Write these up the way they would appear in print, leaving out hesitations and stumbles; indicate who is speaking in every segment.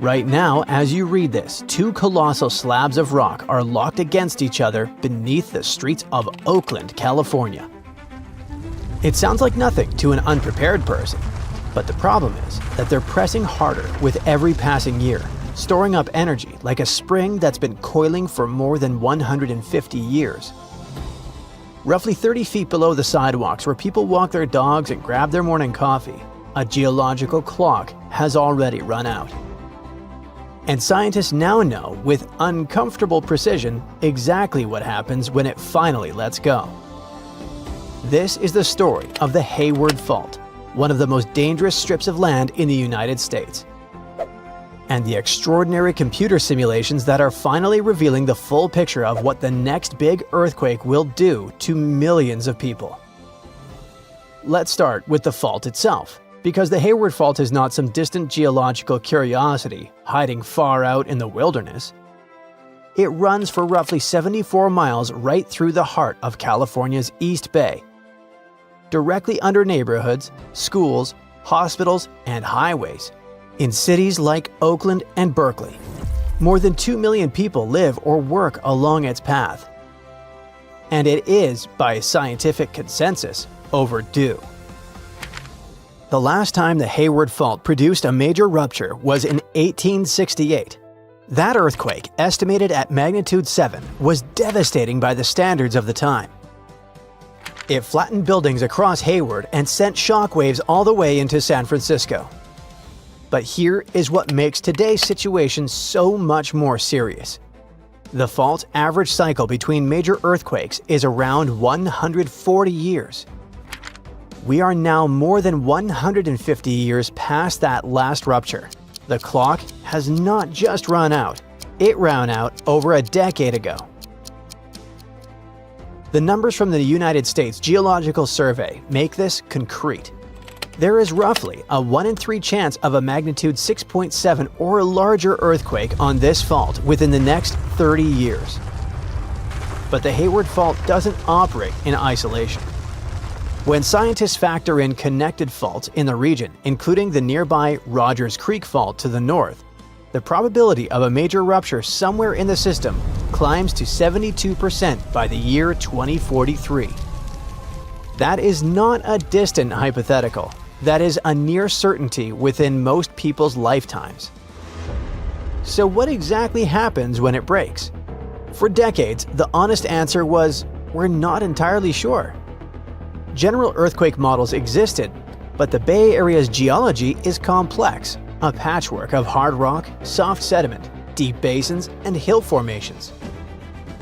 Speaker 1: Right now, as you read this, two colossal slabs of rock are locked against each other beneath the streets of Oakland, California. It sounds like nothing to an unprepared person, but the problem is that they're pressing harder with every passing year, storing up energy like a spring that's been coiling for more than 150 years. Roughly 30 feet below the sidewalks where people walk their dogs and grab their morning coffee, a geological clock has already run out. And scientists now know with uncomfortable precision exactly what happens when it finally lets go. This is the story of the Hayward Fault, one of the most dangerous strips of land in the United States, and the extraordinary computer simulations that are finally revealing the full picture of what the next big earthquake will do to millions of people. Let's start with the fault itself, because the Hayward Fault is not some distant geological curiosity hiding far out in the wilderness. It runs for roughly 74 miles right through the heart of California's East Bay, directly under neighborhoods, schools, hospitals, and highways, in cities like Oakland and Berkeley. More than 2 million people live or work along its path. And it is, by scientific consensus, overdue. The last time the Hayward Fault produced a major rupture was in 1868. That earthquake, estimated at magnitude 7, was devastating by the standards of the time. It flattened buildings across Hayward and sent shockwaves all the way into San Francisco. But here is what makes today's situation so much more serious. The fault's average cycle between major earthquakes is around 140 years. We are now more than 150 years past that last rupture. The clock has not just run out, it ran out over a decade ago. The numbers from the United States Geological Survey make this concrete. There is roughly a 1 in 3 chance of a magnitude 6.7 or larger earthquake on this fault within the next 30 years. But the Hayward Fault doesn't operate in isolation. When scientists factor in connected faults in the region, including the nearby Rogers Creek Fault to the north, the probability of a major rupture somewhere in the system climbs to 72% by the year 2043. That is not a distant hypothetical. That is a near certainty within most people's lifetimes. So what exactly happens when it breaks? For decades, the honest answer was, we're not entirely sure. General earthquake models existed, but the Bay Area's geology is complex, a patchwork of hard rock, soft sediment, deep basins, and hill formations.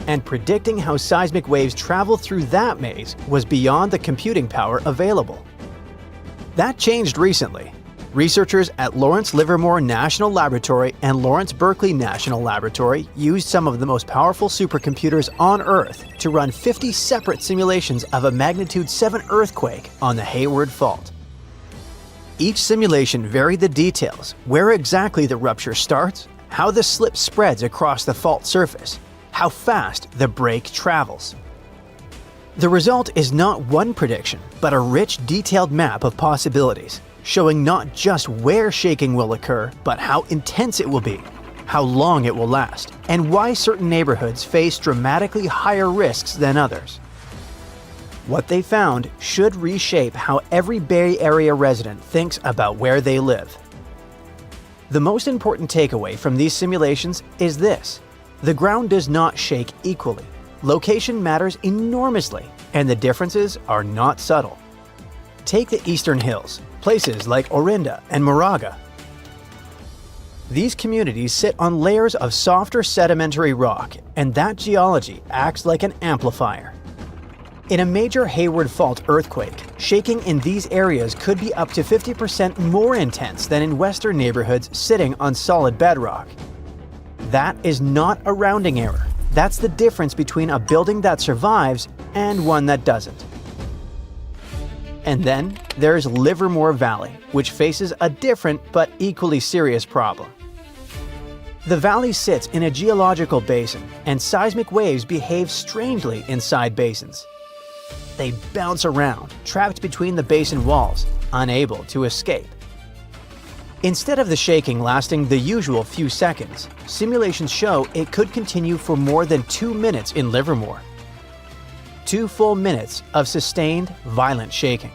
Speaker 1: And predicting how seismic waves travel through that maze was beyond the computing power available. That changed recently. Researchers at Lawrence Livermore National Laboratory and Lawrence Berkeley National Laboratory used some of the most powerful supercomputers on Earth to run 50 separate simulations of a magnitude 7 earthquake on the Hayward Fault. Each simulation varied the details, where exactly the rupture starts, how the slip spreads across the fault surface, how fast the break travels. The result is not one prediction, but a rich, detailed map of possibilities, showing not just where shaking will occur, but how intense it will be, how long it will last, and why certain neighborhoods face dramatically higher risks than others. What they found should reshape how every Bay Area resident thinks about where they live. The most important takeaway from these simulations is this: the ground does not shake equally. Location matters enormously, and the differences are not subtle. Take the Eastern Hills, places like Orinda and Moraga. These communities sit on layers of softer sedimentary rock, and that geology acts like an amplifier. In a major Hayward Fault earthquake, shaking in these areas could be up to 50% more intense than in western neighborhoods sitting on solid bedrock. That is not a rounding error. That's the difference between a building that survives and one that doesn't. And then there's Livermore Valley, which faces a different but equally serious problem. The valley sits in a geological basin, and seismic waves behave strangely inside basins. They bounce around, trapped between the basin walls, unable to escape. Instead of the shaking lasting the usual few seconds, simulations show it could continue for more than 2 minutes in Livermore. 2 full minutes of sustained, violent shaking.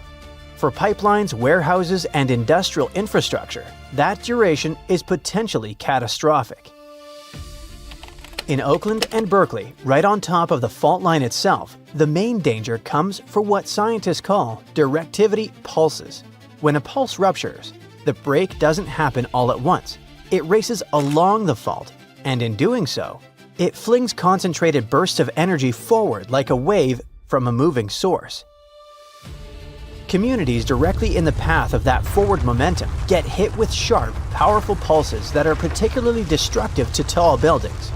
Speaker 1: For pipelines, warehouses, and industrial infrastructure, that duration is potentially catastrophic. In Oakland and Berkeley, right on top of the fault line itself, the main danger comes for what scientists call directivity pulses. When a pulse ruptures, the break doesn't happen all at once. It races along the fault, and in doing so, it flings concentrated bursts of energy forward like a wave from a moving source. Communities directly in the path of that forward momentum get hit with sharp, powerful pulses that are particularly destructive to tall buildings.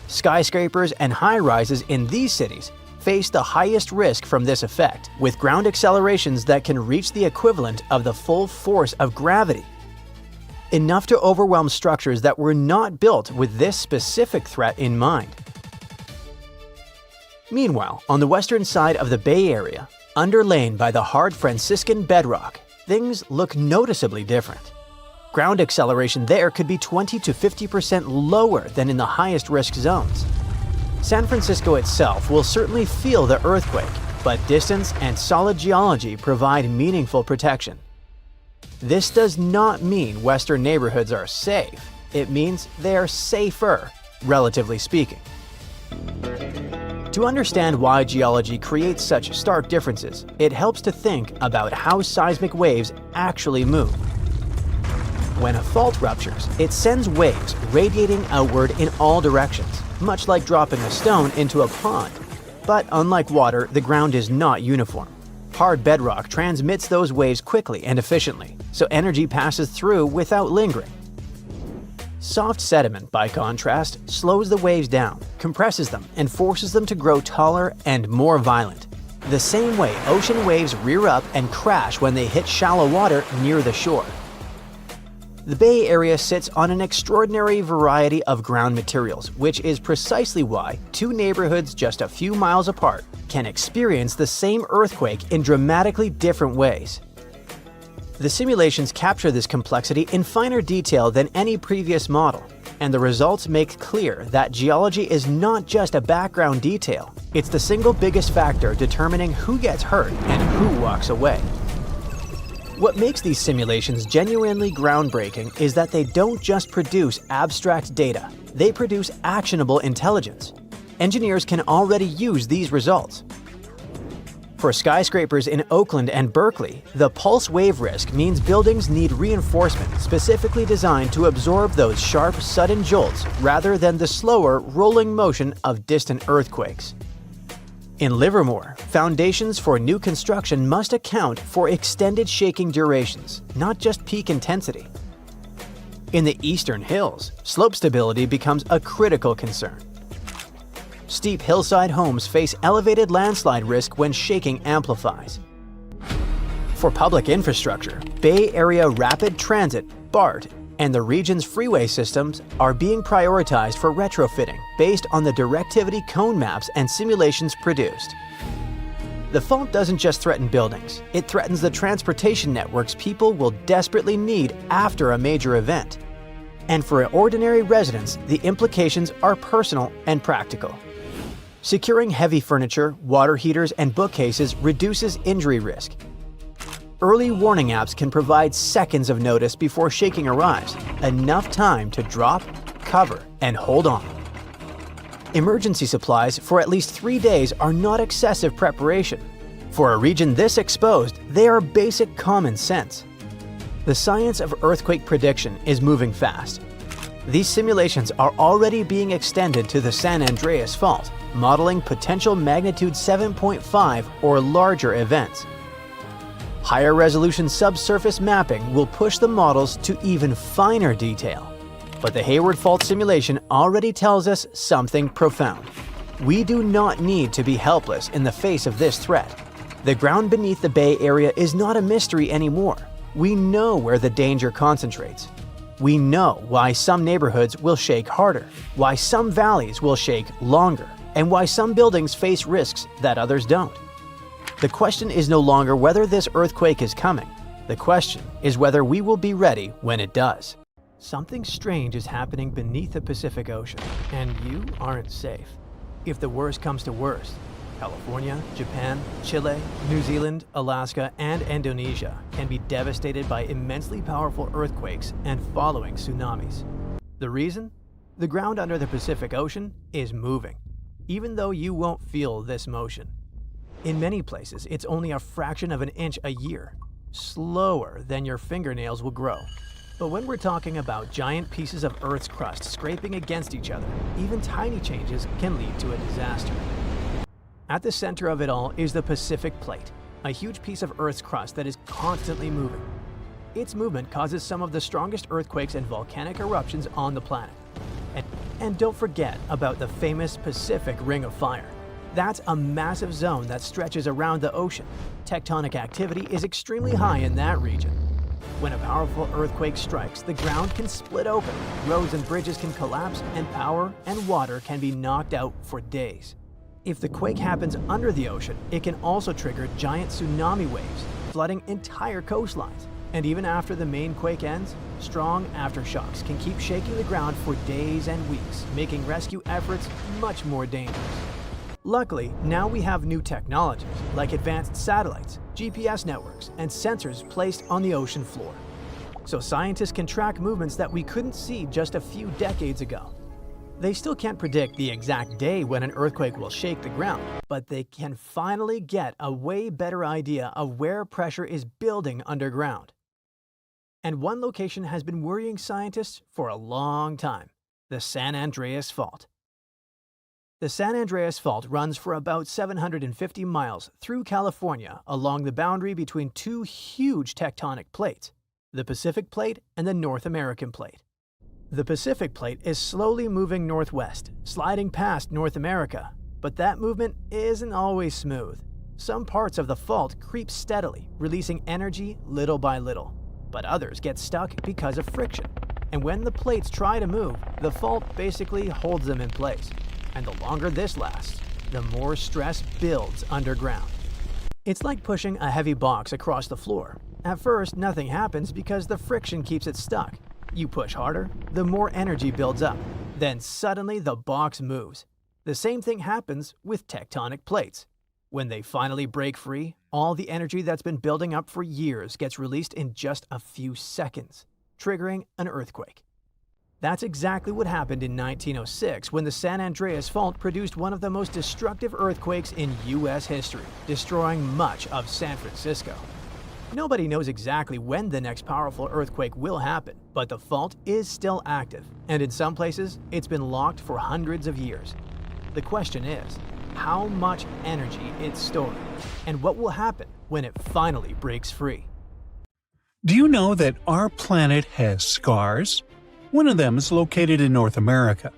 Speaker 1: Skyscrapers and high-rises in these cities face the highest risk from this effect, with ground accelerations that can reach the equivalent of the full force of gravity, enough to overwhelm structures that were not built with this specific threat in mind. Meanwhile, on the western side of the Bay Area, underlain by the hard Franciscan bedrock, things look noticeably different. Ground acceleration there could be 20 to 50% lower than in the highest risk zones. San Francisco itself will certainly feel the earthquake, but distance and solid geology provide meaningful protection. This does not mean western neighborhoods are safe. It means they are safer, relatively speaking. To understand why geology creates such stark differences, it helps to think about how seismic waves actually move. When a fault ruptures, it sends waves radiating outward in all directions, much like dropping a stone into a pond. But unlike water, the ground is not uniform. Hard bedrock transmits those waves quickly and efficiently, so energy passes through without lingering. Soft sediment, by contrast, slows the waves down, compresses them, and forces them to grow taller and more violent. The same way ocean waves rear up and crash when they hit shallow water near the shore. The Bay Area sits on an extraordinary variety of ground materials, which is precisely why 2 neighborhoods just a few miles apart can experience the same earthquake in dramatically different ways. The simulations capture this complexity in finer detail than any previous model, and the results make clear that geology is not just a background detail, it's the single biggest factor determining who gets hurt and who walks away. What makes these simulations genuinely groundbreaking is that they don't just produce abstract data, they produce actionable intelligence. Engineers can already use these results. For skyscrapers in Oakland and Berkeley, the pulse wave risk means buildings need reinforcement specifically designed to absorb those sharp, sudden jolts rather than the slower, rolling motion of distant earthquakes. In Livermore, foundations for new construction must account for extended shaking durations, not just peak intensity. In the eastern hills, slope stability becomes a critical concern. Steep hillside homes face elevated landslide risk when shaking amplifies. For public infrastructure, Bay Area Rapid Transit, BART, and the region's freeway systems are being prioritized for retrofitting based on the directivity cone maps and simulations produced. The fault doesn't just threaten buildings, it threatens the transportation networks people will desperately need after a major event. And for ordinary residents, the implications are personal and practical. Securing heavy furniture, water heaters, and bookcases reduces injury risk. Early warning apps can provide seconds of notice before shaking arrives, enough time to drop, cover, and hold on. Emergency supplies for at least 3 days are not excessive preparation. For a region this exposed, they are basic common sense. The science of earthquake prediction is moving fast. These simulations are already being extended to the San Andreas Fault, modeling potential magnitude 7.5 or larger events. Higher resolution subsurface mapping will push the models to even finer detail. But the Hayward Fault simulation already tells us something profound. We do not need to be helpless in the face of this threat. The ground beneath the Bay Area is not a mystery anymore. We know where the danger concentrates. We know why some neighborhoods will shake harder, why some valleys will shake longer, and why some buildings face risks that others don't. The question is no longer whether this earthquake is coming. The question is whether we will be ready when it does. Something strange is happening beneath the Pacific Ocean, and you aren't safe. If the worst comes to worst, California, Japan, Chile, New Zealand, Alaska, and Indonesia can be devastated by immensely powerful earthquakes and following tsunamis. The reason? The ground under the Pacific Ocean is moving, even though you won't feel this motion. In many places, it's only a fraction of an inch a year, slower than your fingernails will grow. But when we're talking about giant pieces of Earth's crust scraping against each other, even tiny changes can lead to a disaster. At the center of it all is the Pacific Plate, a huge piece of Earth's crust that is constantly moving. Its movement causes some of the strongest earthquakes and volcanic eruptions on the planet. And don't forget about the famous Pacific Ring of Fire. That's a massive zone that stretches around the ocean. Tectonic activity is extremely high in that region. When a powerful earthquake strikes, the ground can split open, roads and bridges can collapse, and power and water can be knocked out for days. If the quake happens under the ocean, it can also trigger giant tsunami waves, flooding entire coastlines. And even after the main quake ends, strong aftershocks can keep shaking the ground for days and weeks, making rescue efforts much more dangerous. Luckily, now we have new technologies like advanced satellites, GPS networks, and sensors placed on the ocean floor. So scientists can track movements that we couldn't see just a few decades ago. They still can't predict the exact day when an earthquake will shake the ground, but they can finally get a way better idea of where pressure is building underground. And one location has been worrying scientists for a long time: the San Andreas Fault. The San Andreas Fault runs for about 750 miles through California along the boundary between two huge tectonic plates, the Pacific Plate and the North American Plate. The Pacific Plate is slowly moving northwest, sliding past North America, but that movement isn't always smooth. Some parts of the fault creep steadily, releasing energy little by little, but others get stuck because of friction. And when the plates try to move, the fault basically holds them in place. And the longer this lasts, the more stress builds underground. It's like pushing a heavy box across the floor. At first, nothing happens because the friction keeps it stuck. You push harder, the more energy builds up. Then suddenly the box moves. The same thing happens with tectonic plates. When they finally break free, all the energy that's been building up for years gets released in just a few seconds, triggering an earthquake. That's exactly what happened in 1906 when the San Andreas Fault produced one of the most destructive earthquakes in U.S. history, destroying much of San Francisco. Nobody knows exactly when the next powerful earthquake will happen, but the fault is still active, and in some places, it's been locked for hundreds of years. The question is, how much energy it's storing, and what will happen when it finally breaks free?
Speaker 2: Do you know that our planet has scars? One of them is located in North America.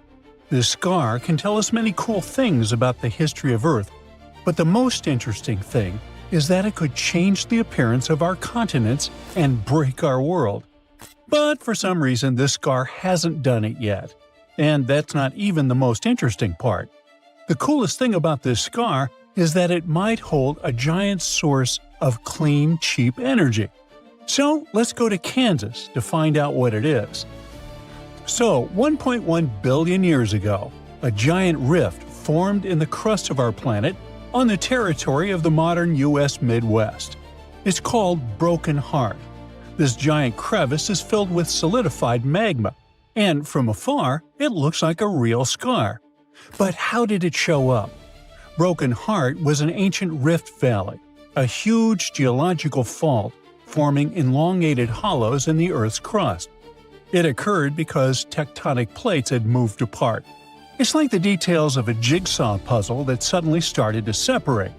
Speaker 2: This scar can tell us many cool things about the history of Earth, but the most interesting thing is that it could change the appearance of our continents and break our world. But for some reason, this scar hasn't done it yet. And that's not even the most interesting part. The coolest thing about this scar is that it might hold a giant source of clean, cheap energy. So let's go to Kansas to find out what it is. So, 1.1 billion years ago, a giant rift formed in the crust of our planet on the territory of the modern U.S. Midwest. It's called Broken Heart. This giant crevice is filled with solidified magma, and from afar, it looks like a real scar. But how did it show up? Broken Heart was an ancient rift valley, a huge geological fault forming elongated hollows in the Earth's crust. It occurred because tectonic plates had moved apart. It's like the details of a jigsaw puzzle that suddenly started to separate.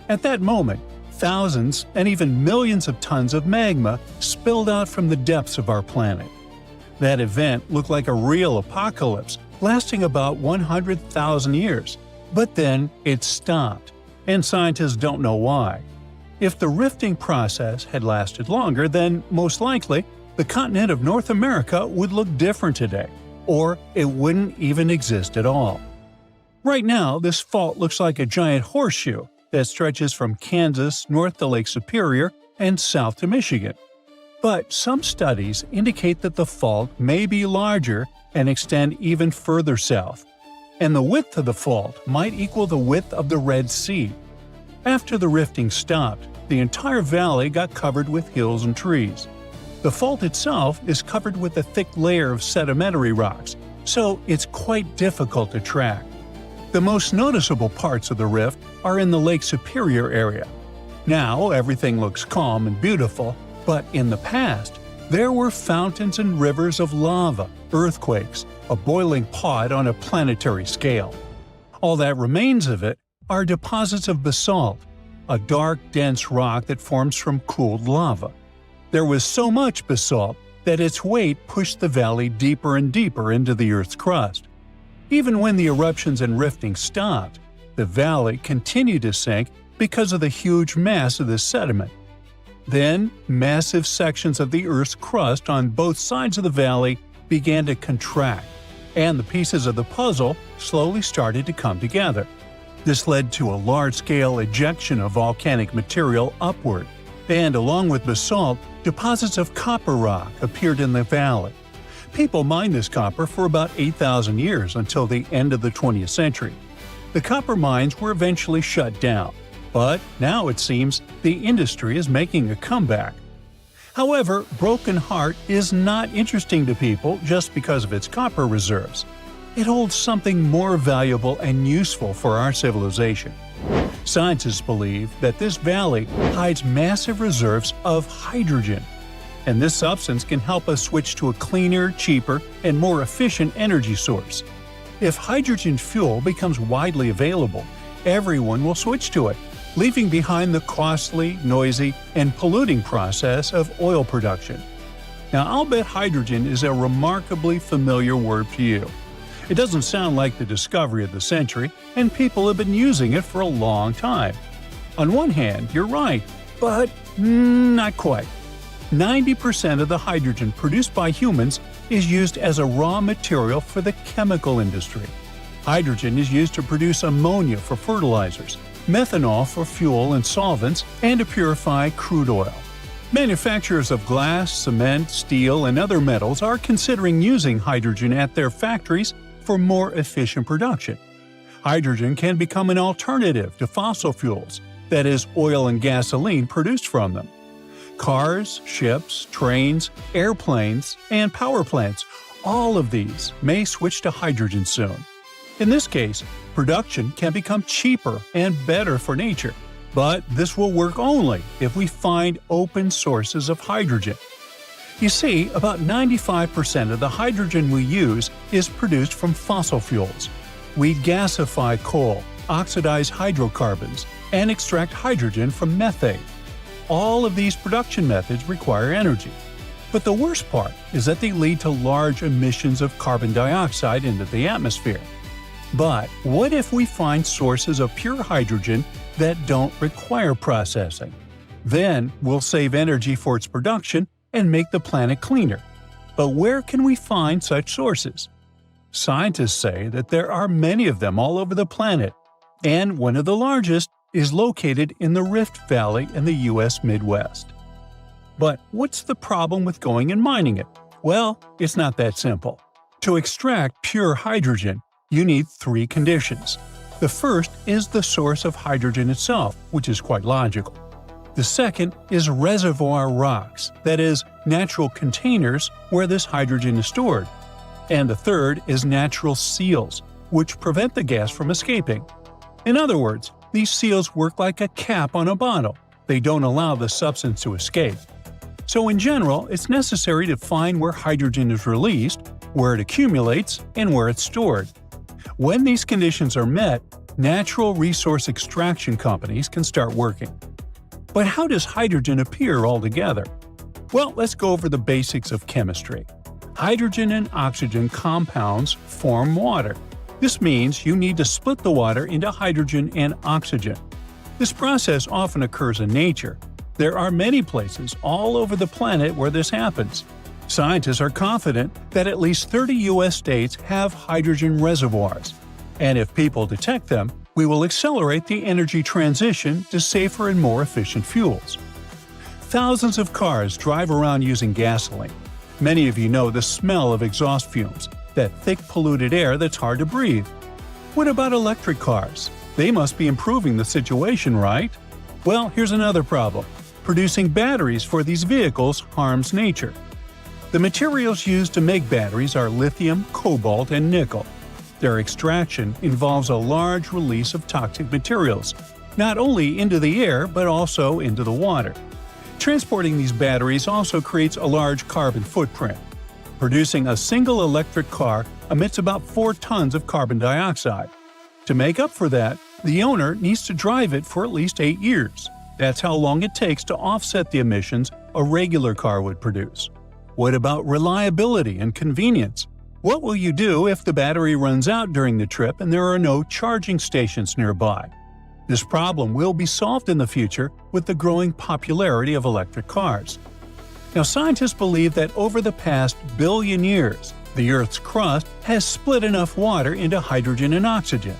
Speaker 2: At that moment, thousands and even millions of tons of magma spilled out from the depths of our planet. That event looked like a real apocalypse, lasting about 100,000 years. But then it stopped, and scientists don't know why. If the rifting process had lasted longer, then most likely, the continent of North America would look different today, or it wouldn't even exist at all. Right now, this fault looks like a giant horseshoe that stretches from Kansas north to Lake Superior and south to Michigan. But some studies indicate that the fault may be larger and extend even further south, and the width of the fault might equal the width of the Red Sea. After the rifting stopped, the entire valley got covered with hills and trees. The fault itself is covered with a thick layer of sedimentary rocks, so it's quite difficult to track. The most noticeable parts of the rift are in the Lake Superior area. Now everything looks calm and beautiful, but in the past, there were fountains and rivers of lava, earthquakes, a boiling pot on a planetary scale. All that remains of it are deposits of basalt, a dark, dense rock that forms from cooled lava. There was so much basalt that its weight pushed the valley deeper and deeper into the Earth's crust. Even when the eruptions and rifting stopped, the valley continued to sink because of the huge mass of this sediment. Then, massive sections of the Earth's crust on both sides of the valley began to contract, and the pieces of the puzzle slowly started to come together. This led to a large-scale ejection of volcanic material upward, and along with basalt, deposits of copper rock appeared in the valley. People mined this copper for about 8,000 years until the end of the 20th century. The copper mines were eventually shut down, but now it seems the industry is making a comeback. However, Broken Heart is not interesting to people just because of its copper reserves. It holds something more valuable and useful for our civilization. Scientists believe that this valley hides massive reserves of hydrogen, and this substance can help us switch to a cleaner, cheaper, and more efficient energy source. If hydrogen fuel becomes widely available, everyone will switch to it, leaving behind the costly, noisy, and polluting process of oil production. Now, I'll bet hydrogen is a remarkably familiar word to you. It doesn't sound like the discovery of the century, and people have been using it for a long time. On one hand, you're right, but not quite. 90% of the hydrogen produced by humans is used as a raw material for the chemical industry. Hydrogen is used to produce ammonia for fertilizers, methanol for fuel and solvents, and to purify crude oil. Manufacturers of glass, cement, steel, and other metals are considering using hydrogen at their factories for more efficient production. Hydrogen can become an alternative to fossil fuels, that is, oil and gasoline produced from them. Cars, ships, trains, airplanes, and power plants, all of these may switch to hydrogen soon. In this case, production can become cheaper and better for nature, but this will work only if we find open sources of hydrogen. You see, about 95% of the hydrogen we use is produced from fossil fuels. We gasify coal, oxidize hydrocarbons, and extract hydrogen from methane. All of these production methods require energy. But the worst part is that they lead to large emissions of carbon dioxide into the atmosphere. But what if we find sources of pure hydrogen that don't require processing? Then we'll save energy for its production and make the planet cleaner. But where can we find such sources? Scientists say that there are many of them all over the planet, and one of the largest is located in the Rift Valley in the U.S. Midwest. But what's the problem with going and mining it? Well, it's not that simple. To extract pure hydrogen, you need 3 conditions. The first is the source of hydrogen itself, which is quite logical. The second is reservoir rocks, that is, natural containers where this hydrogen is stored. And the third is natural seals, which prevent the gas from escaping. In other words, these seals work like a cap on a bottle. They don't allow the substance to escape. So in general, it's necessary to find where hydrogen is released, where it accumulates, and where it's stored. When these conditions are met, natural resource extraction companies can start working. But how does hydrogen appear altogether? Well, let's go over the basics of chemistry. Hydrogen and oxygen compounds form water. This means you need to split the water into hydrogen and oxygen. This process often occurs in nature. There are many places all over the planet where this happens. Scientists are confident that at least 30 U.S. states have hydrogen reservoirs, and if people detect them, we will accelerate the energy transition to safer and more efficient fuels. Thousands of cars drive around using gasoline. Many of you know the smell of exhaust fumes, that thick polluted air that's hard to breathe. What about electric cars? They must be improving the situation, right? Well, here's another problem. Producing batteries for these vehicles harms nature. The materials used to make batteries are lithium, cobalt, and nickel. Their extraction involves a large release of toxic materials, not only into the air but also into the water. Transporting these batteries also creates a large carbon footprint. Producing a single electric car emits about 4 tons of carbon dioxide. To make up for that, the owner needs to drive it for at least 8 years. That's how long it takes to offset the emissions a regular car would produce. What about reliability and convenience? What will you do if the battery runs out during the trip and there are no charging stations nearby? This problem will be solved in the future with the growing popularity of electric cars. Now, scientists believe that over the past billion years, the Earth's crust has split enough water into hydrogen and oxygen.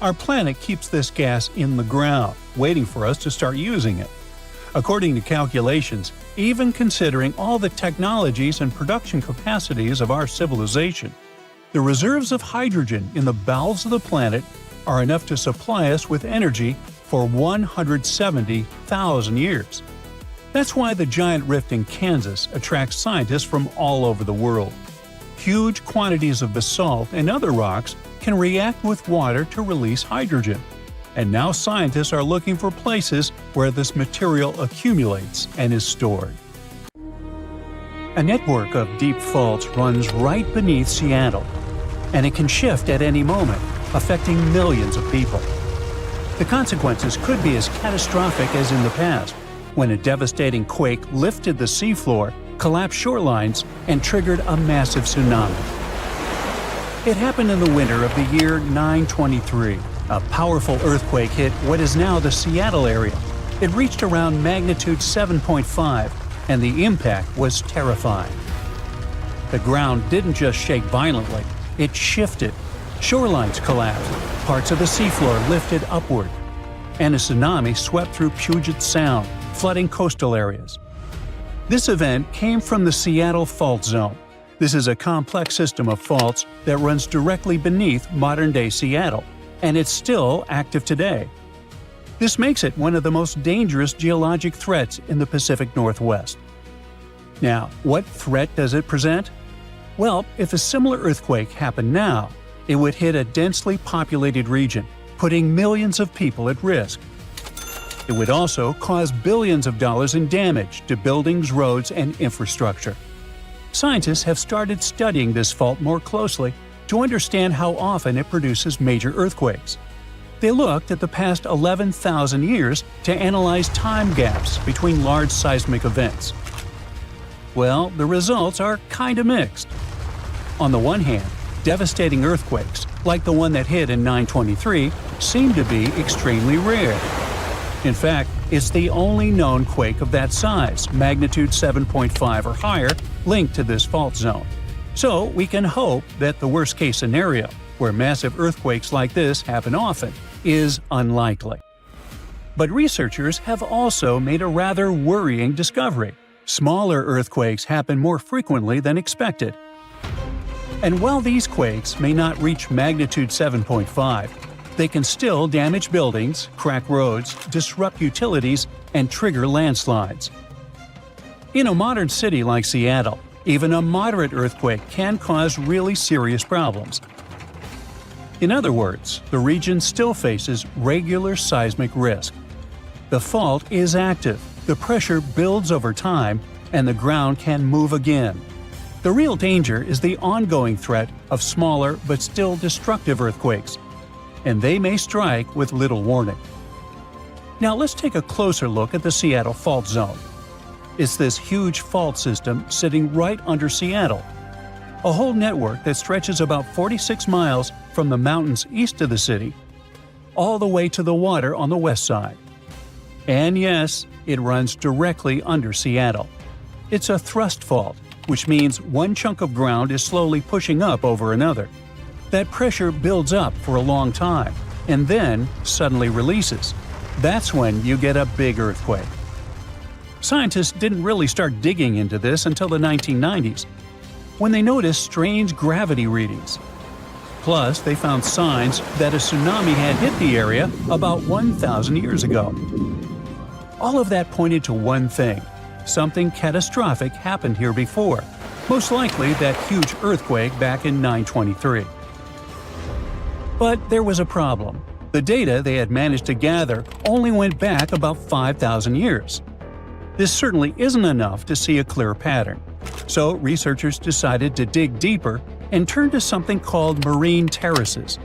Speaker 2: Our planet keeps this gas in the ground, waiting for us to start using it. According to calculations, even considering all the technologies and production capacities of our civilization, the reserves of hydrogen in the bowels of the planet are enough to supply us with energy for 170,000 years. That's why the giant rift in Kansas attracts scientists from all over the world. Huge quantities of basalt and other rocks can react with water to release hydrogen. And now scientists are looking for places where this material accumulates and is stored. A network of deep faults runs right beneath Seattle, and it can shift at any moment, affecting millions of people. The consequences could be as catastrophic as in the past, when a devastating quake lifted the seafloor, collapsed shorelines, and triggered a massive tsunami. It happened in the winter of the year 923. A powerful earthquake hit what is now the Seattle area. It reached around magnitude 7.5, and the impact was terrifying. The ground didn't just shake violently, it shifted. Shorelines collapsed, parts of the seafloor lifted upward, and a tsunami swept through Puget Sound, flooding coastal areas. This event came from the Seattle Fault Zone. This is a complex system of faults that runs directly beneath modern-day Seattle, and it's still active today. This makes it one of the most dangerous geologic threats in the Pacific Northwest. Now, what threat does it present? Well, if a similar earthquake happened now, it would hit a densely populated region, putting millions of people at risk. It would also cause billions of dollars in damage to buildings, roads, and infrastructure. Scientists have started studying this fault more closely to understand how often it produces major earthquakes. They looked at the past 11,000 years to analyze time gaps between large seismic events. Well, the results are kinda mixed. On the one hand, devastating earthquakes, like the one that hit in 923, seem to be extremely rare. In fact, it's the only known quake of that size, magnitude 7.5 or higher, linked to this fault zone. So we can hope that the worst-case scenario, where massive earthquakes like this happen often, is unlikely. But researchers have also made a rather worrying discovery. Smaller earthquakes happen more frequently than expected. And while these quakes may not reach magnitude 7.5, they can still damage buildings, crack roads, disrupt utilities, and trigger landslides. In a modern city like Seattle, even a moderate earthquake can cause really serious problems. In other words, the region still faces regular seismic risk. The fault is active, the pressure builds over time, and the ground can move again. The real danger is the ongoing threat of smaller but still destructive earthquakes, and they may strike with little warning. Now let's take a closer look at the Seattle Fault Zone. It's this huge fault system sitting right under Seattle, a whole network that stretches about 46 miles from the mountains east of the city, all the way to the water on the west side. And yes, it runs directly under Seattle. It's a thrust fault, which means one chunk of ground is slowly pushing up over another. That pressure builds up for a long time, and then suddenly releases. That's when you get a big earthquake. Scientists didn't really start digging into this until the 1990s, when they noticed strange gravity readings. Plus, they found signs that a tsunami had hit the area about 1,000 years ago. All of that pointed to one thing: something catastrophic happened here before, most likely that huge earthquake back in 923. But there was a problem. The data they had managed to gather only went back about 5,000 years. This certainly isn't enough to see a clear pattern. So researchers decided to dig deeper and turn to something called marine terraces.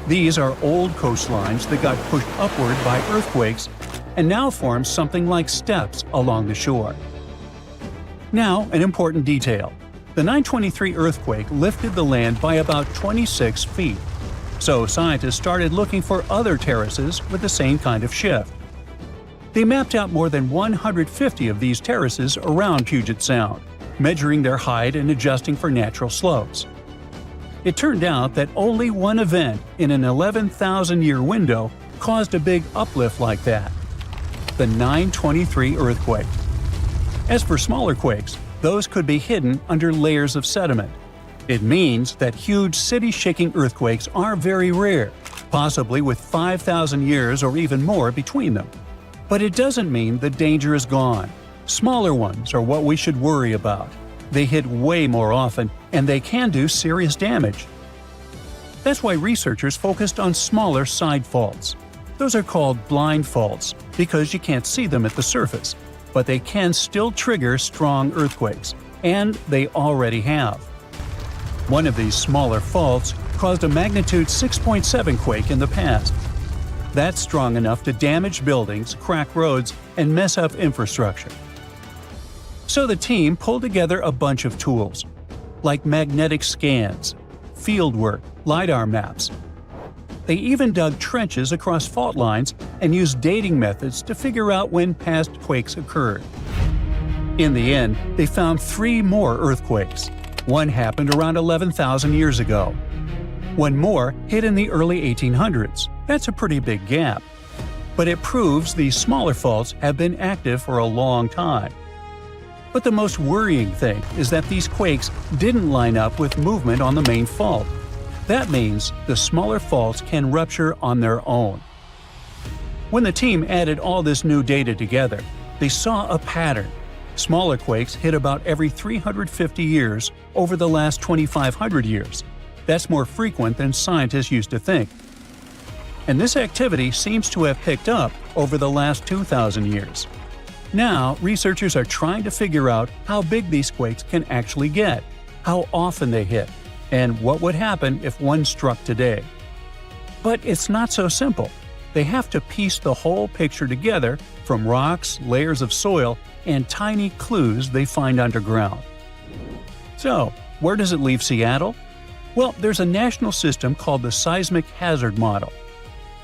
Speaker 2: These are old coastlines that got pushed upward by earthquakes and now form something like steps along the shore. Now, an important detail. The 923 earthquake lifted the land by about 26 feet. So scientists started looking for other terraces with the same kind of shift. They mapped out more than 150 of these terraces around Puget Sound, measuring their height and adjusting for natural slopes. It turned out that only one event in an 11,000-year window caused a big uplift like that: the 923 earthquake. As for smaller quakes, those could be hidden under layers of sediment. It means that huge city-shaking earthquakes are very rare, possibly with 5,000 years or even more between them. But it doesn't mean the danger is gone. Smaller ones are what we should worry about. They hit way more often, and they can do serious damage. That's why researchers focused on smaller side faults. Those are called blind faults because you can't see them at the surface, but they can still trigger strong earthquakes, and they already have. One of these smaller faults caused a magnitude 6.7 quake in the past. That's strong enough to damage buildings, crack roads, and mess up infrastructure. So the team pulled together a bunch of tools, like magnetic scans, fieldwork, LiDAR maps. They even dug trenches across fault lines and used dating methods to figure out when past quakes occurred. In the end, they found 3 more earthquakes. One happened around 11,000 years ago. One more hit in the early 1800s. That's a pretty big gap. But it proves these smaller faults have been active for a long time. But the most worrying thing is that these quakes didn't line up with movement on the main fault. That means the smaller faults can rupture on their own. When the team added all this new data together, they saw a pattern. Smaller quakes hit about every 350 years over the last 2,500 years. That's more frequent than scientists used to think. And this activity seems to have picked up over the last 2,000 years. Now, researchers are trying to figure out how big these quakes can actually get, how often they hit, and what would happen if one struck today. But it's not so simple. They have to piece the whole picture together from rocks, layers of soil, and tiny clues they find underground. So, where does it leave Seattle? Well, there's a national system called the Seismic Hazard Model.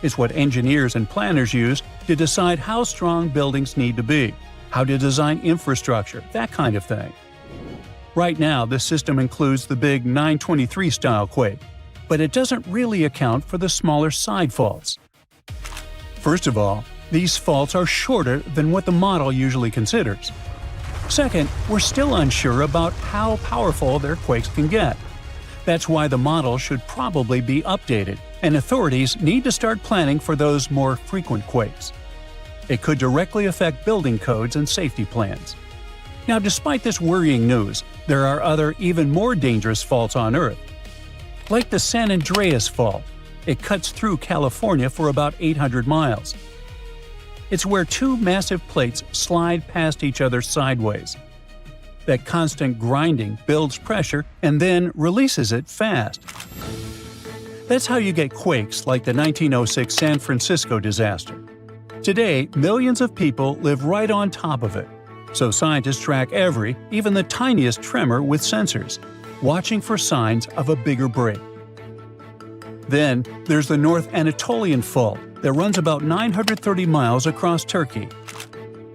Speaker 2: It's what engineers and planners use to decide how strong buildings need to be, how to design infrastructure, that kind of thing. Right now, this system includes the big 923-style quake, but it doesn't really account for the smaller side faults. First of all, these faults are shorter than what the model usually considers. Second, we're still unsure about how powerful their quakes can get. That's why the model should probably be updated, and authorities need to start planning for those more frequent quakes. It could directly affect building codes and safety plans. Now, despite this worrying news, there are other even more dangerous faults on Earth. Like the San Andreas Fault. It cuts through California for about 800 miles. It's where 2 massive plates slide past each other sideways. That constant grinding builds pressure and then releases it fast. That's how you get quakes like the 1906 San Francisco disaster. Today, millions of people live right on top of it, so scientists track every, even the tiniest tremor with sensors, watching for signs of a bigger break. Then, there's the North Anatolian Fault that runs about 930 miles across Turkey.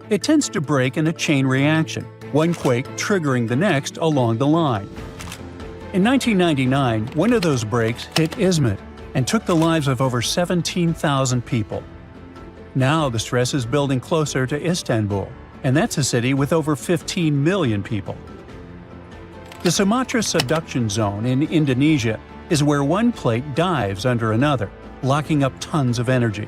Speaker 2: It tends to break in a chain reaction, one quake triggering the next along the line. In 1999, one of those breaks hit Izmit and took the lives of over 17,000 people. Now the stress is building closer to Istanbul, and that's a city with over 15 million people. The Sumatra subduction zone in Indonesia is where one plate dives under another, locking up tons of energy.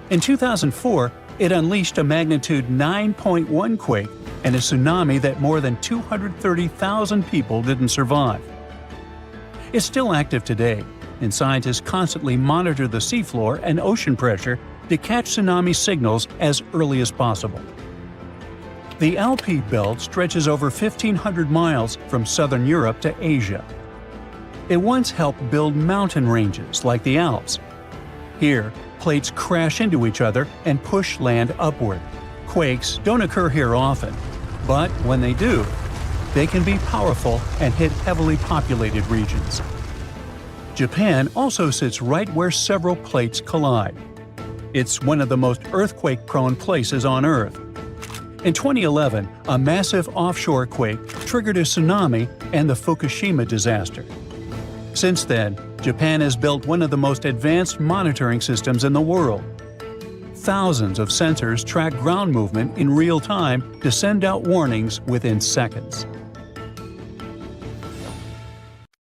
Speaker 2: In 2004, it unleashed a magnitude 9.1 quake and a tsunami that more than 230,000 people didn't survive. It's still active today, and scientists constantly monitor the seafloor and ocean pressure to catch tsunami signals as early as possible. The Alpi Belt stretches over 1,500 miles from southern Europe to Asia. It once helped build mountain ranges like the Alps. Here, plates crash into each other and push land upward. Quakes don't occur here often, but when they do, they can be powerful and hit heavily populated regions. Japan also sits right where several plates collide. It's one of the most earthquake-prone places on Earth. In 2011, a massive offshore quake triggered a tsunami and the Fukushima disaster. Since then, Japan has built one of the most advanced monitoring systems in the world. Thousands of sensors track ground movement in real time to send out warnings within seconds.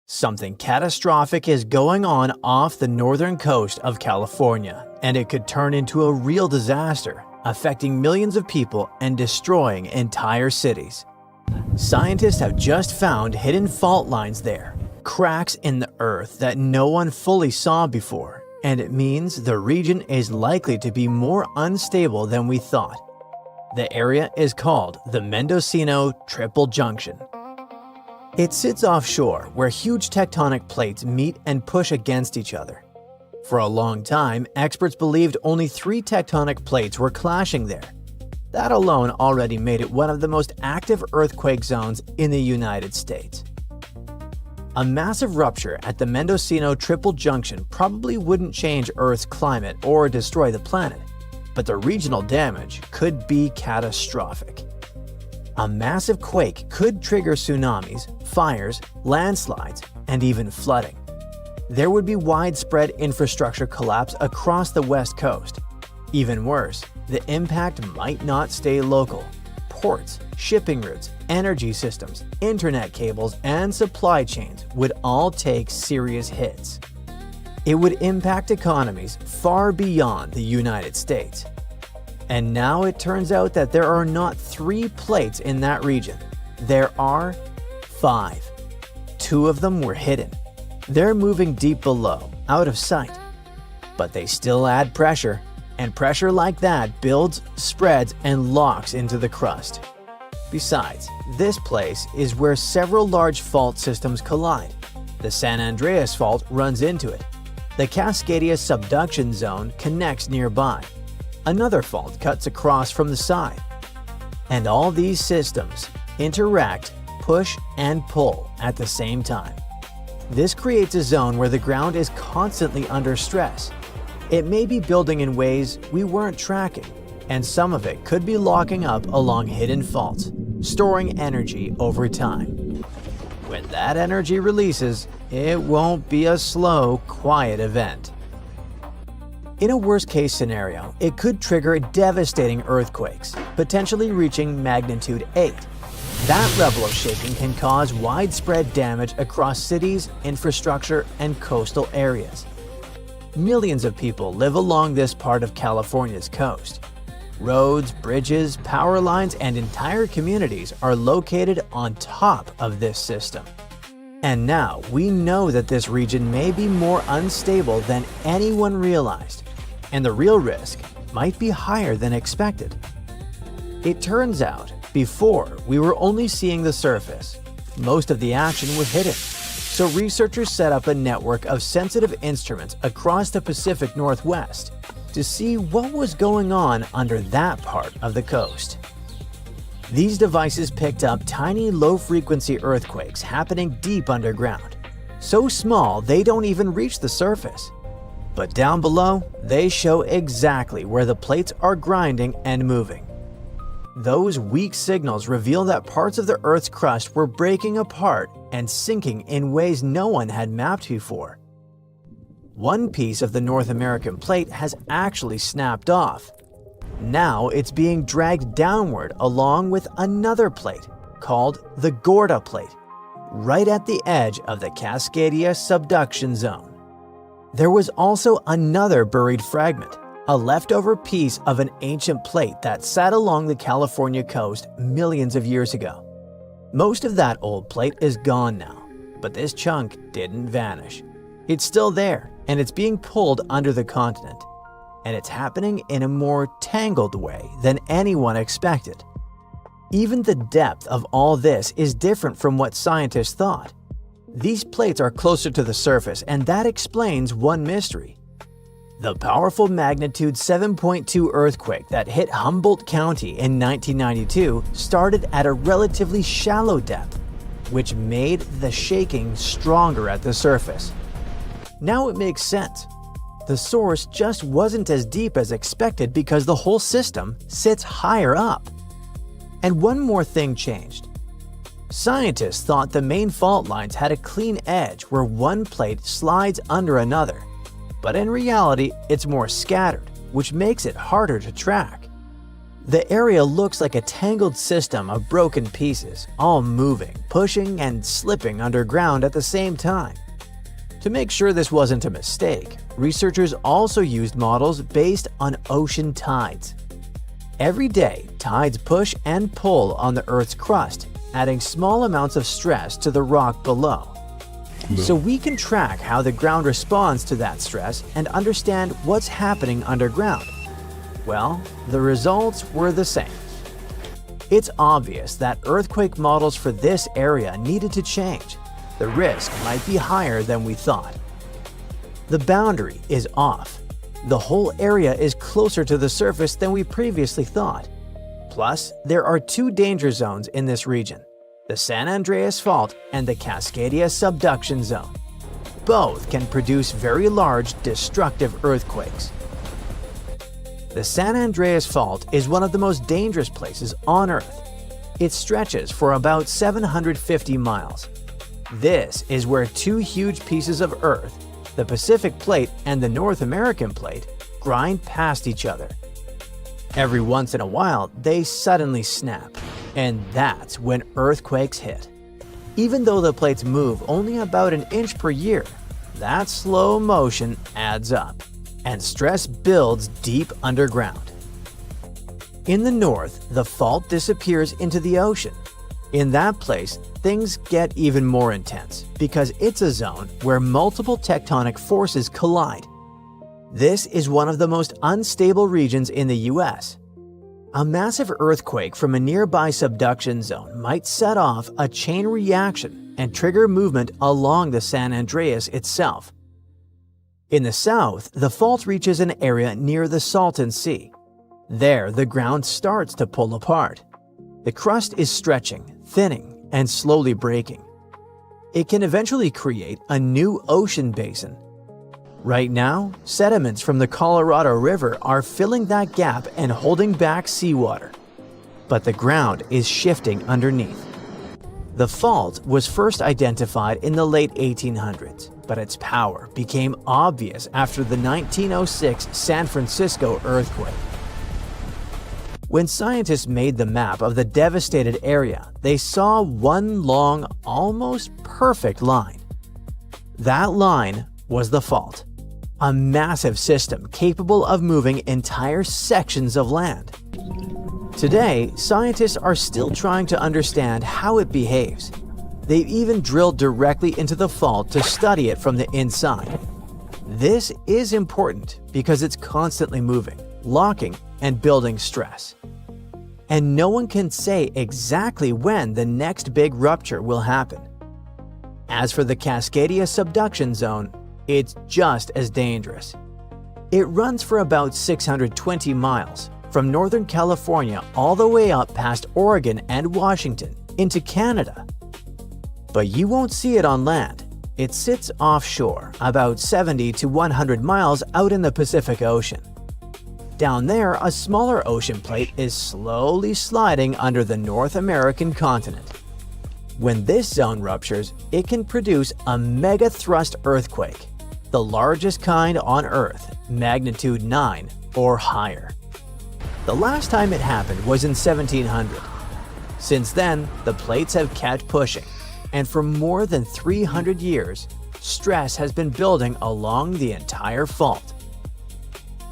Speaker 1: Something catastrophic is going on off the northern coast of California, and it could turn into a real disaster, affecting millions of people and destroying entire cities. Scientists have just found hidden fault lines there, cracks in the earth that no one fully saw before, and it means the region is likely to be more unstable than we thought. The area is called the Mendocino Triple Junction. It sits offshore where huge tectonic plates meet and push against each other. For a long time, experts believed only 3 tectonic plates were clashing there. That alone already made it one of the most active earthquake zones in the United States. A massive rupture at the Mendocino Triple Junction probably wouldn't change Earth's climate or destroy the planet, but the regional damage could be catastrophic. A massive quake could trigger tsunamis, fires, landslides, and even flooding. There would be widespread infrastructure collapse across the West Coast. Even worse, the impact might not stay local. Ports, shipping routes, energy systems, internet cables, and supply chains would all take serious hits. It would impact economies far beyond the United States. And now it turns out that there are not 3 plates in that region. There are 5. 2 of them were hidden. They're moving deep below, out of sight. But they still add pressure, and pressure like that builds, spreads, and locks into the crust. Besides, this place is where several large fault systems collide. The San Andreas Fault runs into it. The Cascadia subduction zone connects nearby. Another fault cuts across from the side. And all these systems interact, push, and pull at the same time. This creates a zone where the ground is constantly under stress. It may be building in ways we weren't tracking, and some of it could be locking up along hidden faults, storing energy over time. When that energy releases, it won't be a slow, quiet event. In a worst-case scenario, it could trigger devastating earthquakes, potentially reaching magnitude 8. That level of shaking can cause widespread damage across cities, infrastructure, and coastal areas. Millions of people live along this part of California's coast. Roads, bridges, power lines, and entire communities are located on top of this system. And now we know that this region may be more unstable than anyone realized, and the real risk might be higher than expected. It turns out, before we were only seeing the surface. Most of the action was hidden. So researchers set up a network of sensitive instruments across the Pacific Northwest to see what was going on under that part of the coast. These devices picked up tiny low-frequency earthquakes happening deep underground, so small they don't even reach the surface. But down below, they show exactly where the plates are grinding and moving. Those weak signals reveal that parts of the Earth's crust were breaking apart and sinking in ways no one had mapped before. One piece of the North American plate has actually snapped off. Now it's being dragged downward along with another plate, called the Gorda Plate, right at the edge of the Cascadia subduction zone. There was also another buried fragment, a leftover piece of an ancient plate that sat along the California coast millions of years ago. Most of that old plate is gone now, but this chunk didn't vanish. It's still there, and it's being pulled under the continent. And it's happening in a more tangled way than anyone expected. Even the depth of all this is different from what scientists thought. These plates are closer to the surface, and that explains one mystery. The powerful magnitude 7.2 earthquake that hit Humboldt County in 1992 started at a relatively shallow depth, which made the shaking stronger at the surface. Now it makes sense. The source just wasn't as deep as expected because the whole system sits higher up. And one more thing changed. Scientists thought the main fault lines had a clean edge where one plate slides under another. But in reality, it's more scattered, which makes it harder to track. The area looks like a tangled system of broken pieces, all moving, pushing, and slipping underground at the same time. To make sure this wasn't a mistake, researchers also used models based on ocean tides. Every day, tides push and pull on the Earth's crust, adding small amounts of stress to the rock below. So we can track how the ground responds to that stress and understand what's happening underground. Well, the results were the same. It's obvious that earthquake models for this area needed to change. The risk might be higher than we thought. The boundary is off. The whole area is closer to the surface than we previously thought. Plus, there are two danger zones in this region, the San Andreas Fault and the Cascadia subduction zone. Both can produce very large, destructive earthquakes. The San Andreas Fault is one of the most dangerous places on Earth. It stretches for about 750 miles. This is where two huge pieces of Earth, the Pacific Plate and the North American Plate, grind past each other. Every once in a while, they suddenly snap, and that's when earthquakes hit. Even though the plates move only about an inch per year, that slow motion adds up, and stress builds deep underground. In the north, the fault disappears into the ocean. In that place, things get even more intense because it's a zone where multiple tectonic forces collide. This is one of the most unstable regions in the US. A massive earthquake from a nearby subduction zone might set off a chain reaction and trigger movement along the San Andreas itself. In the south, the fault reaches an area near the Salton Sea. There, the ground starts to pull apart. The crust is stretching, thinning, and slowly breaking. It can eventually create a new ocean basin. Right now, sediments from the Colorado River are filling that gap and holding back seawater. But the ground is shifting underneath. The fault was first identified in the late 1800s, but its power became obvious after the 1906 San Francisco earthquake. When scientists made the map of the devastated area, they saw one long, almost perfect line. That line was the fault, a massive system capable of moving entire sections of land. Today, scientists are still trying to understand how it behaves. They've even drilled directly into the fault to study it from the inside. This is important because it's constantly moving, locking, and building stress. And no one can say exactly when the next big rupture will happen. As for the Cascadia subduction zone, it's just as dangerous. It runs for about 620 miles, from Northern California all the way up past Oregon and Washington into Canada. But you won't see it on land. It sits offshore, about 70 to 100 miles out in the Pacific Ocean. Down there, a smaller ocean plate is slowly sliding under the North American continent. When this zone ruptures, it can produce a mega-thrust earthquake, the largest kind on Earth, magnitude 9 or higher. The last time it happened was in 1700. Since then, the plates have kept pushing, and for more than 300 years, stress has been building along the entire fault.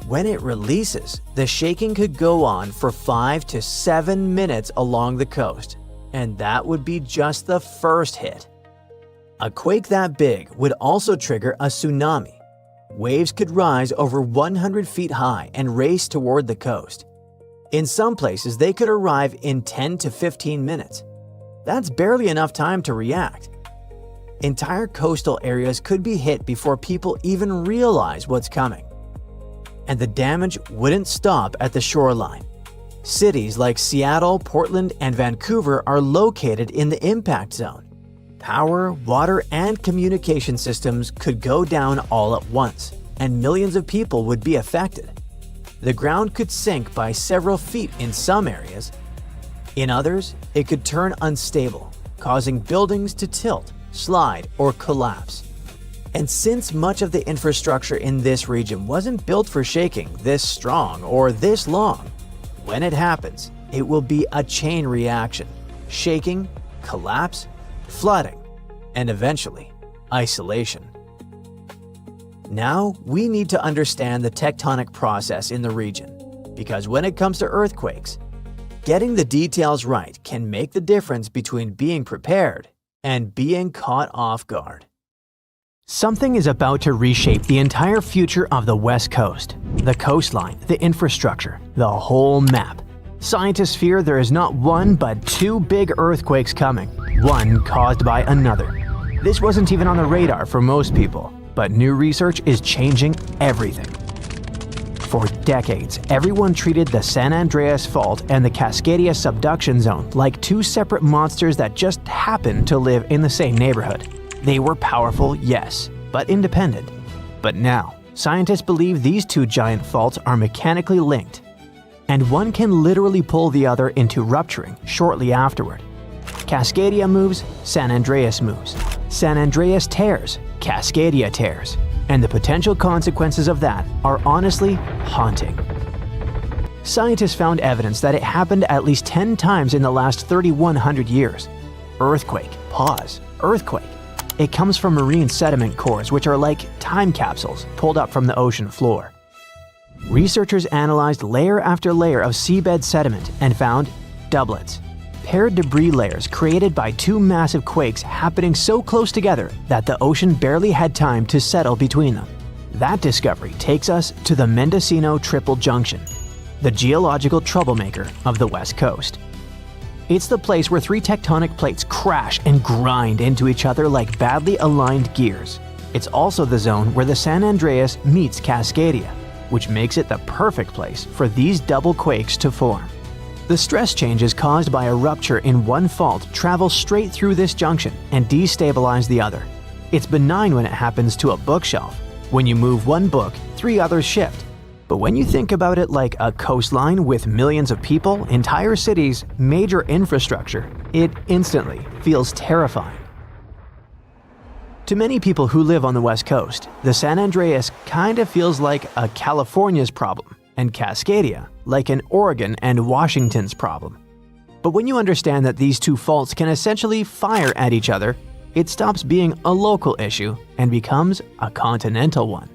Speaker 1: When it releases, the shaking could go on for 5 to 7 minutes along the coast, and that would be just the first hit. A quake that big would also trigger a tsunami. Waves could rise over 100 feet high and race toward the coast. In some places, they could arrive in 10 to 15 minutes. That's barely enough time to react. Entire coastal areas could be hit before people even realize what's coming. And the damage wouldn't stop at the shoreline. Cities like Seattle, Portland, and Vancouver are located in the impact zone. Power, water, and communication systems could go down all at once, and millions of people would be affected. The ground could sink by several feet in some areas. In others, it could turn unstable, causing buildings to tilt, slide, or collapse. And since much of the infrastructure in this region wasn't built for shaking this strong or this long, when it happens, it will be a chain reaction: shaking, collapse, flooding, and eventually, isolation. Now, we need to understand the tectonic process in the region, because when it comes to earthquakes, getting the details right can make the difference between being prepared and being caught off guard. Something is about to reshape the entire future of the West Coast. The coastline, the infrastructure, the whole map. Scientists fear there is not one but two big earthquakes coming, one caused by another. This wasn't even on the radar for most people, but new research is changing everything. For decades, everyone treated the San Andreas Fault and the Cascadia Subduction Zone like two separate monsters that just happened to live in the same neighborhood. They were powerful, yes, but independent. But now, scientists believe these two giant faults are mechanically linked, and one can literally pull the other into rupturing shortly afterward. Cascadia moves, San Andreas moves. San Andreas tears, Cascadia tears. And the potential consequences of that are honestly haunting. Scientists found evidence that it happened at least 10 times in the last 3,100 years. Earthquake, pause, earthquake. It comes from marine sediment cores, which are like time capsules pulled up from the ocean floor. Researchers analyzed layer after layer of seabed sediment and found doublets, paired debris layers created by two massive quakes happening so close together that the ocean barely had time to settle between them. That discovery takes us to the Mendocino Triple Junction, the geological troublemaker of the West Coast. It's the place where three tectonic plates crash and grind into each other like badly aligned gears. It's also the zone where the San Andreas meets Cascadia, which makes it the perfect place for these double quakes to form. The stress changes caused by a rupture in one fault travel straight through this junction and destabilize the other. It's benign when it happens to a bookshelf. When you move one book, three others shift. But when you think about it like a coastline with millions of people, entire cities, major infrastructure, it instantly feels terrifying. To many people who live on the West Coast, the San Andreas kind of feels like a California's problem, and Cascadia like an Oregon and Washington's problem. But when you understand that these two faults can essentially fire at each other, it stops being a local issue and becomes a continental one.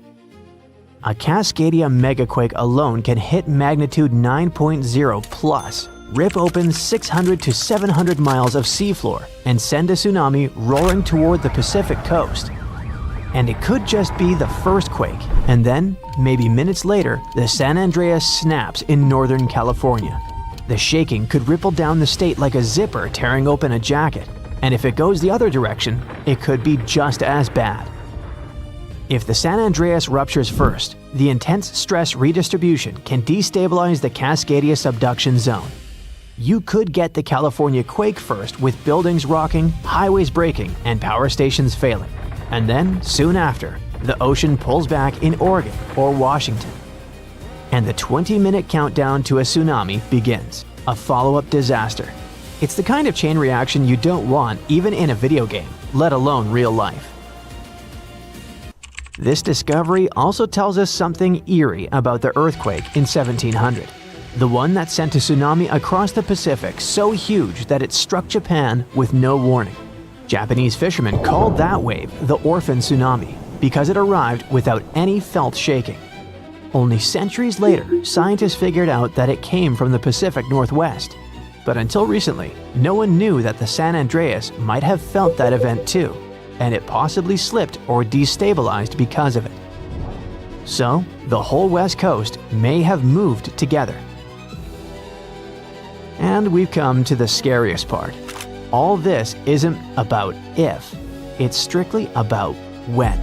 Speaker 1: A Cascadia megaquake alone can hit magnitude 9.0 plus, rip open 600 to 700 miles of seafloor, and send a tsunami roaring toward the Pacific coast. And it could just be the first quake, and then, maybe minutes later, the San Andreas snaps in Northern California. The shaking could ripple down the state like a zipper tearing open a jacket, and if it goes the other direction, it could be just as bad. If the San Andreas ruptures first, the intense stress redistribution can destabilize the Cascadia subduction zone. You could get the California quake first with buildings rocking, highways breaking, and power stations failing. And then, soon after, the ocean pulls back in Oregon or Washington. And the 20-minute countdown to a tsunami begins, a follow-up disaster. It's the kind of chain reaction you don't want even in a video game, let alone real life. This discovery also tells us something eerie about the earthquake in 1700. the one that sent a tsunami across the Pacific so huge that it struck Japan with no warning. Japanese fishermen called that wave the orphan tsunami because it arrived without any felt shaking. Only centuries later, scientists figured out that it came from the Pacific Northwest. But until recently, no one knew that the San Andreas might have felt that event too, and it possibly slipped or destabilized because of it. So, the whole West Coast may have moved together. And we've come to the scariest part. All this isn't about if, it's strictly about when.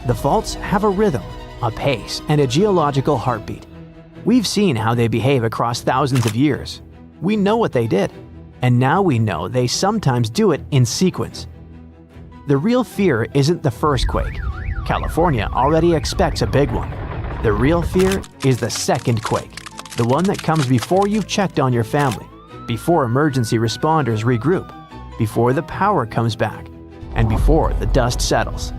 Speaker 1: The faults have a rhythm, a pace, and a geological heartbeat. We've seen how they behave across thousands of years. We know what they did, and now we know they sometimes do it in sequence. The real fear isn't the first quake. California already expects a big one. The real fear is the second quake, the one that comes before you've checked on your family, before emergency responders regroup, before the power comes back, and before the dust settles.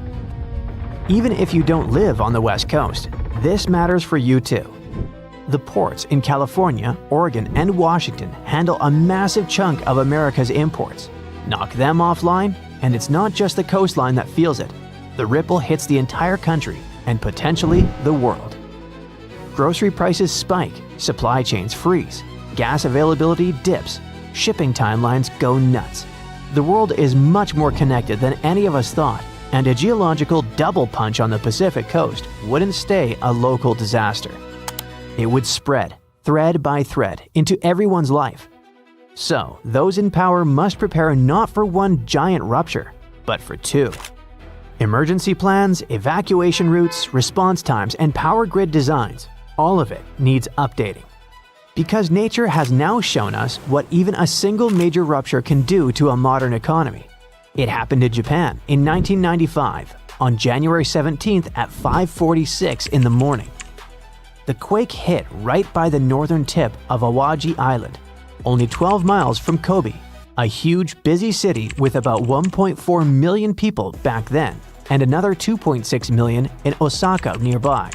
Speaker 1: Even if you don't live on the West Coast, this matters for you too. The ports in California, Oregon, and Washington handle a massive chunk of America's imports. Knock them offline, and it's not just the coastline that feels it. The ripple hits the entire country and potentially the world. Grocery prices spike, supply chains freeze, gas availability dips, shipping timelines go nuts. The world is much more connected than any of us thought, and a geological double punch on the Pacific coast wouldn't stay a local disaster. It would spread, thread by thread, into everyone's life. So, those in power must prepare not for one giant rupture, but for two. Emergency plans, evacuation routes, response times, and power grid designs, all of it needs updating. Because nature has now shown us what even a single major rupture can do to a modern economy. It happened in Japan in 1995, on January 17th at 5:46 in the morning. The quake hit right by the northern tip of Awaji Island, only 12 miles from Kobe, a huge, busy city with about 1.4 million people back then, and another 2.6 million in Osaka nearby.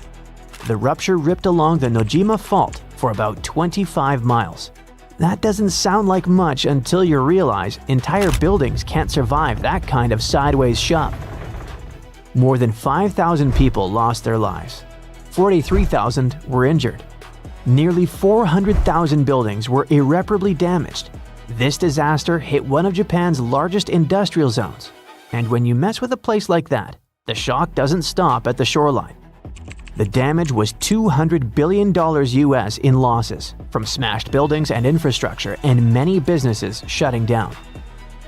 Speaker 1: The rupture ripped along the Nojima Fault for about 25 miles. That doesn't sound like much until you realize entire buildings can't survive that kind of sideways shove. More than 5,000 people lost their lives. 43,000 were injured. Nearly 400,000 buildings were irreparably damaged. This disaster hit one of Japan's largest industrial zones. And when you mess with a place like that, the shock doesn't stop at the shoreline. The damage was $200 billion US in losses, from smashed buildings and infrastructure and many businesses shutting down.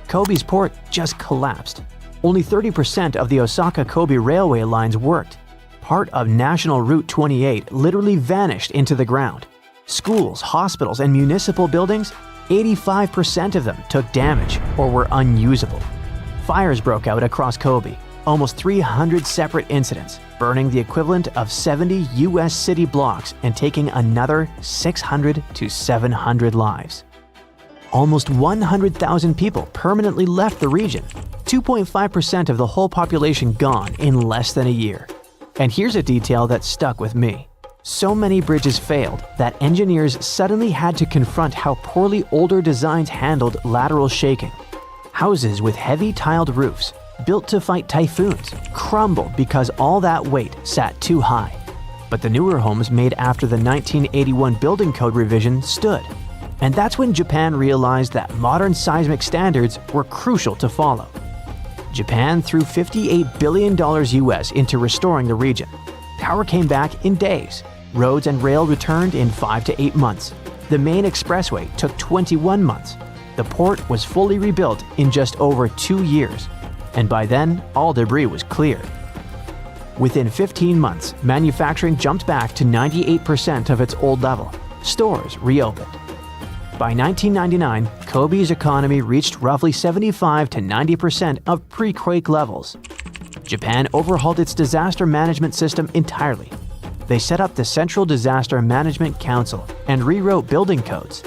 Speaker 1: Kobe's port just collapsed. Only 30% of the Osaka-Kobe railway lines worked. Part of National Route 28 literally vanished into the ground. Schools, hospitals, and municipal buildings, 85% of them took damage or were unusable. Fires broke out across Kobe, almost 300 separate incidents, burning the equivalent of 70 US city blocks and taking another 600 to 700 lives. Almost 100,000 people permanently left the region, 2.5% of the whole population gone in less than a year. And here's a detail that stuck with me. So many bridges failed that engineers suddenly had to confront how poorly older designs handled lateral shaking. Houses with heavy tiled roofs, built to fight typhoons, crumbled because all that weight sat too high. But the newer homes made after the 1981 building code revision stood. And that's when Japan realized that modern seismic standards were crucial to follow. Japan threw $58 billion US into restoring the region. Power came back in days. Roads and rail returned in 5 to 8 months. The main expressway took 21 months. The port was fully rebuilt in just over 2 years. And by then, all debris was cleared. Within 15 months, manufacturing jumped back to 98% of its old level. Stores reopened. By 1999, Kobe's economy reached roughly 75 to 90% of pre-quake levels. Japan overhauled its disaster management system entirely. They set up the Central Disaster Management Council and rewrote building codes.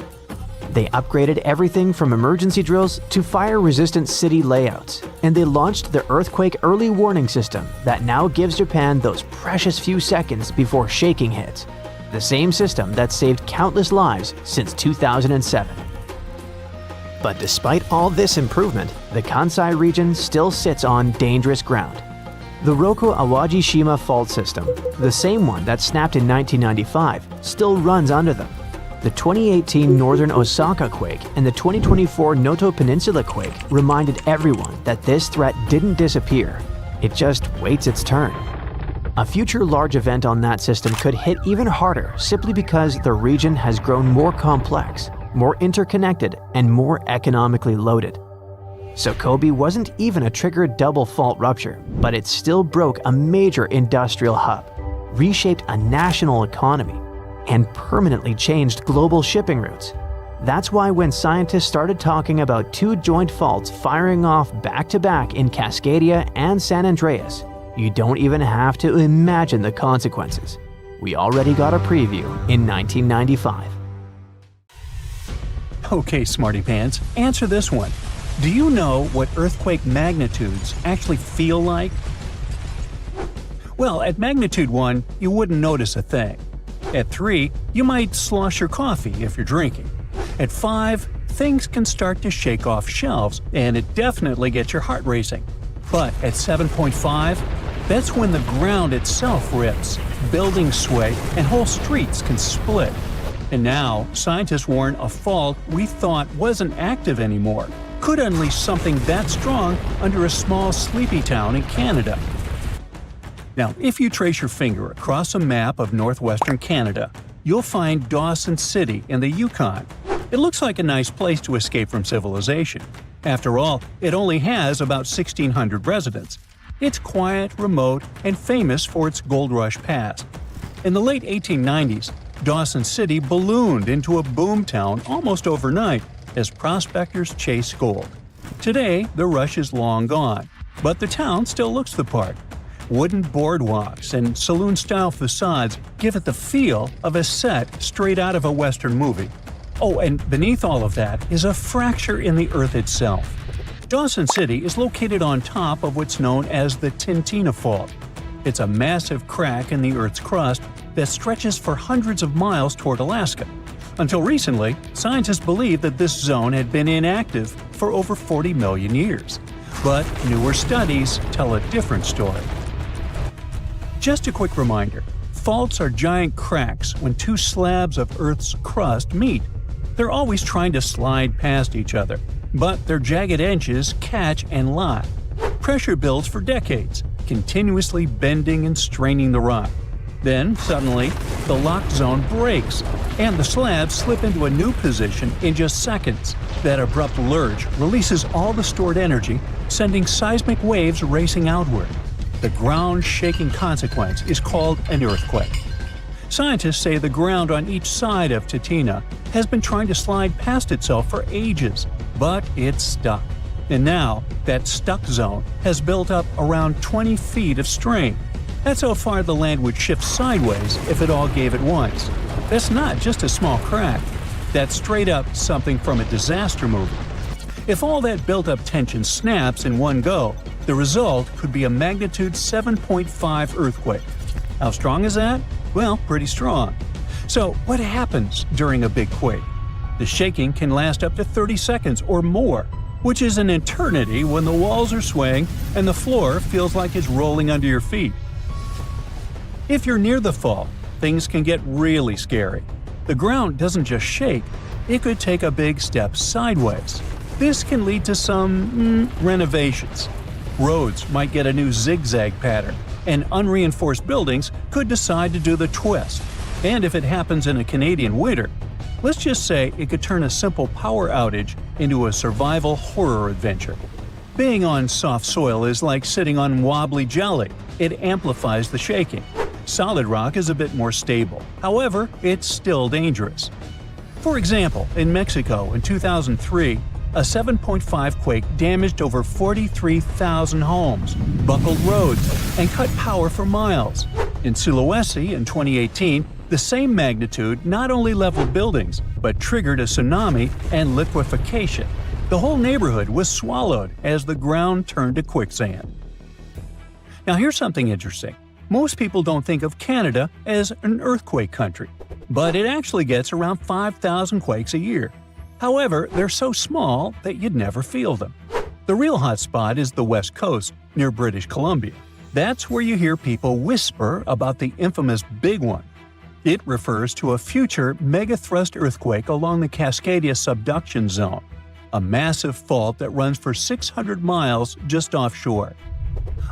Speaker 1: They upgraded everything from emergency drills to fire-resistant city layouts, and they launched the Earthquake Early Warning System that now gives Japan those precious few seconds before shaking hits. the same system that saved countless lives since 2007. But despite all this improvement, the Kansai region still sits on dangerous ground. The Roku Awajishima fault system, the same one that snapped in 1995, still runs under them. The 2018 Northern Osaka quake and the 2024 Noto Peninsula quake reminded everyone that this threat didn't disappear, it just waits its turn. A future large event on that system could hit even harder simply because the region has grown more complex, more interconnected, and more economically loaded. So Kobe wasn't even a triggered double fault rupture, but it still broke a major industrial hub, reshaped a national economy, and permanently changed global shipping routes. That's why when scientists started talking about two joint faults firing off back-to-back in Cascadia and San Andreas, you don't even have to imagine the consequences. We already got a preview in 1995.
Speaker 2: Okay, smarty pants, answer this one. Do you know what earthquake magnitudes actually feel like? Well, at magnitude 1, you wouldn't notice a thing. At 3, you might slosh your coffee if you're drinking. At 5, things can start to shake off shelves, and it definitely gets your heart racing. But at 7.5, that's when the ground itself rips, buildings sway, and whole streets can split. And now, scientists warn a fault we thought wasn't active anymore could unleash something that strong under a small sleepy town in Canada. Now, if you trace your finger across a map of northwestern Canada, you'll find Dawson City in the Yukon. It looks like a nice place to escape from civilization. After all, it only has about 1,600 residents. It's quiet, remote, and famous for its gold rush past. In the late 1890s, Dawson City ballooned into a boomtown almost overnight as prospectors chased gold. Today, the rush is long gone, but the town still looks the part. Wooden boardwalks and saloon-style facades give it the feel of a set straight out of a Western movie. Oh, and beneath all of that is a fracture in the earth itself. Dawson City is located on top of what's known as the Tintina Fault. It's a massive crack in the Earth's crust that stretches for hundreds of miles toward Alaska. Until recently, scientists believed that this zone had been inactive for over 40 million years. But newer studies tell a different story. Just a quick reminder, faults are giant cracks when two slabs of Earth's crust meet. They're always trying to slide past each other, but their jagged edges catch and lock. Pressure builds for decades, continuously bending and straining the rock. Then, suddenly, the lock zone breaks, and the slabs slip into a new position in just seconds. That abrupt lurch releases all the stored energy, sending seismic waves racing outward. The ground-shaking consequence is called an earthquake. Scientists say the ground on each side of Tintina has been trying to slide past itself for ages, but it's stuck. And now, that stuck zone has built up around 20 feet of strain. That's how far the land would shift sideways if it all gave at once. That's not just a small crack. That's straight up something from a disaster movie. If all that built-up tension snaps in one go, the result could be a magnitude 7.5 earthquake. How strong is that? Well, pretty strong. So, what happens during a big quake? The shaking can last up to 30 seconds or more, which is an eternity when the walls are swaying and the floor feels like it's rolling under your feet. If you're near the fault, things can get really scary. The ground doesn't just shake, it could take a big step sideways. This can lead to some renovations. Roads might get a new zigzag pattern, and unreinforced buildings could decide to do the twist. And if it happens in a Canadian winter, let's just say it could turn a simple power outage into a survival horror adventure. Being on soft soil is like sitting on wobbly jelly. It amplifies the shaking. Solid rock is a bit more stable. However, it's still dangerous. For example, in Mexico in 2003, a 7.5 quake damaged over 43,000 homes, buckled roads, and cut power for miles. In Sulawesi in 2018, the same magnitude not only leveled buildings, but triggered a tsunami and liquefaction. The whole neighborhood was swallowed as the ground turned to quicksand. Now here's something interesting. Most people don't think of Canada as an earthquake country, but it actually gets around 5,000 quakes a year. However, they're so small that you'd never feel them. The real hot spot is the West Coast, near British Columbia. That's where you hear people whisper about the infamous Big One. It refers to a future megathrust earthquake along the Cascadia subduction zone, a massive fault that runs for 600 miles just offshore.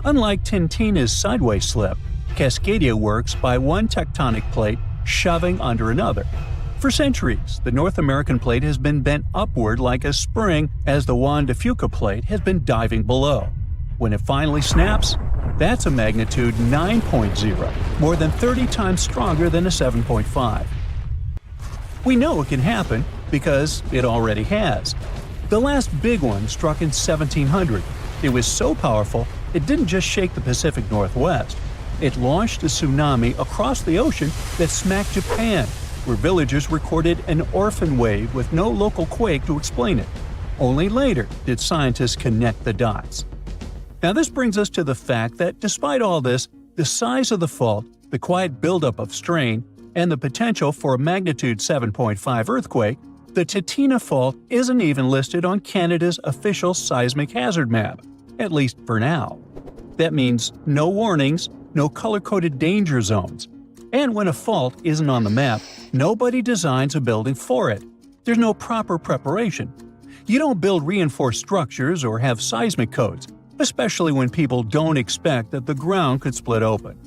Speaker 2: Unlike Tintina's sideways slip, Cascadia works by one tectonic plate shoving under another. For centuries, the North American plate has been bent upward like a spring as the Juan de Fuca plate has been diving below. When it finally snaps, that's a magnitude 9.0, more than 30 times stronger than a 7.5. We know it can happen because it already has. The last big one struck in 1700. It was so powerful, it didn't just shake the Pacific Northwest. It launched a tsunami across the ocean that smacked Japan, where villagers recorded an orphan wave with no local quake to explain it. Only later did scientists connect the dots. Now this brings us to the fact that despite all this, the size of the fault, the quiet buildup of strain, and the potential for a magnitude 7.5 earthquake, the Titina Fault isn't even listed on Canada's official seismic hazard map, at least for now. That means no warnings, no color-coded danger zones. And when a fault isn't on the map, nobody designs a building for it. There's no proper preparation. You don't build reinforced structures or have seismic codes, especially when people don't expect that the ground could split open.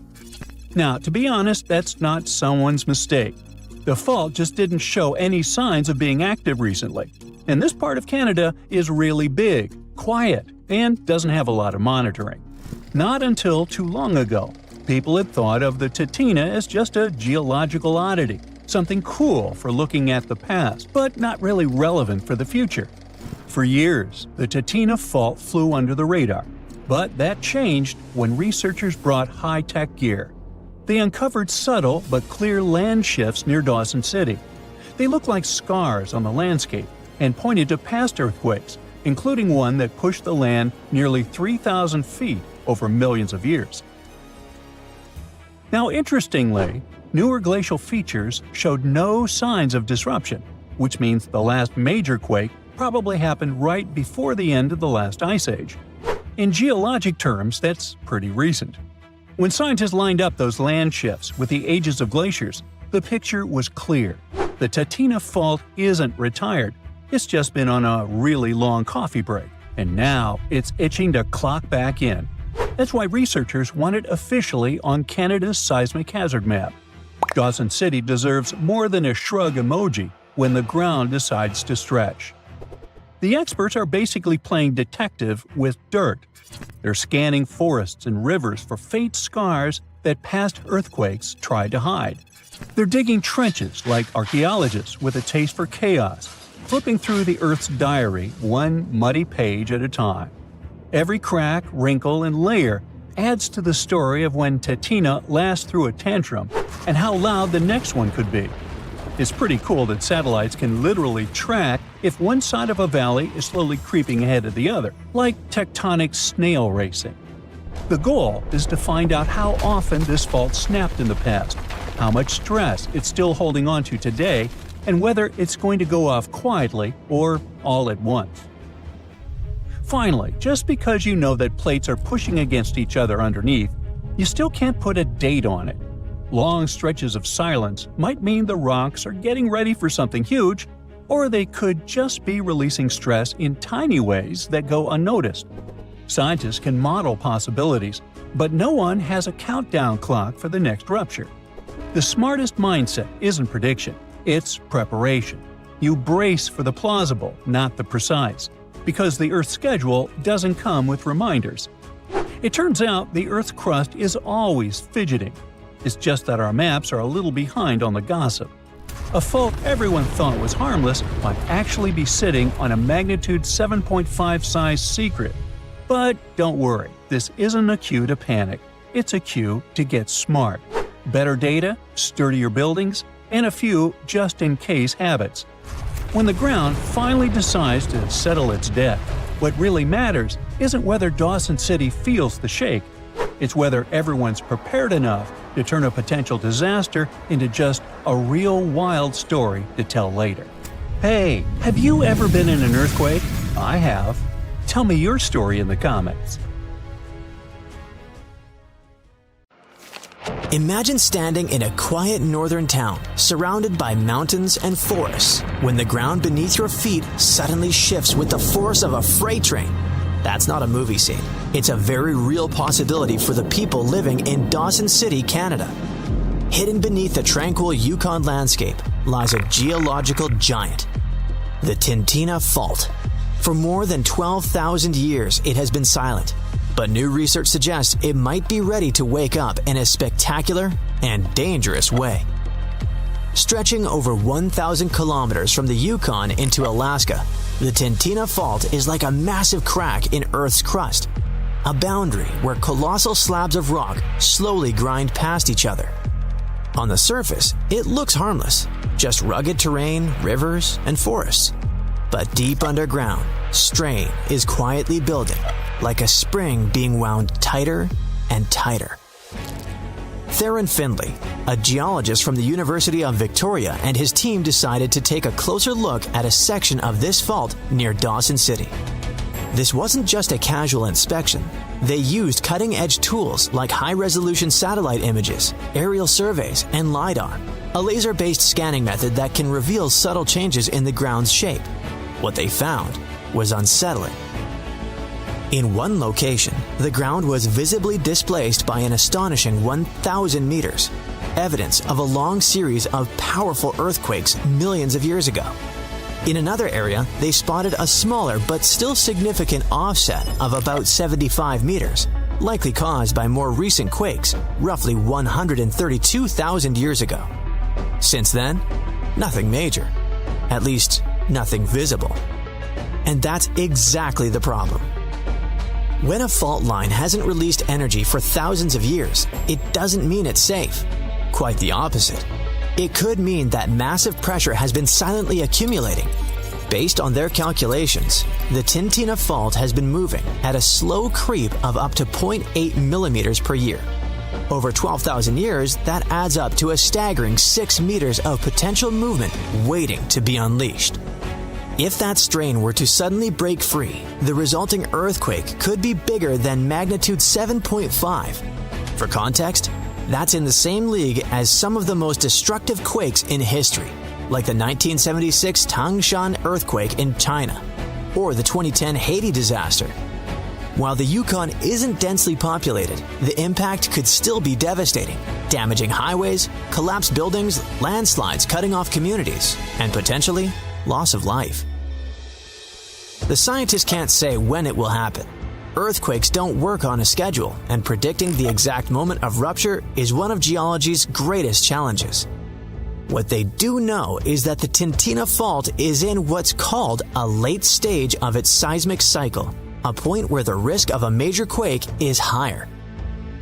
Speaker 2: Now, to be honest, that's not someone's mistake. The fault just didn't show any signs of being active recently. And this part of Canada is really big, quiet, and doesn't have a lot of monitoring. Not until too long ago, people had thought of the Titina as just a geological oddity, something cool for looking at the past, but not really relevant for the future. For years, the Titina Fault flew under the radar, but that changed when researchers brought high-tech gear. They uncovered subtle but clear land shifts near Dawson City. They looked like scars on the landscape and pointed to past earthquakes, including one that pushed the land nearly 3,000 feet over millions of years. Now, interestingly, newer glacial features showed no signs of disruption, which means the last major quake probably happened right before the end of the last ice age. In geologic terms, that's pretty recent. When scientists lined up those land shifts with the ages of glaciers, the picture was clear. The Titina Fault isn't retired. It's just been on a really long coffee break, and now it's itching to clock back in. That's why researchers want it officially on Canada's seismic hazard map. Dawson City deserves more than a shrug emoji when the ground decides to stretch. The experts are basically playing detective with dirt. They're scanning forests and rivers for faint scars that past earthquakes tried to hide. They're digging trenches like archaeologists with a taste for chaos, flipping through the Earth's diary one muddy page at a time. Every crack, wrinkle, and layer adds to the story of when Titina last threw a tantrum and how loud the next one could be. It's pretty cool that satellites can literally track if one side of a valley is slowly creeping ahead of the other, like tectonic snail racing. The goal is to find out how often this fault snapped in the past, how much stress it's still holding on to today, and whether it's going to go off quietly or all at once. Finally, just because you know that plates are pushing against each other underneath, you still can't put a date on it. Long stretches of silence might mean the rocks are getting ready for something huge, or they could just be releasing stress in tiny ways that go unnoticed. Scientists can model possibilities, but no one has a countdown clock for the next rupture. The smartest mindset isn't prediction, it's preparation. You brace for the plausible, not the precise, because the Earth's schedule doesn't come with reminders. It turns out the Earth's crust is always fidgeting. It's just that our maps are a little behind on the gossip. A fault everyone thought was harmless might actually be sitting on a magnitude 7.5 size secret. But don't worry, this isn't a cue to panic. It's a cue to get smart. Better data, sturdier buildings, and a few just-in-case habits. When the ground finally decides to settle its debt, what really matters isn't whether Dawson City feels the shake. It's whether everyone's prepared enough to turn a potential disaster into just a real wild story to tell later. Hey, have you ever been in an earthquake? I have. Tell me your story in the comments.
Speaker 1: Imagine standing in a quiet northern town, surrounded by mountains and forests, when the ground beneath your feet suddenly shifts with the force of a freight train. That's not a movie scene. It's a very real possibility for the people living in Dawson City, Canada. Hidden beneath the tranquil Yukon landscape lies a geological giant, the Tintina Fault. For more than 12,000 years, it has been silent. But new research suggests it might be ready to wake up in a spectacular and dangerous way. Stretching over 1,000 kilometers from the Yukon into Alaska, the Tintina Fault is like a massive crack in Earth's crust, a boundary where colossal slabs of rock slowly grind past each other. On the surface, it looks harmless, just rugged terrain, rivers, and forests. But deep underground, strain is quietly building, like a spring being wound tighter and tighter. Theron Findlay, a geologist from the University of Victoria, and his team decided to take a closer look at a section of this fault near Dawson City. This wasn't just a casual inspection. They used cutting-edge tools like high-resolution satellite images, aerial surveys, and LiDAR, a laser-based scanning method that can reveal subtle changes in the ground's shape. What they found was unsettling. In one location, the ground was visibly displaced by an astonishing 1,000 meters, evidence of a long series of powerful earthquakes millions of years ago. In another area, they spotted a smaller but still significant offset of about 75 meters, likely caused by more recent quakes, roughly 132,000 years ago. Since then, nothing major. At least, nothing visible. And that's exactly the problem. When a fault line hasn't released energy for thousands of years, it doesn't mean it's safe. Quite the opposite. It could mean that massive pressure has been silently accumulating. Based on their calculations, the Tintina Fault has been moving at a slow creep of up to 0.8 millimeters per year. Over 12,000 years, that adds up to a staggering 6 meters of potential movement waiting to be unleashed. If that strain were to suddenly break free, the resulting earthquake could be bigger than magnitude 7.5. For context, that's in the same league as some of the most destructive quakes in history, like the 1976 Tangshan earthquake in China, or the 2010 Haiti disaster. While the Yukon isn't densely populated, the impact could still be devastating, damaging highways, collapsed buildings, landslides cutting off communities, and potentially loss of life. The scientists can't say when it will happen. Earthquakes don't work on a schedule, and predicting the exact moment of rupture is one of geology's greatest challenges. What they do know is that the Tintina Fault is in what's called a late stage of its seismic cycle, a point where the risk of a major quake is higher.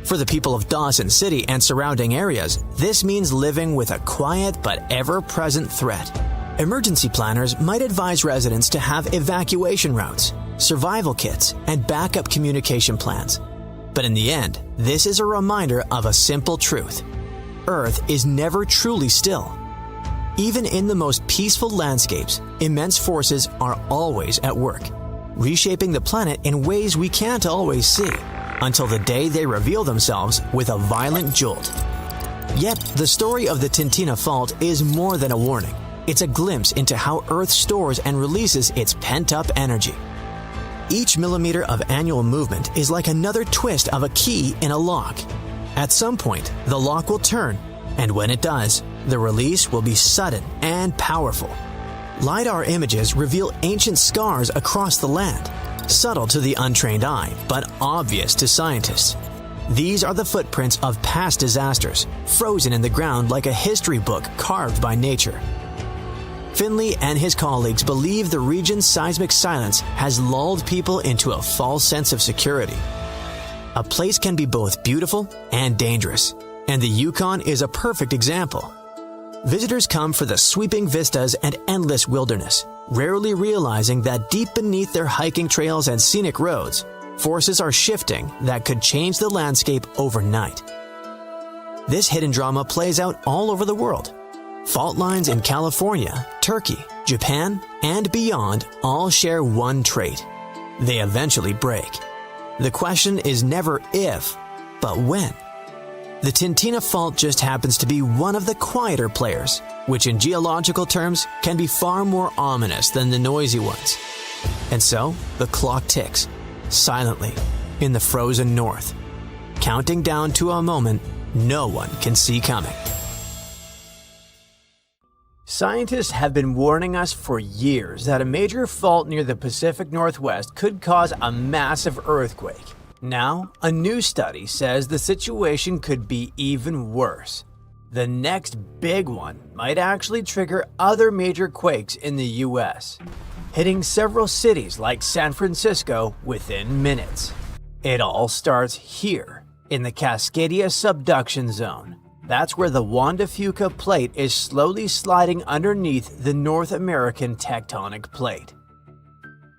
Speaker 1: For the people of Dawson City and surrounding areas, this means living with a quiet but ever-present threat. Emergency planners might advise residents to have evacuation routes, survival kits, and backup communication plans. But in the end, this is a reminder of a simple truth. Earth is never truly still. Even in the most peaceful landscapes, immense forces are always at work, reshaping the planet in ways we can't always see, until the day they reveal themselves with a violent jolt. Yet, the story of the Tintina Fault is more than a warning. It's a glimpse into how Earth stores and releases its pent-up energy. Each millimeter of annual movement is like another twist of a key in a lock. At some point, the lock will turn, and when it does, the release will be sudden and powerful. LiDAR images reveal ancient scars across the land, subtle to the untrained eye, but obvious to scientists. These are the footprints of past disasters, frozen in the ground like a history book carved by nature. Findlay and his colleagues believe the region's seismic silence has lulled people into a false sense of security. A place can be both beautiful and dangerous, and the Yukon is a perfect example. Visitors come for the sweeping vistas and endless wilderness, rarely realizing that deep beneath their hiking trails and scenic roads, Forces are shifting that could change the landscape overnight. This hidden drama plays out all over the world. Fault lines in California, Turkey, Japan, and beyond all share one trait. They eventually break. The question is never if, but when. The Tintina Fault just happens to be one of the quieter players, which in geological terms can be far more ominous than the noisy ones. And so, the clock ticks, silently, in the frozen north, counting down to a moment no one can see coming. Scientists have been warning us for years that a major fault near the Pacific Northwest could cause a massive earthquake. Now, a new study says the situation could be even worse. The next big one might actually trigger other major quakes in the US, hitting several cities like San Francisco within minutes. It all starts here, in the Cascadia subduction zone. That's where the Juan de Fuca plate is slowly sliding underneath the North American tectonic plate.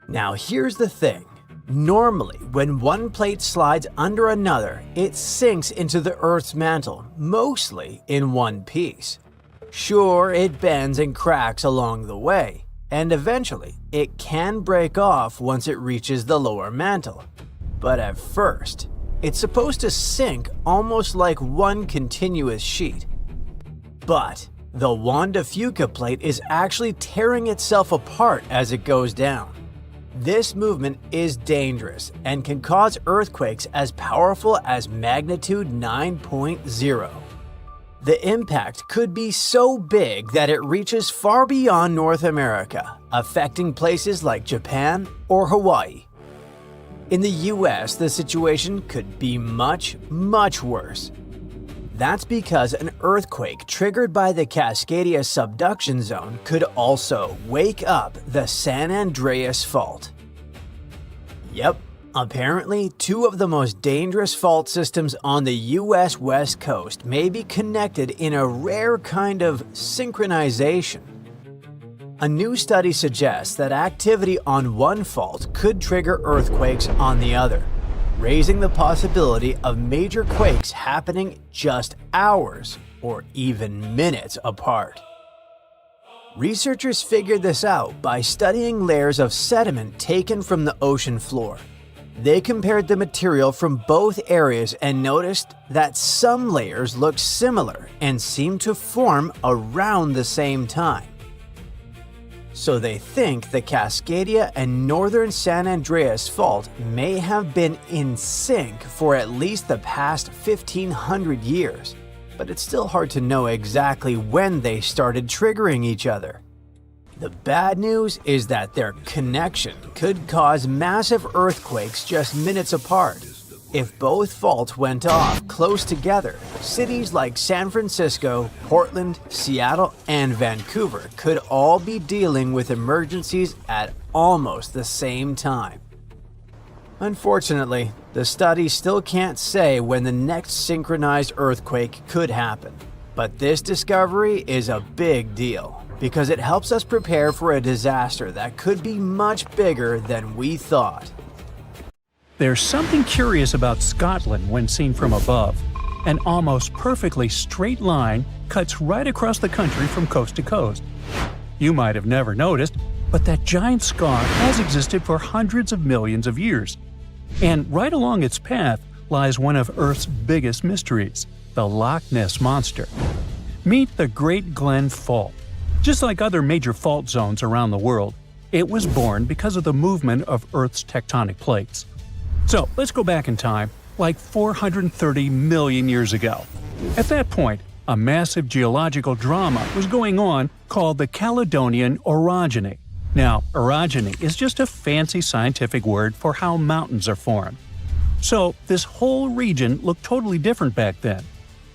Speaker 1: Now here's the thing. Normally, when one plate slides under another, it sinks into the Earth's mantle, mostly in one piece. Sure, it bends and cracks along the way, and eventually it can break off once it reaches the lower mantle. But at first, it's supposed to sink almost like one continuous sheet. But the Juan de Fuca plate is actually tearing itself apart as it goes down. This movement is dangerous and can cause earthquakes as powerful as magnitude 9.0. The impact could be so big that it reaches far beyond North America, affecting places like Japan or Hawaii. In the US, the situation could be much, much worse. That's because an earthquake triggered by the Cascadia subduction zone could also wake up the San Andreas Fault. Yep, apparently two of the most dangerous fault systems on the US West Coast may be connected in a rare kind of synchronization. A new study suggests that activity on one fault could trigger earthquakes on the other, raising the possibility of major quakes happening just hours or even minutes apart. Researchers figured this out by studying layers of sediment taken from the ocean floor. They compared the material from both areas and noticed that some layers looked similar and seemed to form around the same time. So they think the Cascadia and northern San Andreas Fault may have been in sync for at least the past 1,500 years, but it's still hard to know exactly when they started triggering each other. The bad news is that their connection could cause massive earthquakes just minutes apart. If both faults went off close together, cities like San Francisco, Portland, Seattle, and Vancouver could all be dealing with emergencies at almost the same time. Unfortunately, the study still can't say when the next synchronized earthquake could happen. But this discovery is a big deal because it helps us prepare for a disaster that could be much bigger than we thought.
Speaker 2: There's something curious about Scotland when seen from above. An almost perfectly straight line cuts right across the country from coast to coast. You might have never noticed, but that giant scar has existed for hundreds of millions of years. And right along its path lies one of Earth's biggest mysteries, the Loch Ness Monster. Meet the Great Glen Fault. Just like other major fault zones around the world, it was born because of the movement of Earth's tectonic plates. So let's go back in time, like 430 million years ago. At that point, a massive geological drama was going on called the Caledonian Orogeny. Now, orogeny is just a fancy scientific word for how mountains are formed. So this whole region looked totally different back then.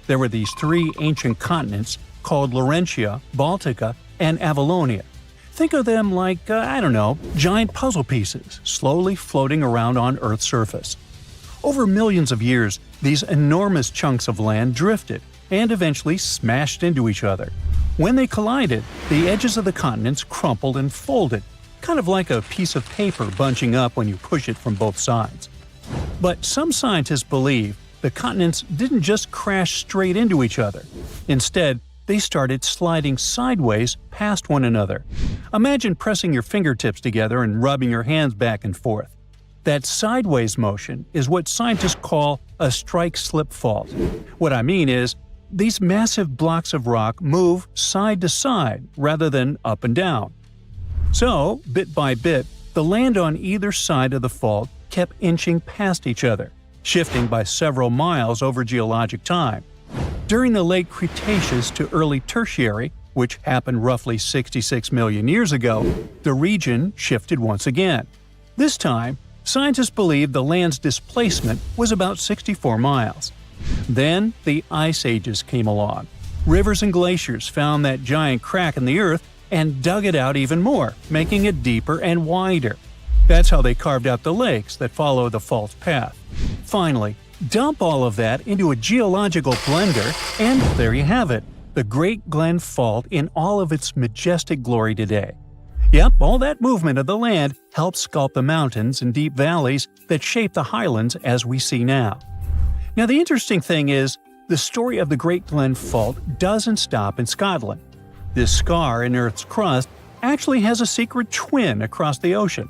Speaker 2: There were these three ancient continents called Laurentia, Baltica, and Avalonia. Think of them like, giant puzzle pieces slowly floating around on Earth's surface. Over millions of years, these enormous chunks of land drifted and eventually smashed into each other. When they collided, the edges of the continents crumpled and folded, kind of like a piece of paper bunching up when you push it from both sides. But some scientists believe the continents didn't just crash straight into each other. Instead, they started sliding sideways past one another. Imagine pressing your fingertips together and rubbing your hands back and forth. That sideways motion is what scientists call a strike-slip fault. What I mean is, these massive blocks of rock move side to side rather than up and down. So, bit by bit, the land on either side of the fault kept inching past each other, shifting by several miles over geologic time. During the late Cretaceous to early Tertiary, which happened roughly 66 million years ago, the region shifted once again. This time, scientists believe the land's displacement was about 64 miles. Then, the ice ages came along. Rivers and glaciers found that giant crack in the earth and dug it out even more, making it deeper and wider. That's how they carved out the lakes that follow the fault's path. Finally, dump all of that into a geological blender, and there you have it, the Great Glen Fault in all of its majestic glory today. Yep, all that movement of the land helped sculpt the mountains and deep valleys that shape the highlands as we see now. Now, the interesting thing is, the story of the Great Glen Fault doesn't stop in Scotland. This scar in Earth's crust actually has a secret twin across the ocean.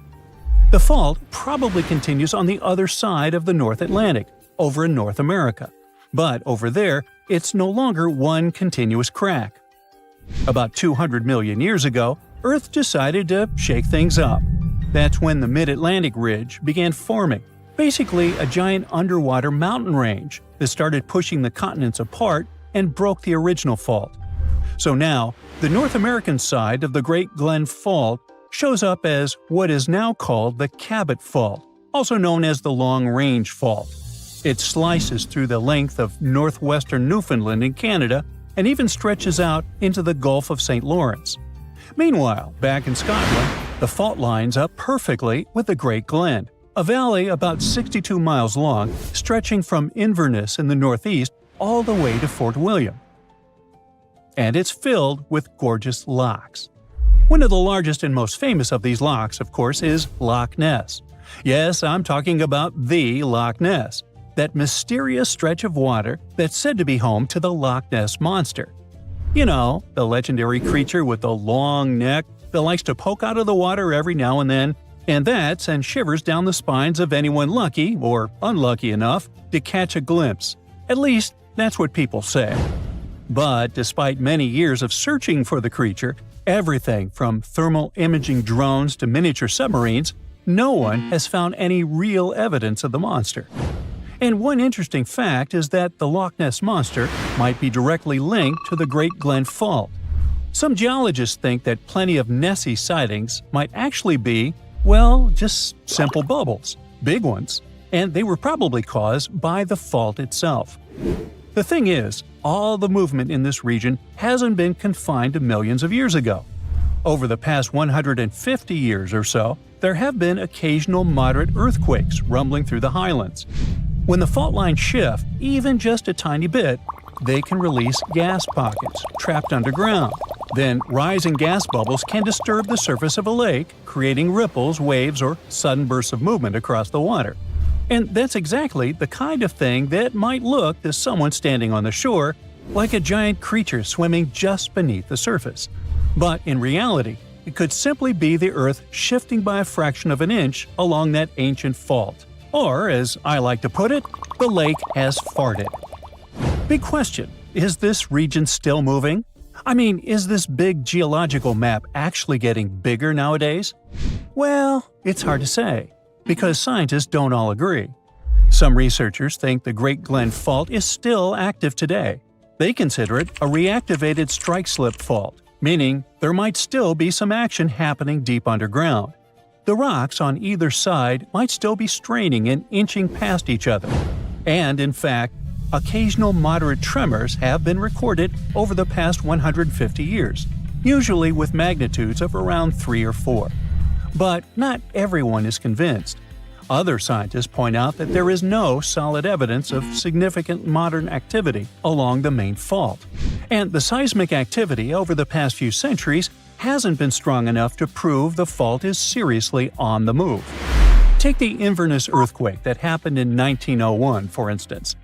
Speaker 2: The fault probably continues on the other side of the North Atlantic, over in North America. But over there, it's no longer one continuous crack. About 200 million years ago, Earth decided to shake things up. That's when the Mid-Atlantic Ridge began forming, basically a giant underwater mountain range that started pushing the continents apart and broke the original fault. So now, the North American side of the Great Glen Fault shows up as what is now called the Cabot Fault, also known as the Long Range Fault. It slices through the length of northwestern Newfoundland in Canada and even stretches out into the Gulf of St. Lawrence. Meanwhile, back in Scotland, the fault lines up perfectly with the Great Glen, a valley about 62 miles long, stretching from Inverness in the northeast all the way to Fort William. And it's filled with gorgeous lochs. One of the largest and most famous of these lochs, of course, is Loch Ness. Yes, I'm talking about the Loch Ness, that mysterious stretch of water that's said to be home to the Loch Ness Monster. You know, the legendary creature with the long neck that likes to poke out of the water every now and then, and that sends shivers down the spines of anyone lucky or unlucky enough to catch a glimpse. At least, that's what people say. But despite many years of searching for the creature, everything from thermal imaging drones to miniature submarines, no one has found any real evidence of the monster. And one interesting fact is that the Loch Ness Monster might be directly linked to the Great Glen Fault. Some geologists think that plenty of Nessie sightings might actually be, well, just simple bubbles, big ones, and they were probably caused by the fault itself. The thing is, all the movement in this region hasn't been confined to millions of years ago. Over the past 150 years or so, there have been occasional moderate earthquakes rumbling through the highlands. When the fault lines shift, even just a tiny bit, they can release gas pockets trapped underground. Then, rising gas bubbles can disturb the surface of a lake, creating ripples, waves, or sudden bursts of movement across the water. And that's exactly the kind of thing that might look to someone standing on the shore like a giant creature swimming just beneath the surface. But in reality, it could simply be the Earth shifting by a fraction of an inch along that ancient fault. Or, as I like to put it, the lake has farted. Big question, is this region still moving? I mean, is this big geological map actually getting bigger nowadays? Well, it's hard to say, because scientists don't all agree. Some researchers think the Great Glen Fault is still active today. They consider it a reactivated strike-slip fault, meaning there might still be some action happening deep underground. The rocks on either side might still be straining and inching past each other. And, in fact, occasional moderate tremors have been recorded over the past 150 years, usually with magnitudes of around 3 or 4. But not everyone is convinced. Other scientists point out that there is no solid evidence of significant modern activity along the main fault, and the seismic activity over the past few centuries hasn't been strong enough to prove the fault is seriously on the move. Take the Inverness earthquake that happened in 1901, for instance.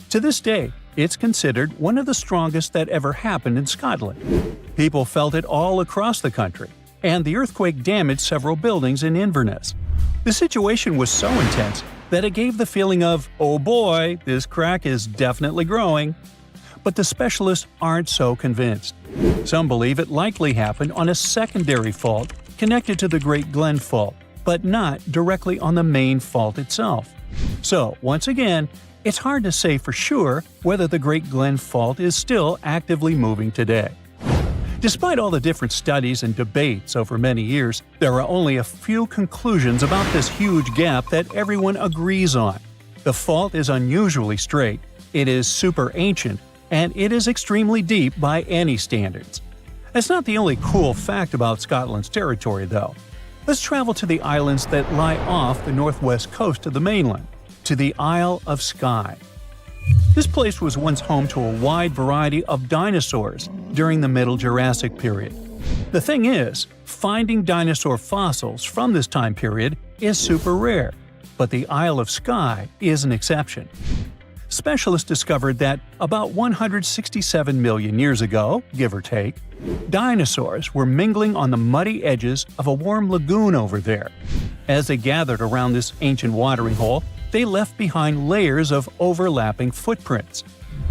Speaker 2: To this day, it's considered one of the strongest that ever happened in Scotland. People felt it all across the country, and the earthquake damaged several buildings in Inverness. The situation was so intense that it gave the feeling of, oh boy, this crack is definitely growing. But the specialists aren't so convinced. Some believe it likely happened on a secondary fault connected to the Great Glen Fault, but not directly on the main fault itself. So, once again, it's hard to say for sure whether the Great Glen Fault is still actively moving today. Despite all the different studies and debates over many years, there are only a few conclusions about this huge gap that everyone agrees on. The fault is unusually straight, it is super ancient, and it is extremely deep by any standards. That's not the only cool fact about Scotland's territory, though. Let's travel to the islands that lie off the northwest coast of the mainland, to the Isle of Skye. This place was once home to a wide variety of dinosaurs during the Middle Jurassic period. The thing is, finding dinosaur fossils from this time period is super rare, but the Isle of Skye is an exception. Specialists discovered that about 167 million years ago, give or take, dinosaurs were mingling on the muddy edges of a warm lagoon over there. As they gathered around this ancient watering hole, they left behind layers of overlapping footprints.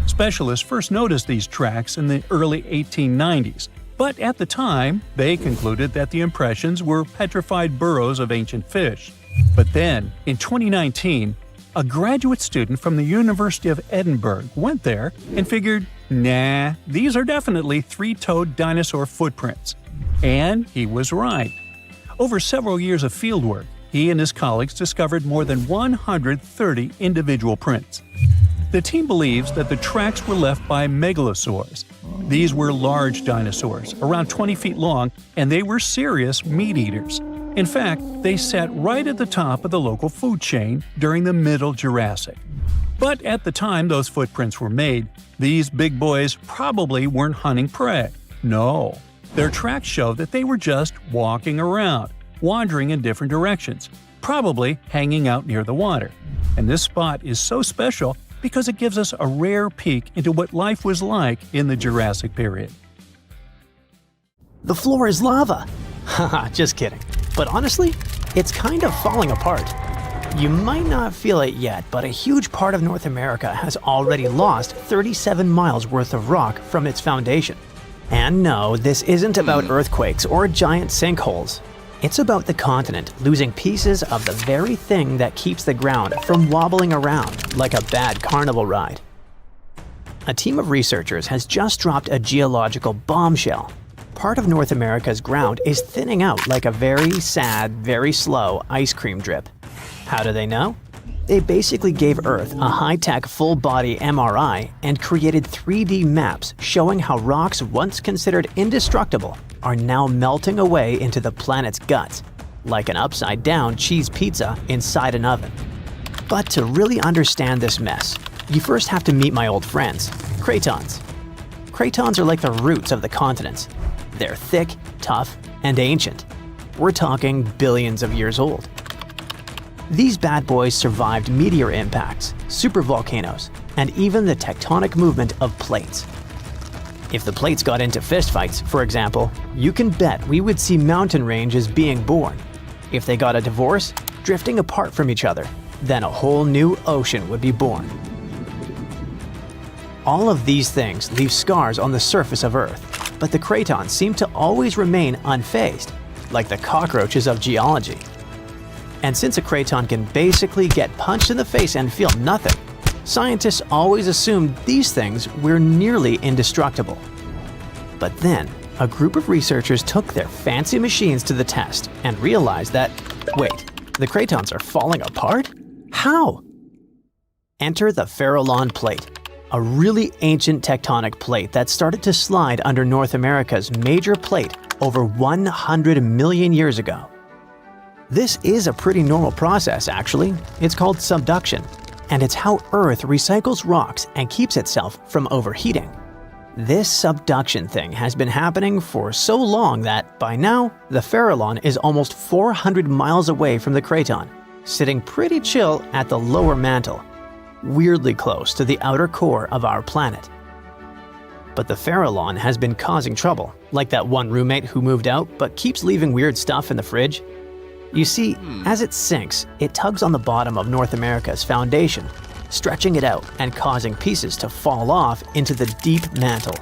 Speaker 2: Specialists first noticed these tracks in the early 1890s, but at the time, they concluded that the impressions were petrified burrows of ancient fish. But then, in 2019, a graduate student from the University of Edinburgh went there and figured, nah, these are definitely three-toed dinosaur footprints. And he was right. Over several years of fieldwork, he and his colleagues discovered more than 130 individual prints. The team believes that the tracks were left by megalosaurs. These were large dinosaurs, around 20 feet long, and they were serious meat eaters. In fact, they sat right at the top of the local food chain during the Middle Jurassic. But at the time those footprints were made, these big boys probably weren't hunting prey. No, their tracks show that they were just walking around, wandering in different directions, probably hanging out near the water. And this spot is so special because it gives us a rare peek into what life was like in the Jurassic period.
Speaker 1: The floor is lava! Haha, just kidding. But honestly, it's kind of falling apart. You might not feel it yet, but a huge part of North America has already lost 37 miles worth of rock from its foundation. And no, this isn't about earthquakes or giant sinkholes. It's about the continent losing pieces of the very thing that keeps the ground from wobbling around like a bad carnival ride. A team of researchers has just dropped a geological bombshell. Part of North America's ground is thinning out like a very sad, very slow ice cream drip. How do they know? They basically gave Earth a high-tech full-body MRI and created 3D maps showing how rocks once considered indestructible are now melting away into the planet's guts, like an upside-down cheese pizza inside an oven. But to really understand this mess, you first have to meet my old friends, cratons. Cratons are like the roots of the continents. They're thick, tough, and ancient. We're talking billions of years old. These bad boys survived meteor impacts, supervolcanoes, and even the tectonic movement of plates. If the plates got into fistfights, for example, you can bet we would see mountain ranges being born. If they got a divorce, drifting apart from each other, then a whole new ocean would be born. All of these things leave scars on the surface of Earth, but the cratons seem to always remain unfazed, like the cockroaches of geology. And since a craton can basically get punched in the face and feel nothing, scientists always assumed these things were nearly indestructible. But then, a group of researchers took their fancy machines to the test and realized that, wait, the cratons are falling apart? How? Enter the Farallon Plate, a really ancient tectonic plate that started to slide under North America's major plate over 100 million years ago. This is a pretty normal process, actually. It's called subduction, and it's how Earth recycles rocks and keeps itself from overheating. This subduction thing has been happening for so long that, by now, the Farallon is almost 400 miles away from the craton, sitting pretty chill at the lower mantle, weirdly close to the outer core of our planet. But the Farallon has been causing trouble, like that one roommate who moved out but keeps leaving weird stuff in the fridge. You see, as it sinks, it tugs on the bottom of North America's foundation, stretching it out and causing pieces to fall off into the deep mantle.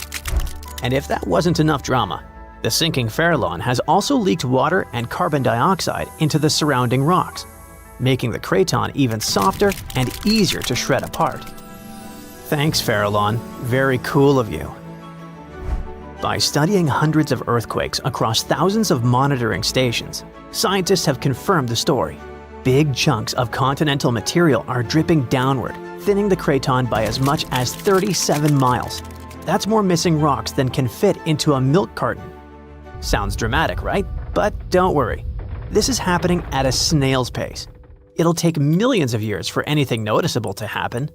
Speaker 1: And if that wasn't enough drama, the sinking Farallon has also leaked water and carbon dioxide into the surrounding rocks, making the craton even softer and easier to shred apart. Thanks, Farallon. Very cool of you. By studying hundreds of earthquakes across thousands of monitoring stations, scientists have confirmed the story. Big chunks of continental material are dripping downward, thinning the craton by as much as 37 miles. That's more missing rocks than can fit into a milk carton. Sounds dramatic, right? But don't worry. This is happening at a snail's pace. It'll take millions of years for anything noticeable to happen.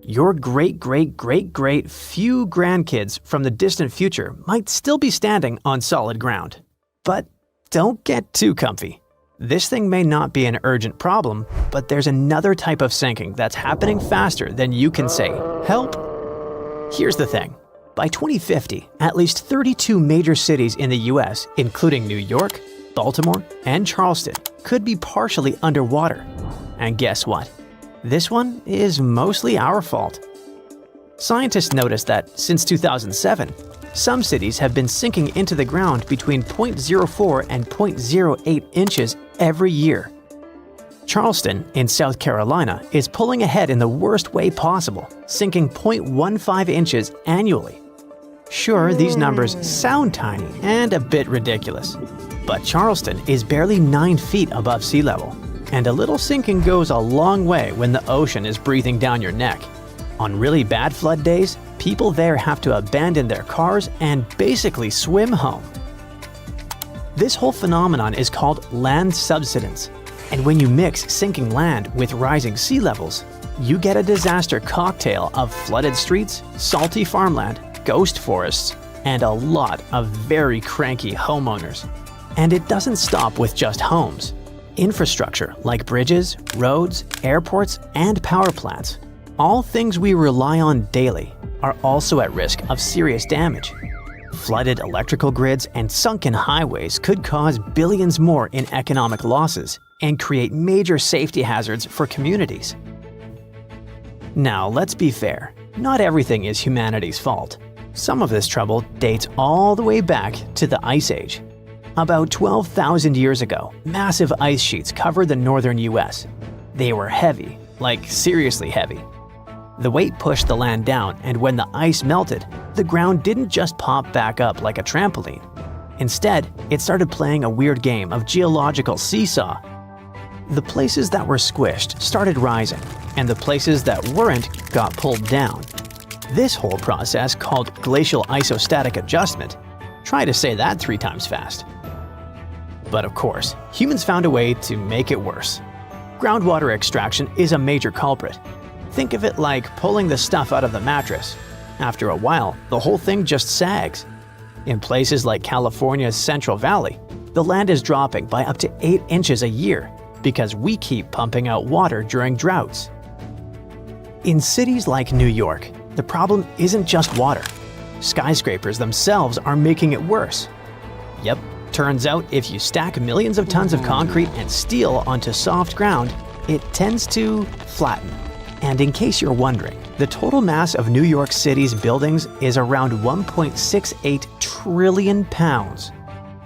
Speaker 1: Your great-great-great-great few grandkids from the distant future might still be standing on solid ground. But don't get too comfy. This thing may not be an urgent problem, but there's another type of sinking that's happening faster than you can say, "Help." Here's the thing. By 2050, at least 32 major cities in the US, including New York, Baltimore, and Charleston, could be partially underwater. And guess what? This one is mostly our fault. Scientists noticed that since 2007, some cities have been sinking into the ground between 0.04 and 0.08 inches every year. Charleston, in South Carolina, is pulling ahead in the worst way possible, sinking 0.15 inches annually. Sure, these numbers sound tiny and a bit ridiculous, but Charleston is barely 9 feet above sea level. And a little sinking goes a long way when the ocean is breathing down your neck. On really bad flood days, people there have to abandon their cars and basically swim home. This whole phenomenon is called land subsidence. And when you mix sinking land with rising sea levels, you get a disaster cocktail of flooded streets, salty farmland, ghost forests, and a lot of very cranky homeowners. And it doesn't stop with just homes. Infrastructure like bridges, roads, airports, and power plants, all things we rely on daily, are also at risk of serious damage. Flooded electrical grids and sunken highways could cause billions more in economic losses and create major safety hazards for communities. Now, let's be fair. Not everything is humanity's fault. Some of this trouble dates all the way back to the Ice Age. About 12,000 years ago, massive ice sheets covered the northern US. They were heavy, like seriously heavy. The weight pushed the land down, and when the ice melted, the ground didn't just pop back up like a trampoline. Instead, it started playing a weird game of geological seesaw. The places that were squished started rising, and the places that weren't got pulled down. This whole process, called glacial isostatic adjustment, try to say that 3 times fast. But of course, humans found a way to make it worse. Groundwater extraction is a major culprit. Think of it like pulling the stuff out of the mattress. After a while, the whole thing just sags. In places like California's Central Valley, the land is dropping by up to 8 inches a year because we keep pumping out water during droughts. In cities like New York, the problem isn't just water. Skyscrapers themselves are making it worse. Yep, turns out if you stack millions of tons of concrete and steel onto soft ground, it tends to flatten. And in case you're wondering, the total mass of New York City's buildings is around 1.68 trillion pounds.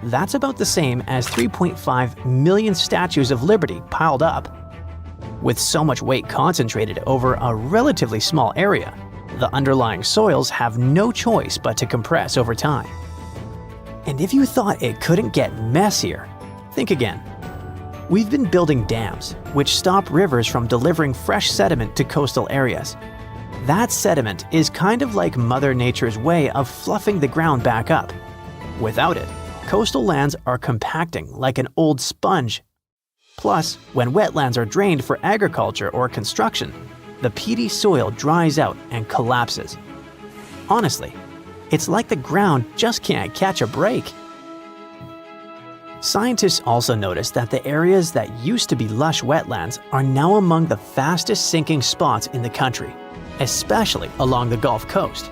Speaker 1: That's about the same as 3.5 million statues of liberty piled up. With so much weight concentrated over a relatively small area, the underlying soils have no choice but to compress over time. And if you thought it couldn't get messier, think again. We've been building dams, which stop rivers from delivering fresh sediment to coastal areas. That sediment is kind of like Mother Nature's way of fluffing the ground back up. Without it, coastal lands are compacting like an old sponge. Plus, when wetlands are drained for agriculture or construction, the peaty soil dries out and collapses. Honestly, it's like the ground just can't catch a break. Scientists also noticed that the areas that used to be lush wetlands are now among the fastest sinking spots in the country, especially along the Gulf Coast.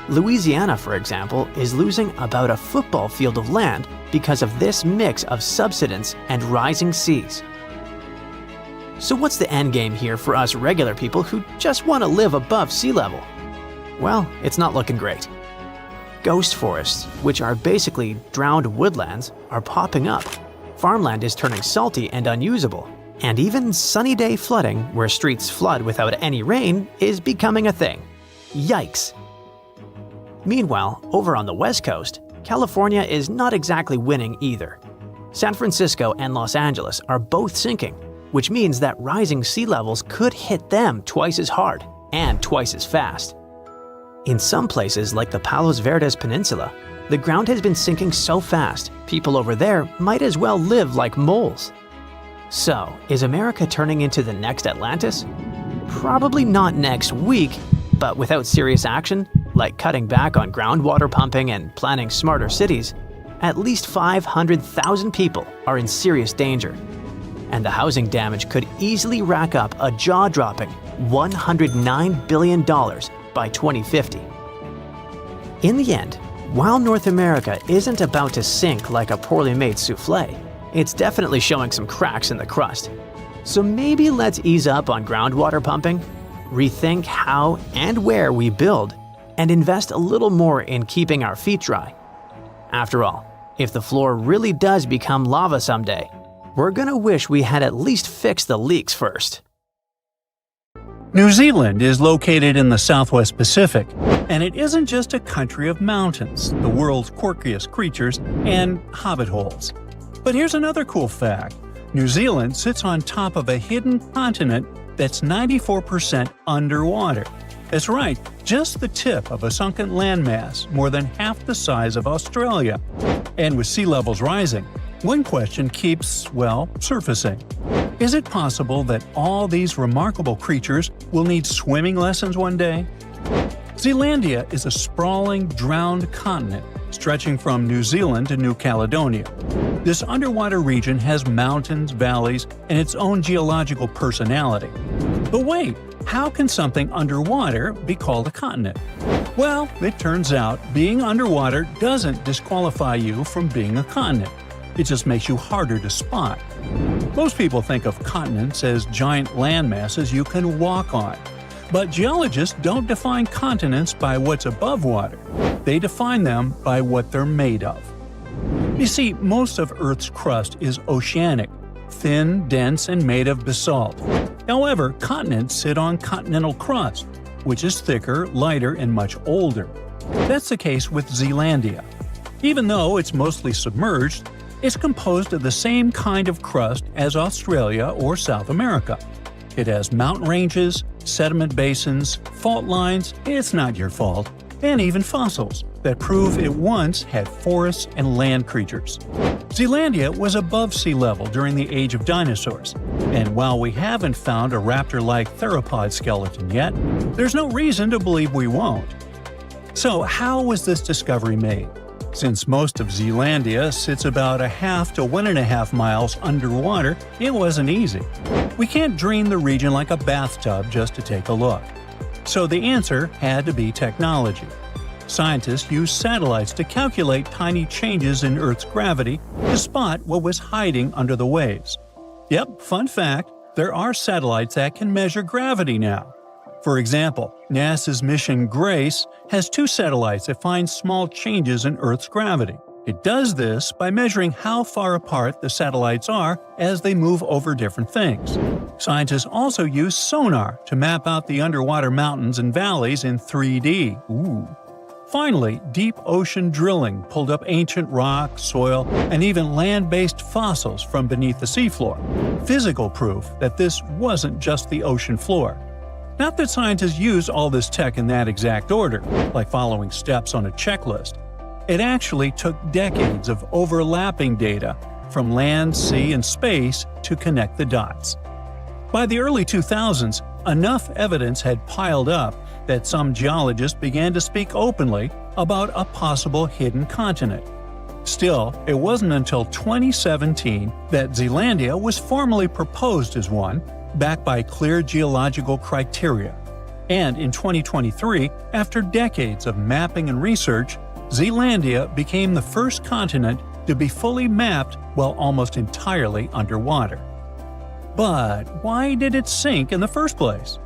Speaker 1: Louisiana, for example, is losing about a football field of land because of this mix of subsidence and rising seas. So what's the end game here for us regular people who just want to live above sea level? Well, it's not looking great. Ghost forests, which are basically drowned woodlands, are popping up. Farmland is turning salty and unusable. And even sunny day flooding, where streets flood without any rain, is becoming a thing. Yikes! Meanwhile, over on the West Coast, California is not exactly winning either. San Francisco and Los Angeles are both sinking, which means that rising sea levels could hit them twice as hard and twice as fast. In some places like the Palos Verdes Peninsula, the ground has been sinking so fast, people over there might as well live like moles. So, is America turning into the next Atlantis? Probably not next week, but without serious action, like cutting back on groundwater pumping and planning smarter cities, at least 500,000 people are in serious danger. And the housing damage could easily rack up a jaw-dropping $109 billion by 2050. In the end, while North America isn't about to sink like a poorly made souffle, it's definitely showing some cracks in the crust. So maybe let's ease up on groundwater pumping, rethink how and where we build, and invest a little more in keeping our feet dry. After all, if the floor really does become lava someday, we're gonna wish we had at least fixed the leaks first.
Speaker 2: New Zealand is located in the Southwest Pacific, and it isn't just a country of mountains, the world's quirkiest creatures, and hobbit holes. But here's another cool fact. New Zealand sits on top of a hidden continent that's 94% underwater. That's right, just the tip of a sunken landmass more than half the size of Australia. And with sea levels rising, one question keeps, well, surfacing. Is it possible that all these remarkable creatures will need swimming lessons one day? Zealandia is a sprawling, drowned continent stretching from New Zealand to New Caledonia. This underwater region has mountains, valleys, and its own geological personality. But wait, how can something underwater be called a continent? Well, it turns out being underwater doesn't disqualify you from being a continent. It just makes you harder to spot. Most people think of continents as giant land masses you can walk on. But geologists don't define continents by what's above water. They define them by what they're made of. You see, most of Earth's crust is oceanic, thin, dense, and made of basalt. However, continents sit on continental crust, which is thicker, lighter, and much older. That's the case with Zealandia. Even though it's mostly submerged, it's composed of the same kind of crust as Australia or South America. It has mountain ranges, sediment basins, fault lines, it's not your fault, and even fossils that prove it once had forests and land creatures. Zealandia was above sea level during the age of dinosaurs, and while we haven't found a raptor-like theropod skeleton yet, there's no reason to believe we won't. So how was this discovery made? Since most of Zealandia sits about 1/2 to 1.5 miles underwater, it wasn't easy. We can't drain the region like a bathtub just to take a look. So the answer had to be technology. Scientists used satellites to calculate tiny changes in Earth's gravity to spot what was hiding under the waves. Yep, fun fact, there are satellites that can measure gravity now. For example, NASA's mission GRACE has 2 satellites that find small changes in Earth's gravity. It does this by measuring how far apart the satellites are as they move over different things. Scientists also use sonar to map out the underwater mountains and valleys in 3D. Ooh. Finally, deep ocean drilling pulled up ancient rock, soil, and even land-based fossils from beneath the seafloor. Physical proof that this wasn't just the ocean floor. Not that scientists use all this tech in that exact order, like following steps on a checklist. It actually took decades of overlapping data from land, sea, and space to connect the dots. By the early 2000s, enough evidence had piled up that some geologists began to speak openly about a possible hidden continent. Still, it wasn't until 2017 that Zealandia was formally proposed as one, backed by clear geological criteria. And in 2023, after decades of mapping and research, Zealandia became the first continent to be fully mapped while almost entirely underwater. But why did it sink in the first place?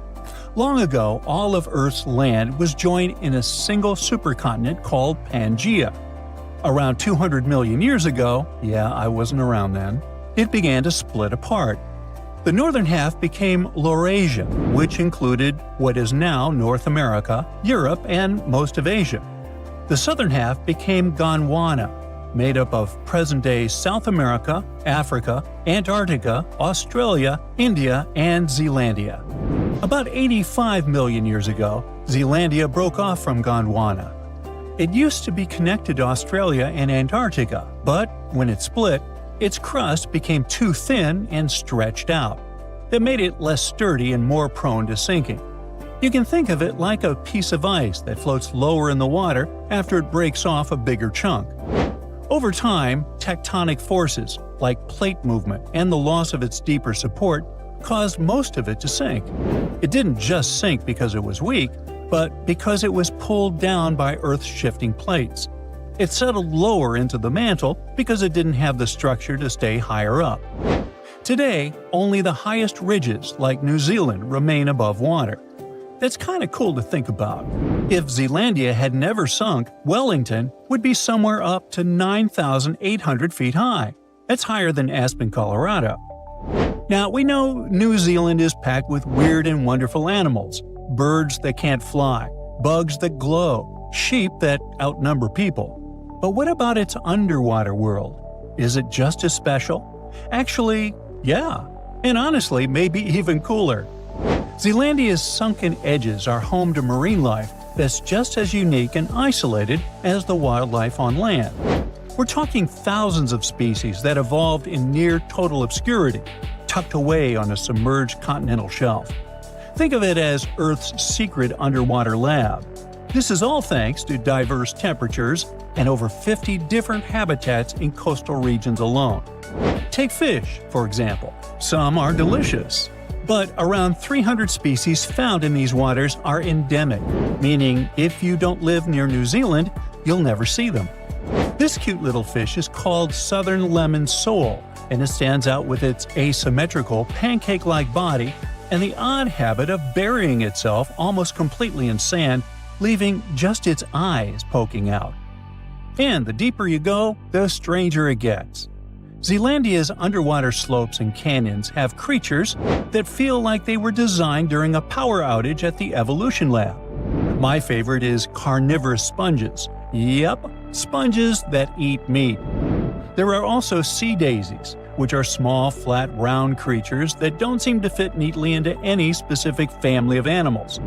Speaker 2: Long ago, all of Earth's land was joined in a single supercontinent called Pangaea. Around 200 million years ago, yeah, I wasn't around then, it began to split apart. The northern half became Laurasia, which included what is now North America, Europe, and most of Asia. The southern half became Gondwana, made up of present-day South America, Africa, Antarctica, Australia, India, and Zealandia. About 85 million years ago, Zealandia broke off from Gondwana. It used to be connected to Australia and Antarctica, but when it split, its crust became too thin and stretched out. That made it less sturdy and more prone to sinking. You can think of it like a piece of ice that floats lower in the water after it breaks off a bigger chunk. Over time, tectonic forces, like plate movement and the loss of its deeper support, caused most of it to sink. It didn't just sink because it was weak, but because it was pulled down by Earth's shifting plates. It settled lower into the mantle because it didn't have the structure to stay higher up. Today, only the highest ridges, like New Zealand, remain above water. That's kind of cool to think about. If Zealandia had never sunk, Wellington would be somewhere up to 9,800 feet high. That's higher than Aspen, Colorado. Now, we know New Zealand is packed with weird and wonderful animals, birds that can't fly, bugs that glow, sheep that outnumber people. But what about its underwater world? Is it just as special? Actually, yeah. And honestly, maybe even cooler. Zealandia's sunken edges are home to marine life that's just as unique and isolated as the wildlife on land. We're talking thousands of species that evolved in near total obscurity, tucked away on a submerged continental shelf. Think of it as Earth's secret underwater lab. This is all thanks to diverse temperatures and over 50 different habitats in coastal regions alone. Take fish, for example. Some are delicious. But around 300 species found in these waters are endemic, meaning if you don't live near New Zealand, you'll never see them. This cute little fish is called southern lemon sole, and it stands out with its asymmetrical, pancake-like body and the odd habit of burying itself almost completely in sand, leaving just its eyes poking out. And the deeper you go, the stranger it gets. Zealandia's underwater slopes and canyons have creatures that feel like they were designed during a power outage at the Evolution Lab. My favorite is carnivorous sponges. Yep, sponges that eat meat. There are also sea daisies, which are small, flat, round creatures that don't seem to fit neatly into any specific family of animals.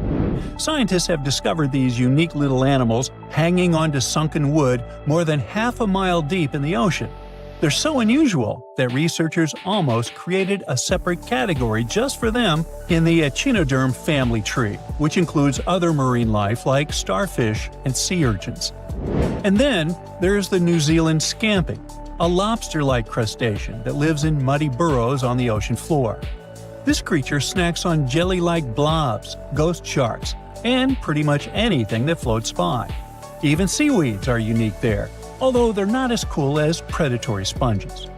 Speaker 2: Scientists have discovered these unique little animals hanging onto sunken wood more than half a mile deep in the ocean. They're so unusual that researchers almost created a separate category just for them in the echinoderm family tree, which includes other marine life like starfish and sea urchins. And then there's the New Zealand scamping, a lobster-like crustacean that lives in muddy burrows on the ocean floor. This creature snacks on jelly-like blobs, ghost sharks, and pretty much anything that floats by. Even seaweeds are unique there, although they're not as cool as predatory sponges.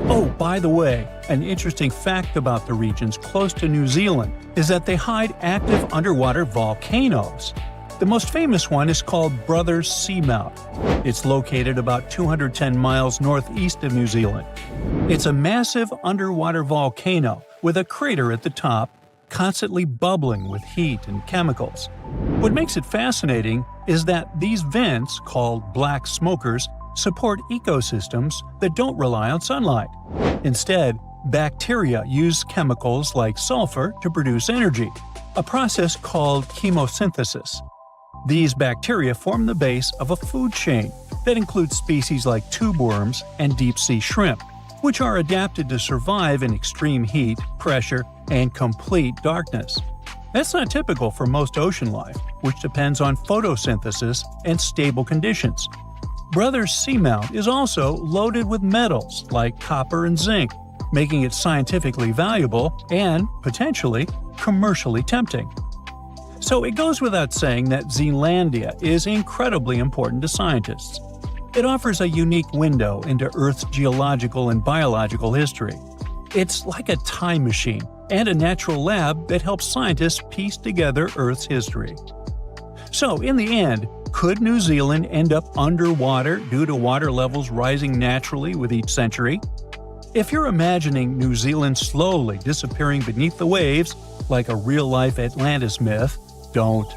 Speaker 2: Oh, by the way, an interesting fact about the regions close to New Zealand is that they hide active underwater volcanoes. The most famous one is called Brothers Seamount. It's located about 210 miles northeast of New Zealand. It's a massive underwater volcano with a crater at the top, constantly bubbling with heat and chemicals. What makes it fascinating is that these vents, called black smokers, support ecosystems that don't rely on sunlight. Instead, bacteria use chemicals like sulfur to produce energy, a process called chemosynthesis. These bacteria form the base of a food chain that includes species like tube worms and deep-sea shrimp, which are adapted to survive in extreme heat, pressure, and complete darkness. That's not typical for most ocean life, which depends on photosynthesis and stable conditions. Brothers Seamount is also loaded with metals like copper and zinc, making it scientifically valuable and, potentially, commercially tempting. So it goes without saying that Zealandia is incredibly important to scientists. It offers a unique window into Earth's geological and biological history. It's like a time machine and a natural lab that helps scientists piece together Earth's history. So, in the end, could New Zealand end up underwater due to water levels rising naturally with each century? If you're imagining New Zealand slowly disappearing beneath the waves, like a real-life Atlantis myth, don't.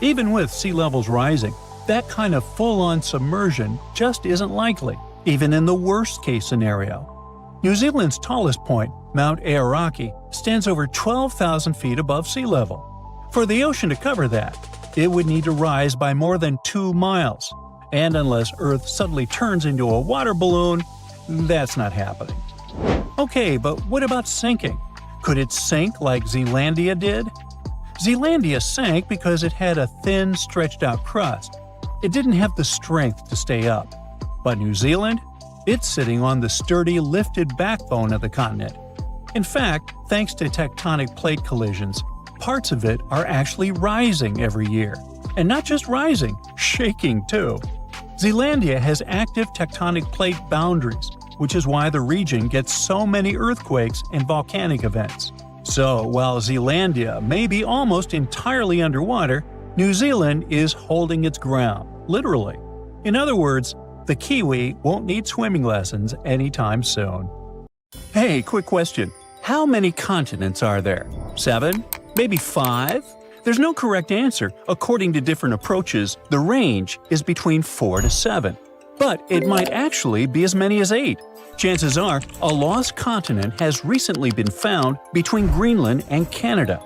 Speaker 2: Even with sea levels rising, that kind of full-on submersion just isn't likely, even in the worst-case scenario. New Zealand's tallest point, Mount Aoraki, stands over 12,000 feet above sea level. For the ocean to cover that, it would need to rise by more than 2 miles. And unless Earth suddenly turns into a water balloon, that's not happening. Okay, but what about sinking? Could it sink like Zealandia did? Zealandia sank because it had a thin, stretched-out crust. It didn't have the strength to stay up. But New Zealand? It's sitting on the sturdy, lifted backbone of the continent. In fact, thanks to tectonic plate collisions, parts of it are actually rising every year. And not just rising, shaking too. Zealandia has active tectonic plate boundaries, which is why the region gets so many earthquakes and volcanic events. So, while Zealandia may be almost entirely underwater, New Zealand is holding its ground, literally. In other words, the Kiwi won't need swimming lessons anytime soon. Hey, quick question. How many continents are there? 7? Maybe 5? There's no correct answer. According to different approaches, the range is between 4 to 7. But it might actually be as many as 8. Chances are, a lost continent has recently been found between Greenland and Canada.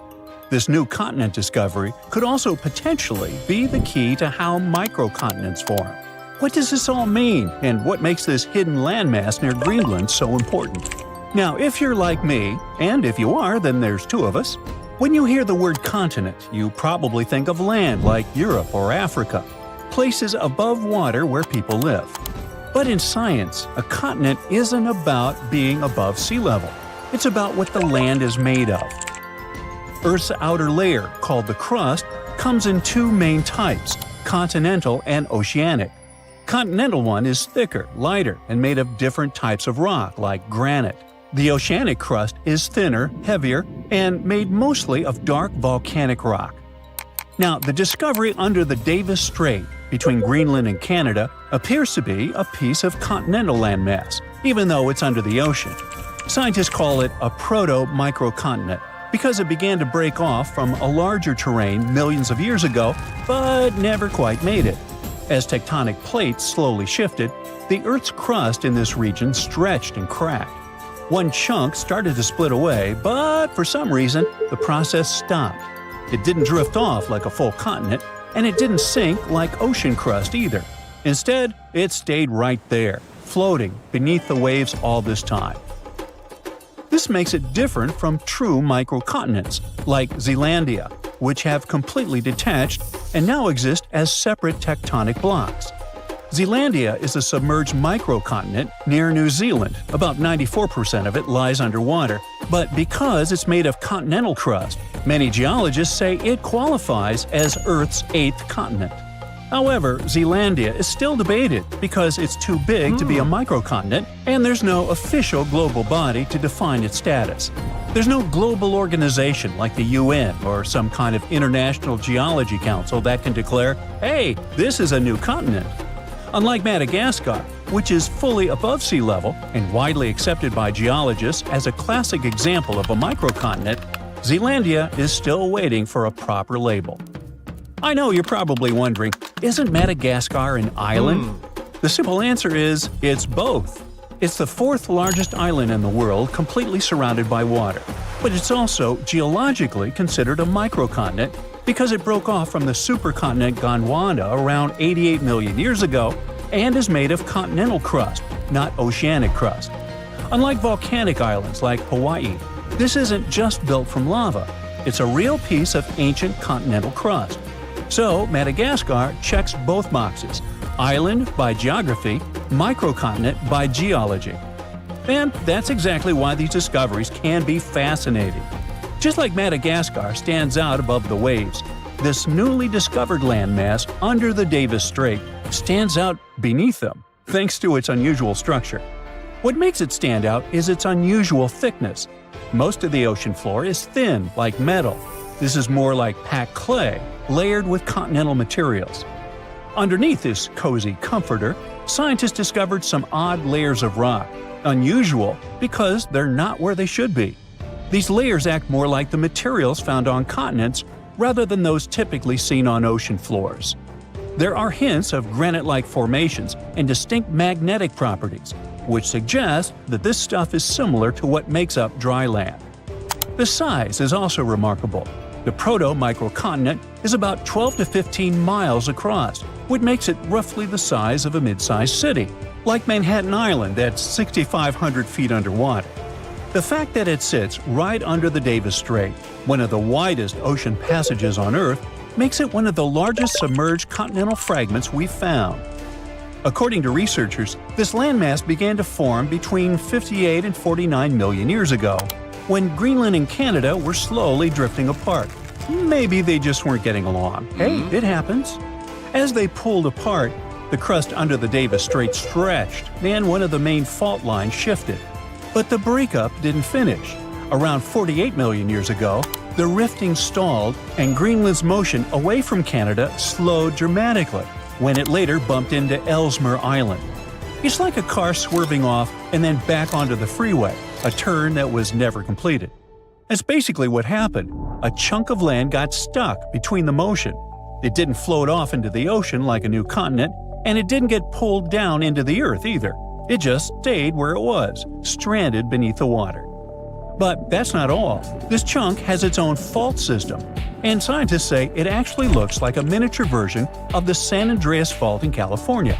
Speaker 2: This new continent discovery could also potentially be the key to how microcontinents form. What does this all mean, and what makes this hidden landmass near Greenland so important? Now, if you're like me, and if you are, then there's 2 of us, when you hear the word continent, you probably think of land like Europe or Africa, places above water where people live. But in science, a continent isn't about being above sea level. It's about what the land is made of. Earth's outer layer, called the crust, comes in 2 main types, continental and oceanic. Continental one is thicker, lighter, and made of different types of rock, like granite. The oceanic crust is thinner, heavier, and made mostly of dark volcanic rock. Now, the discovery under the Davis Strait between Greenland and Canada appears to be a piece of continental landmass, even though it's under the ocean. Scientists call it a proto-microcontinent because it began to break off from a larger terrain millions of years ago, but never quite made it. As tectonic plates slowly shifted, the Earth's crust in this region stretched and cracked. One chunk started to split away, but for some reason, the process stopped. It didn't drift off like a full continent, and it didn't sink like ocean crust either. Instead, it stayed right there, floating beneath the waves all this time. This makes it different from true microcontinents, like Zealandia, which have completely detached and now exist as separate tectonic blocks. Zealandia is a submerged microcontinent near New Zealand. About 94% of it lies underwater, but because it's made of continental crust, many geologists say it qualifies as Earth's 8th continent. However, Zealandia is still debated because it's too big to be a microcontinent, and there's no official global body to define its status. There's no global organization like the UN or some kind of international geology council that can declare, hey, this is a new continent. Unlike Madagascar, which is fully above sea level and widely accepted by geologists as a classic example of a microcontinent, Zealandia is still waiting for a proper label. I know you're probably wondering, isn't Madagascar an island? The simple answer is, it's both. It's the 4th largest island in the world, completely surrounded by water. But it's also geologically considered a microcontinent because it broke off from the supercontinent Gondwana around 88 million years ago and is made of continental crust, not oceanic crust. Unlike volcanic islands like Hawaii, this isn't just built from lava. It's a real piece of ancient continental crust. So Madagascar checks both boxes: island by geography, microcontinent by geology. And that's exactly why these discoveries can be fascinating. Just like Madagascar stands out above the waves, this newly discovered landmass under the Davis Strait stands out beneath them, thanks to its unusual structure. What makes it stand out is its unusual thickness. Most of the ocean floor is thin, like metal. This is more like packed clay, layered with continental materials. Underneath this cozy comforter, scientists discovered some odd layers of rock, unusual because they're not where they should be. These layers act more like the materials found on continents rather than those typically seen on ocean floors. There are hints of granite-like formations and distinct magnetic properties, which suggest that this stuff is similar to what makes up dry land. The size is also remarkable. The proto-microcontinent is about 12 to 15 miles across, which makes it roughly the size of a mid-sized city, like Manhattan Island at 6,500 feet underwater. The fact that it sits right under the Davis Strait, one of the widest ocean passages on Earth, makes it one of the largest submerged continental fragments we've found. According to researchers, this landmass began to form between 58 and 49 million years ago, when Greenland and Canada were slowly drifting apart. Maybe they just weren't getting along. Hey, it happens. As they pulled apart, the crust under the Davis Strait stretched, and one of the main fault lines shifted. But the breakup didn't finish. Around 48 million years ago, the rifting stalled and Greenland's motion away from Canada slowed dramatically when it later bumped into Ellesmere Island. It's like a car swerving off and then back onto the freeway, a turn that was never completed. That's basically what happened. A chunk of land got stuck between the motion. It didn't float off into the ocean like a new continent, and it didn't get pulled down into the Earth either. It just stayed where it was, stranded beneath the water. But that's not all. This chunk has its own fault system, and scientists say it actually looks like a miniature version of the San Andreas Fault in California.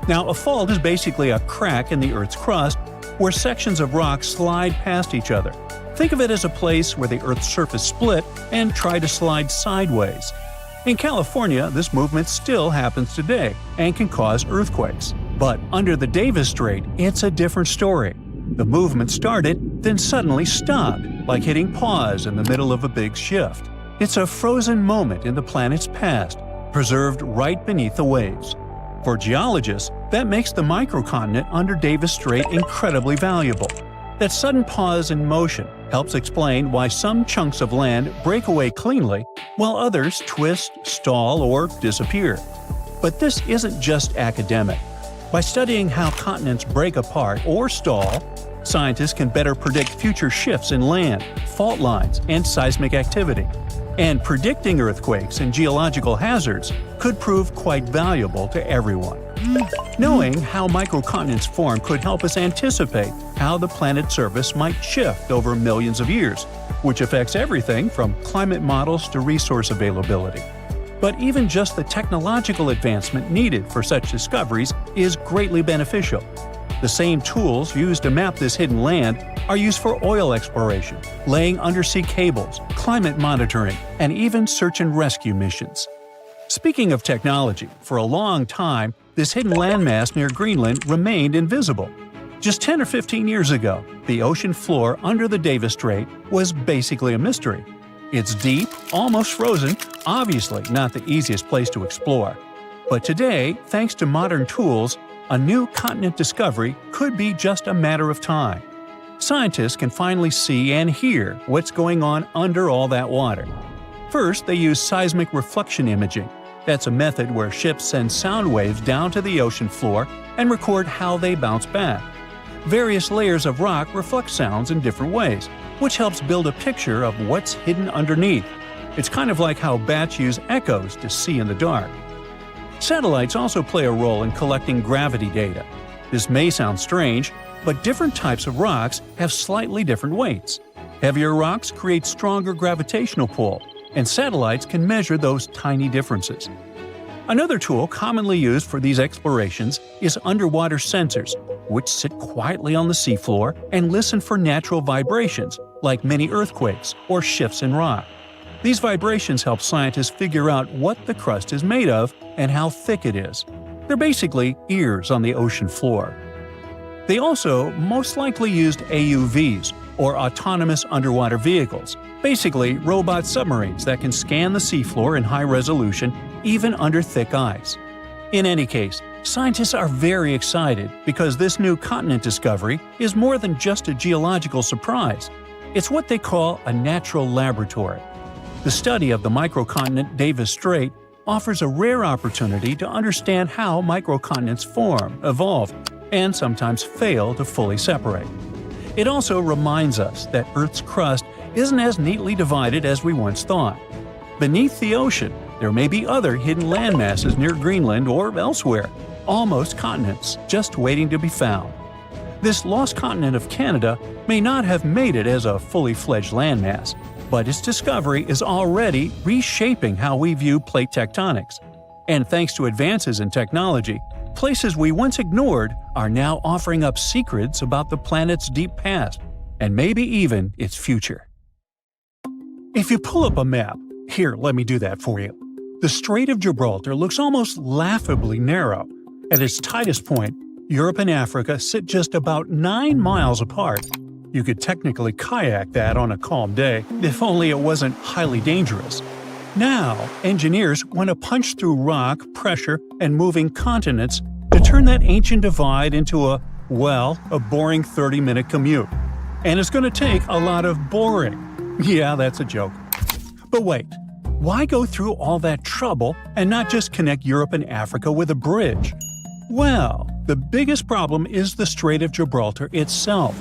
Speaker 2: Now, a fault is basically a crack in the Earth's crust where sections of rock slide past each other. Think of it as a place where the Earth's surface split and tried to slide sideways. In California, this movement still happens today and can cause earthquakes. But under the Davis Strait, it's a different story. The movement started, then suddenly stopped, like hitting pause in the middle of a big shift. It's a frozen moment in the planet's past, preserved right beneath the waves. For geologists, that makes the microcontinent under Davis Strait incredibly valuable. That sudden pause in motion helps explain why some chunks of land break away cleanly, while others twist, stall, or disappear. But this isn't just academic. By studying how continents break apart or stall, scientists can better predict future shifts in land, fault lines, and seismic activity. And predicting earthquakes and geological hazards could prove quite valuable to everyone. Knowing how microcontinents form could help us anticipate how the planet's surface might shift over millions of years, which affects everything from climate models to resource availability. But even just the technological advancement needed for such discoveries is greatly beneficial. The same tools used to map this hidden land are used for oil exploration, laying undersea cables, climate monitoring, and even search and rescue missions. Speaking of technology, for a long time, this hidden landmass near Greenland remained invisible. Just 10 or 15 years ago, the ocean floor under the Davis Strait was basically a mystery. It's deep, almost frozen, obviously not the easiest place to explore. But today, thanks to modern tools, a new continent discovery could be just a matter of time. Scientists can finally see and hear what's going on under all that water. First, they use seismic reflection imaging. That's a method where ships send sound waves down to the ocean floor and record how they bounce back. Various layers of rock reflect sounds in different ways, which helps build a picture of what's hidden underneath. It's kind of like how bats use echoes to see in the dark. Satellites also play a role in collecting gravity data. This may sound strange, but different types of rocks have slightly different weights. Heavier rocks create stronger gravitational pull, and satellites can measure those tiny differences. Another tool commonly used for these explorations is underwater sensors, which sit quietly on the seafloor and listen for natural vibrations, like mini earthquakes or shifts in rock. These vibrations help scientists figure out what the crust is made of and how thick it is. They're basically ears on the ocean floor. They also most likely used AUVs, or autonomous underwater vehicles, basically robot submarines that can scan the seafloor in high resolution even under thick ice. In any case, scientists are very excited because this new continent discovery is more than just a geological surprise. It's what they call a natural laboratory. The study of the microcontinent Davis Strait offers a rare opportunity to understand how microcontinents form, evolve, and sometimes fail to fully separate. It also reminds us that Earth's crust isn't as neatly divided as we once thought. Beneath the ocean, there may be other hidden landmasses near Greenland or elsewhere, almost continents, just waiting to be found. This lost continent of Canada may not have made it as a fully fledged landmass, but its discovery is already reshaping how we view plate tectonics. And thanks to advances in technology, places we once ignored are now offering up secrets about the planet's deep past, and maybe even its future. If you pull up a map, here, let me do that for you. The Strait of Gibraltar looks almost laughably narrow. At its tightest point, Europe and Africa sit just about 9 miles apart. You could technically kayak that on a calm day, if only it wasn't highly dangerous. Now, engineers want to punch through rock, pressure, and moving continents to turn that ancient divide into a boring 30-minute commute. And it's going to take a lot of boring. Yeah, that's a joke. But wait, why go through all that trouble and not just connect Europe and Africa with a bridge? Well, the biggest problem is the Strait of Gibraltar itself.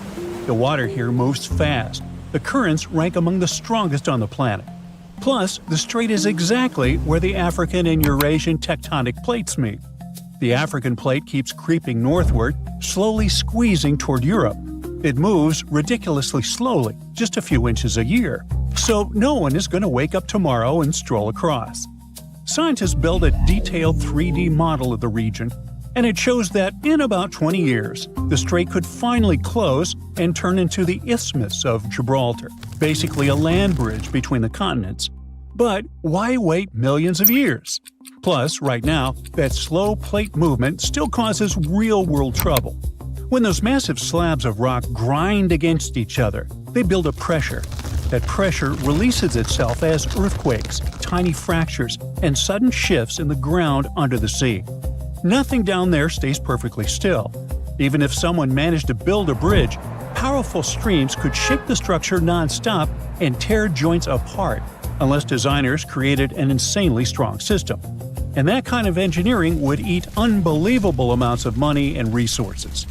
Speaker 2: The water here moves fast. The currents rank among the strongest on the planet. Plus, the strait is exactly where the African and Eurasian tectonic plates meet. The African plate keeps creeping northward, slowly squeezing toward Europe. It moves ridiculously slowly, just a few inches a year. So no one is going to wake up tomorrow and stroll across. Scientists built a detailed 3D model of the region, and it shows that in about 20 years, the strait could finally close and turn into the Isthmus of Gibraltar, basically a land bridge between the continents. But why wait millions of years? Plus, right now, that slow plate movement still causes real-world trouble. When those massive slabs of rock grind against each other, they build a pressure. That pressure releases itself as earthquakes, tiny fractures, and sudden shifts in the ground under the sea. Nothing down there stays perfectly still. Even if someone managed to build a bridge, powerful streams could shake the structure non-stop and tear joints apart, unless designers created an insanely strong system. And that kind of engineering would eat unbelievable amounts of money and resources.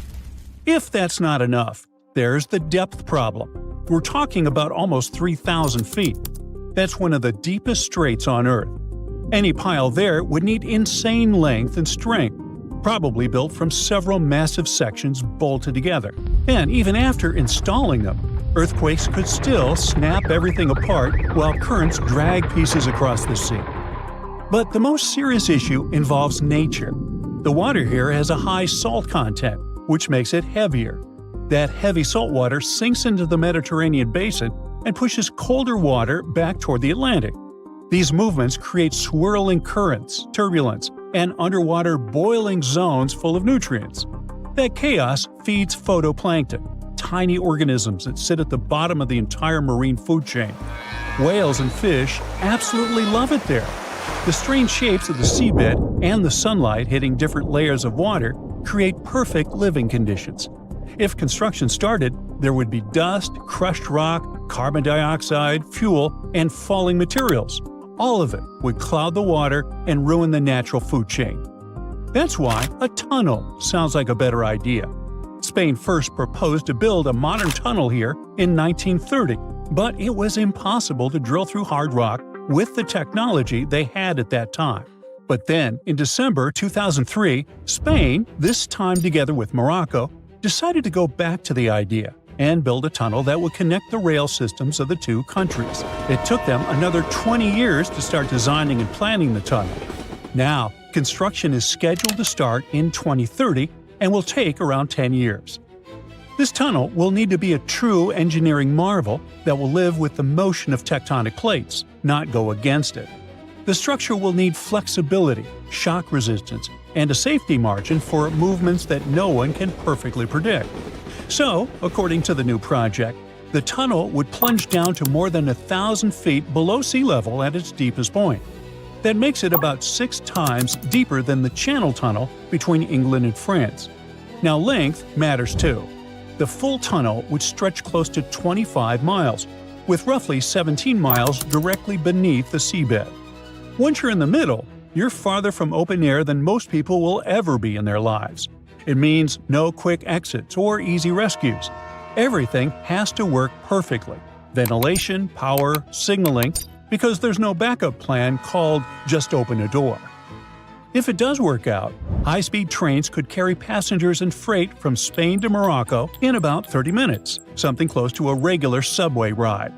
Speaker 2: If that's not enough, there's the depth problem. We're talking about almost 3,000 feet. That's one of the deepest straits on Earth. Any pile there would need insane length and strength, probably built from several massive sections bolted together. And even after installing them, earthquakes could still snap everything apart while currents drag pieces across the sea. But the most serious issue involves nature. The water here has a high salt content, which makes it heavier. That heavy salt water sinks into the Mediterranean basin and pushes colder water back toward the Atlantic. These movements create swirling currents, turbulence, and underwater boiling zones full of nutrients. That chaos feeds phytoplankton, tiny organisms that sit at the bottom of the entire marine food chain. Whales and fish absolutely love it there. The strange shapes of the seabed and the sunlight hitting different layers of water create perfect living conditions. If construction started, there would be dust, crushed rock, carbon dioxide, fuel, and falling materials. All of it would cloud the water and ruin the natural food chain. That's why a tunnel sounds like a better idea. Spain first proposed to build a modern tunnel here in 1930, but it was impossible to drill through hard rock with the technology they had at that time. But then, in December 2003, Spain, this time together with Morocco, decided to go back to the idea and build a tunnel that would connect the rail systems of the two countries. It took them another 20 years to start designing and planning the tunnel. Now, construction is scheduled to start in 2030 and will take around 10 years. This tunnel will need to be a true engineering marvel that will live with the motion of tectonic plates, not go against it. The structure will need flexibility, shock resistance, and a safety margin for movements that no one can perfectly predict. So, according to the new project, the tunnel would plunge down to more than 1,000 feet below sea level at its deepest point. That makes it about 6 times deeper than the Channel Tunnel between England and France. Now, length matters too. The full tunnel would stretch close to 25 miles, with roughly 17 miles directly beneath the seabed. Once you're in the middle, you're farther from open air than most people will ever be in their lives. It means no quick exits or easy rescues. Everything has to work perfectly – ventilation, power, signaling – because there's no backup plan called just open a door. If it does work out, high-speed trains could carry passengers and freight from Spain to Morocco in about 30 minutes, something close to a regular subway ride.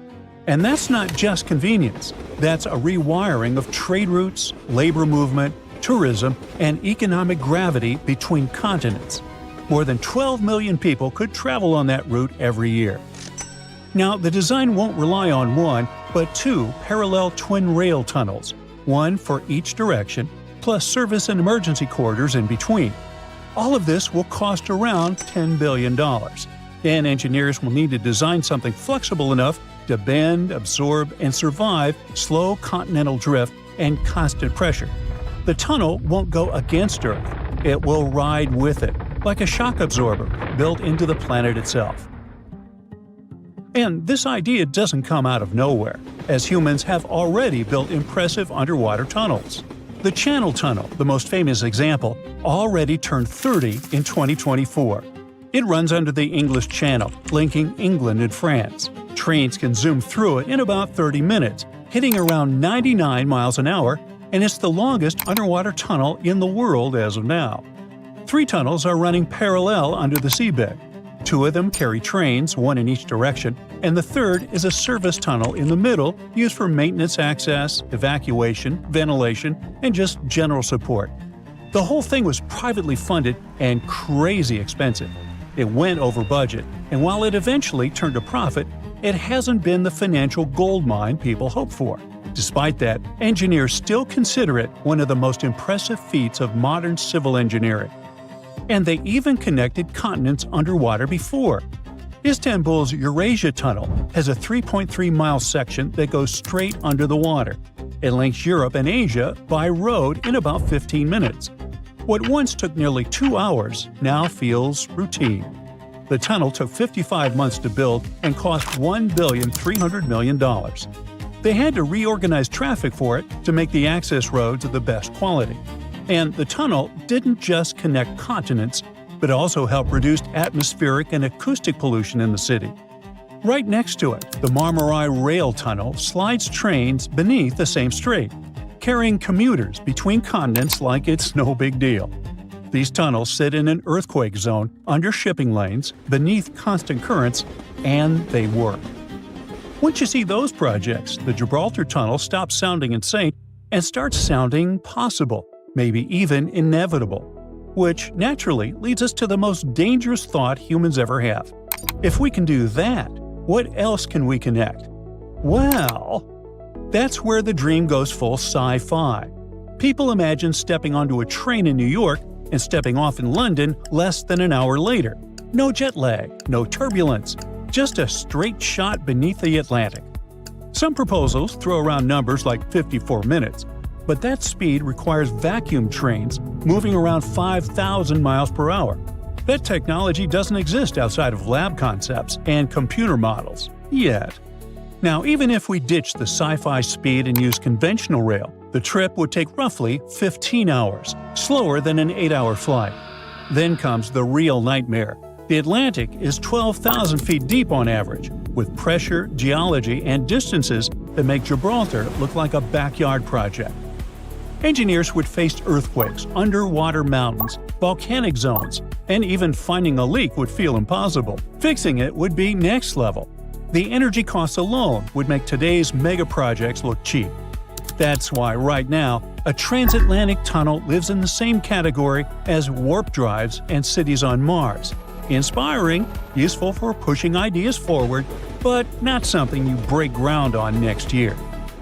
Speaker 2: And that's not just convenience. That's a rewiring of trade routes, labor movement, tourism, and economic gravity between continents. More than 12 million people could travel on that route every year. Now, the design won't rely on one, but 2 parallel twin-rail tunnels, one for each direction, plus service and emergency corridors in between. All of this will cost around $10 billion. And engineers will need to design something flexible enough to bend, absorb, and survive slow continental drift and constant pressure. The tunnel won't go against Earth. It will ride with it, like a shock absorber built into the planet itself. And this idea doesn't come out of nowhere, as humans have already built impressive underwater tunnels. The Channel Tunnel, the most famous example, already turned 30 in 2024. It runs under the English Channel, linking England and France. Trains can zoom through it in about 30 minutes, hitting around 99 miles an hour, and it's the longest underwater tunnel in the world as of now. 3 tunnels are running parallel under the seabed. 2 of them carry trains, one in each direction, and the third is a service tunnel in the middle used for maintenance access, evacuation, ventilation, and just general support. The whole thing was privately funded and crazy expensive. It went over budget, and while it eventually turned a profit, it hasn't been the financial goldmine people hoped for. Despite that, engineers still consider it one of the most impressive feats of modern civil engineering. And they even connected continents underwater before. Istanbul's Eurasia Tunnel has a 3.3-mile section that goes straight under the water. It links Europe and Asia by road in about 15 minutes. What once took nearly 2 hours now feels routine. The tunnel took 55 months to build and cost $1.3 billion. They had to reorganize traffic for it to make the access roads of the best quality. And the tunnel didn't just connect continents, but also help reduce atmospheric and acoustic pollution in the city. Right next to it, the Marmaray Rail Tunnel slides trains beneath the same strait, carrying commuters between continents like it's no big deal. These tunnels sit in an earthquake zone under shipping lanes, beneath constant currents, and they work. Once you see those projects, the Gibraltar Tunnel stops sounding insane and starts sounding possible. Maybe even inevitable. Which, naturally, leads us to the most dangerous thought humans ever have. If we can do that, what else can we connect? Well, that's where the dream goes full sci-fi. People imagine stepping onto a train in New York and stepping off in London less than an hour later. No jet lag, no turbulence, just a straight shot beneath the Atlantic. Some proposals throw around numbers like 54 minutes. But that speed requires vacuum trains moving around 5,000 miles per hour. That technology doesn't exist outside of lab concepts and computer models, yet. Now, even if we ditch the sci-fi speed and use conventional rail, the trip would take roughly 15 hours, slower than an 8-hour flight. Then comes the real nightmare. The Atlantic is 12,000 feet deep on average, with pressure, geology, and distances that make Gibraltar look like a backyard project. Engineers would face earthquakes, underwater mountains, volcanic zones, and even finding a leak would feel impossible. Fixing it would be next level. The energy costs alone would make today's mega projects look cheap. That's why right now, a transatlantic tunnel lives in the same category as warp drives and cities on Mars. Inspiring, useful for pushing ideas forward, but not something you break ground on next year.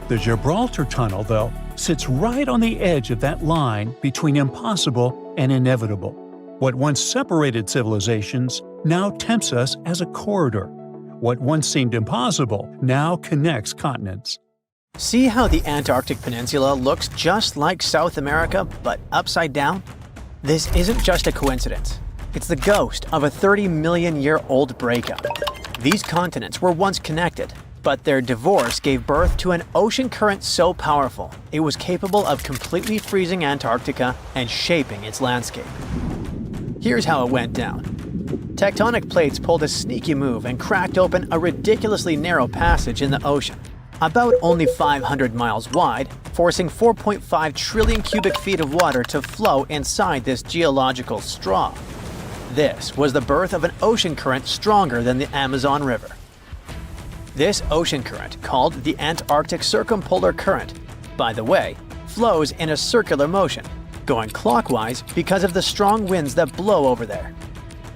Speaker 2: The Gibraltar Tunnel, though, sits right on the edge of that line between impossible and inevitable. What once separated civilizations now tempts us as a corridor. What once seemed impossible now connects continents.
Speaker 1: See how the Antarctic Peninsula looks just like South America, but upside down? This isn't just a coincidence. It's the ghost of a 30-million-year-old breakup. These continents were once connected, but their divorce gave birth to an ocean current so powerful it was capable of completely freezing Antarctica and shaping its landscape. Here's how it went down. Tectonic plates pulled a sneaky move and cracked open a ridiculously narrow passage in the ocean, about only 500 miles wide, forcing 4.5 trillion cubic feet of water to flow inside this geological straw. This was the birth of an ocean current stronger than the Amazon River. This ocean current, called the Antarctic Circumpolar Current, by the way, flows in a circular motion, going clockwise because of the strong winds that blow over there.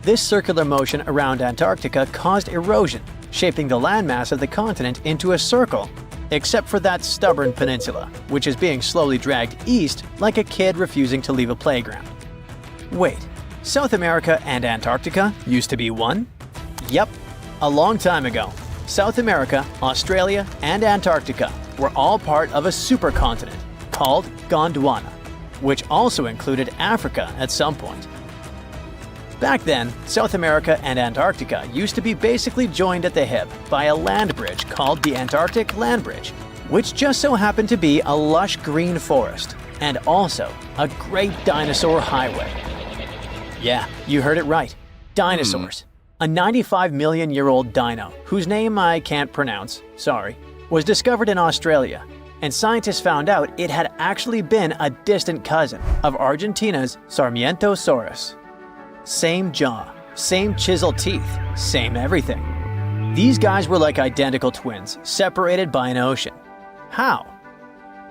Speaker 1: This circular motion around Antarctica caused erosion, shaping the landmass of the continent into a circle, except for that stubborn peninsula, which is being slowly dragged east like a kid refusing to leave a playground. Wait, South America and Antarctica used to be one? Yep, a long time ago. South America, Australia, and Antarctica were all part of a supercontinent called Gondwana, which also included Africa at some point. Back then, South America and Antarctica used to be basically joined at the hip by a land bridge called the Antarctic Land Bridge, which just so happened to be a lush green forest and also a great dinosaur highway. Yeah, you heard it right. Dinosaurs. A 95-million-year-old dino, whose name I can't pronounce, sorry, was discovered in Australia, and scientists found out it had actually been a distant cousin of Argentina's Sarmientosaurus. Same jaw, same chisel teeth, same everything. These guys were like identical twins, separated by an ocean. How?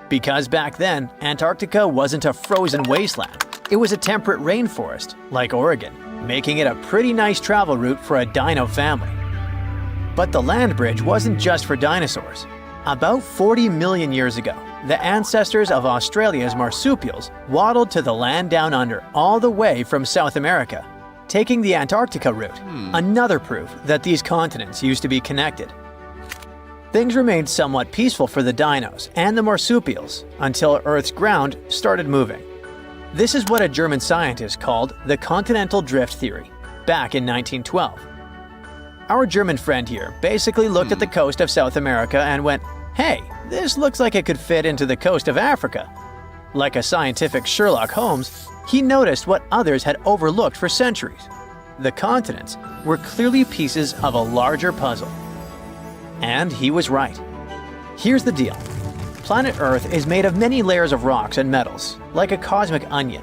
Speaker 1: Because back then, Antarctica wasn't a frozen wasteland. It was a temperate rainforest, like Oregon, making it a pretty nice travel route for a dino family. But the land bridge wasn't just for dinosaurs. About 40 million years ago, the ancestors of Australia's marsupials waddled to the land down under all the way from South America, taking the Antarctica route, another proof that these continents used to be connected. Things remained somewhat peaceful for the dinos and the marsupials until Earth's ground started moving. This is what a German scientist called the continental drift theory, back in 1912. Our German friend here basically looked at the coast of South America and went, "Hey, this looks like it could fit into the coast of Africa." Like a scientific Sherlock Holmes, he noticed what others had overlooked for centuries. The continents were clearly pieces of a larger puzzle. And he was right. Here's the deal. Planet Earth is made of many layers of rocks and metals, like a cosmic onion.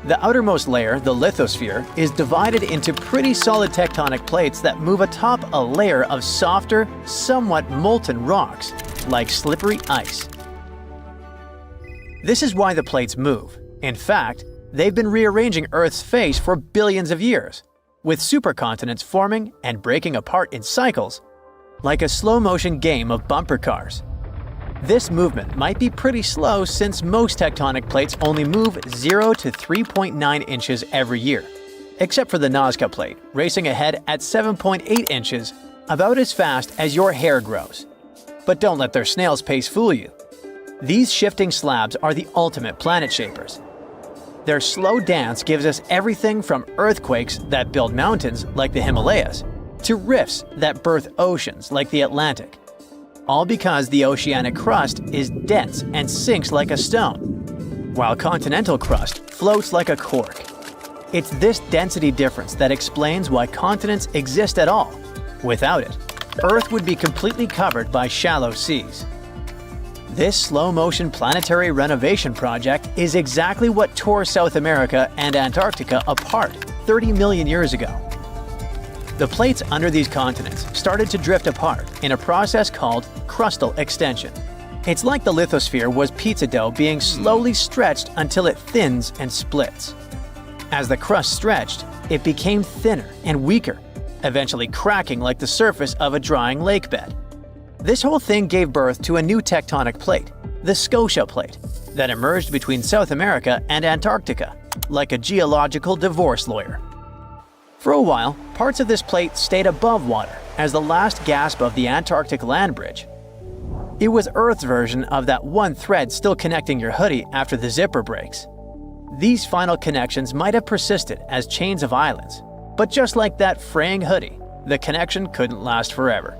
Speaker 1: The outermost layer, the lithosphere, is divided into pretty solid tectonic plates that move atop a layer of softer, somewhat molten rocks, like slippery ice. This is why the plates move. In fact, they've been rearranging Earth's face for billions of years, with supercontinents forming and breaking apart in cycles, like a slow-motion game of bumper cars. This movement might be pretty slow since most tectonic plates only move 0 to 3.9 inches every year, except for the Nazca plate, racing ahead at 7.8 inches, about as fast as your hair grows. But don't let their snail's pace fool you. These shifting slabs are the ultimate planet shapers. Their slow dance gives us everything from earthquakes that build mountains like the Himalayas, to rifts that birth oceans like the Atlantic. All because the oceanic crust is dense and sinks like a stone, while continental crust floats like a cork. It's this density difference that explains why continents exist at all. Without it, Earth would be completely covered by shallow seas. This slow-motion planetary renovation project is exactly what tore South America and Antarctica apart 30 million years ago. The plates under these continents started to drift apart in a process called crustal extension. It's like the lithosphere was pizza dough being slowly stretched until it thins and splits. As the crust stretched, it became thinner and weaker, eventually cracking like the surface of a drying lake bed. This whole thing gave birth to a new tectonic plate, the Scotia Plate, that emerged between South America and Antarctica, like a geological divorce lawyer. For a while, parts of this plate stayed above water as the last gasp of the Antarctic land bridge. It was Earth's version of that one thread still connecting your hoodie after the zipper breaks. These final connections might have persisted as chains of islands, but just like that fraying hoodie, the connection couldn't last forever.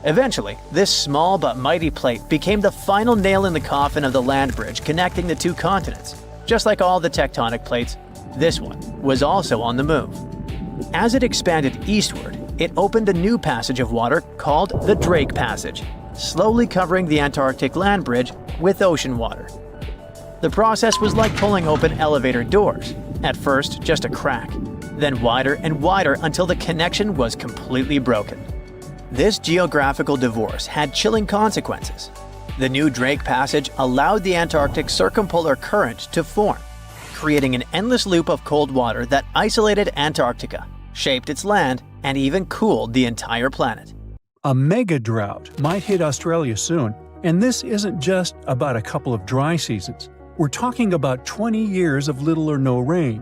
Speaker 1: Eventually, this small but mighty plate became the final nail in the coffin of the land bridge connecting the two continents. Just like all the tectonic plates, this one was also on the move. As it expanded eastward, it opened a new passage of water called the Drake Passage, slowly covering the Antarctic land bridge with ocean water. The process was like pulling open elevator doors, at first just a crack, then wider and wider until the connection was completely broken. This geographical divorce had chilling consequences. The new Drake Passage allowed the Antarctic circumpolar current to form, creating an endless loop of cold water that isolated Antarctica, shaped its land, and even cooled the entire planet.
Speaker 2: A mega drought might hit Australia soon, and this isn't just about a couple of dry seasons. We're talking about 20 years of little or no rain.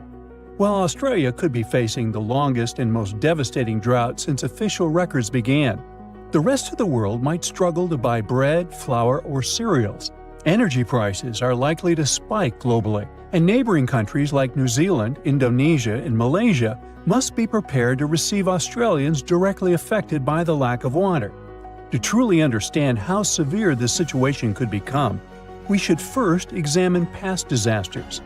Speaker 2: While Australia could be facing the longest and most devastating drought since official records began, the rest of the world might struggle to buy bread, flour, or cereals. Energy prices are likely to spike globally, and neighboring countries like New Zealand, Indonesia, and Malaysia must be prepared to receive Australians directly affected by the lack of water. To truly understand how severe this situation could become, we should first examine past disasters.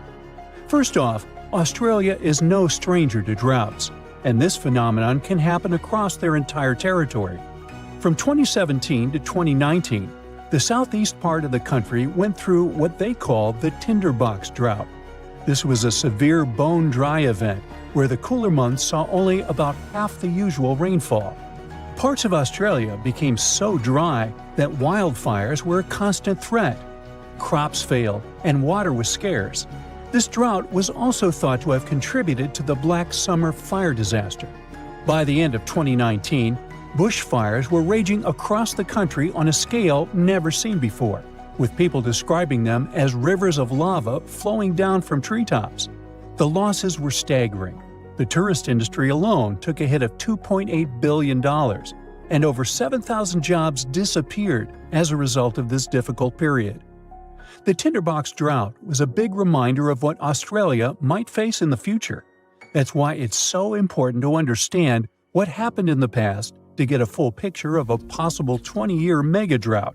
Speaker 2: First off, Australia is no stranger to droughts, and this phenomenon can happen across their entire territory. From 2017 to 2019, the southeast part of the country went through what they call the tinderbox drought. This was a severe bone-dry event where the cooler months saw only about half the usual rainfall. Parts of Australia became so dry that wildfires were a constant threat. Crops failed, and water was scarce. This drought was also thought to have contributed to the Black Summer fire disaster. By the end of 2019, bushfires were raging across the country on a scale never seen before, with people describing them as rivers of lava flowing down from treetops. The losses were staggering. The tourist industry alone took a hit of $2.8 billion, and over 7,000 jobs disappeared as a result of this difficult period. The tinderbox drought was a big reminder of what Australia might face in the future. That's why it's so important to understand what happened in the past to get a full picture of a possible 20-year mega drought.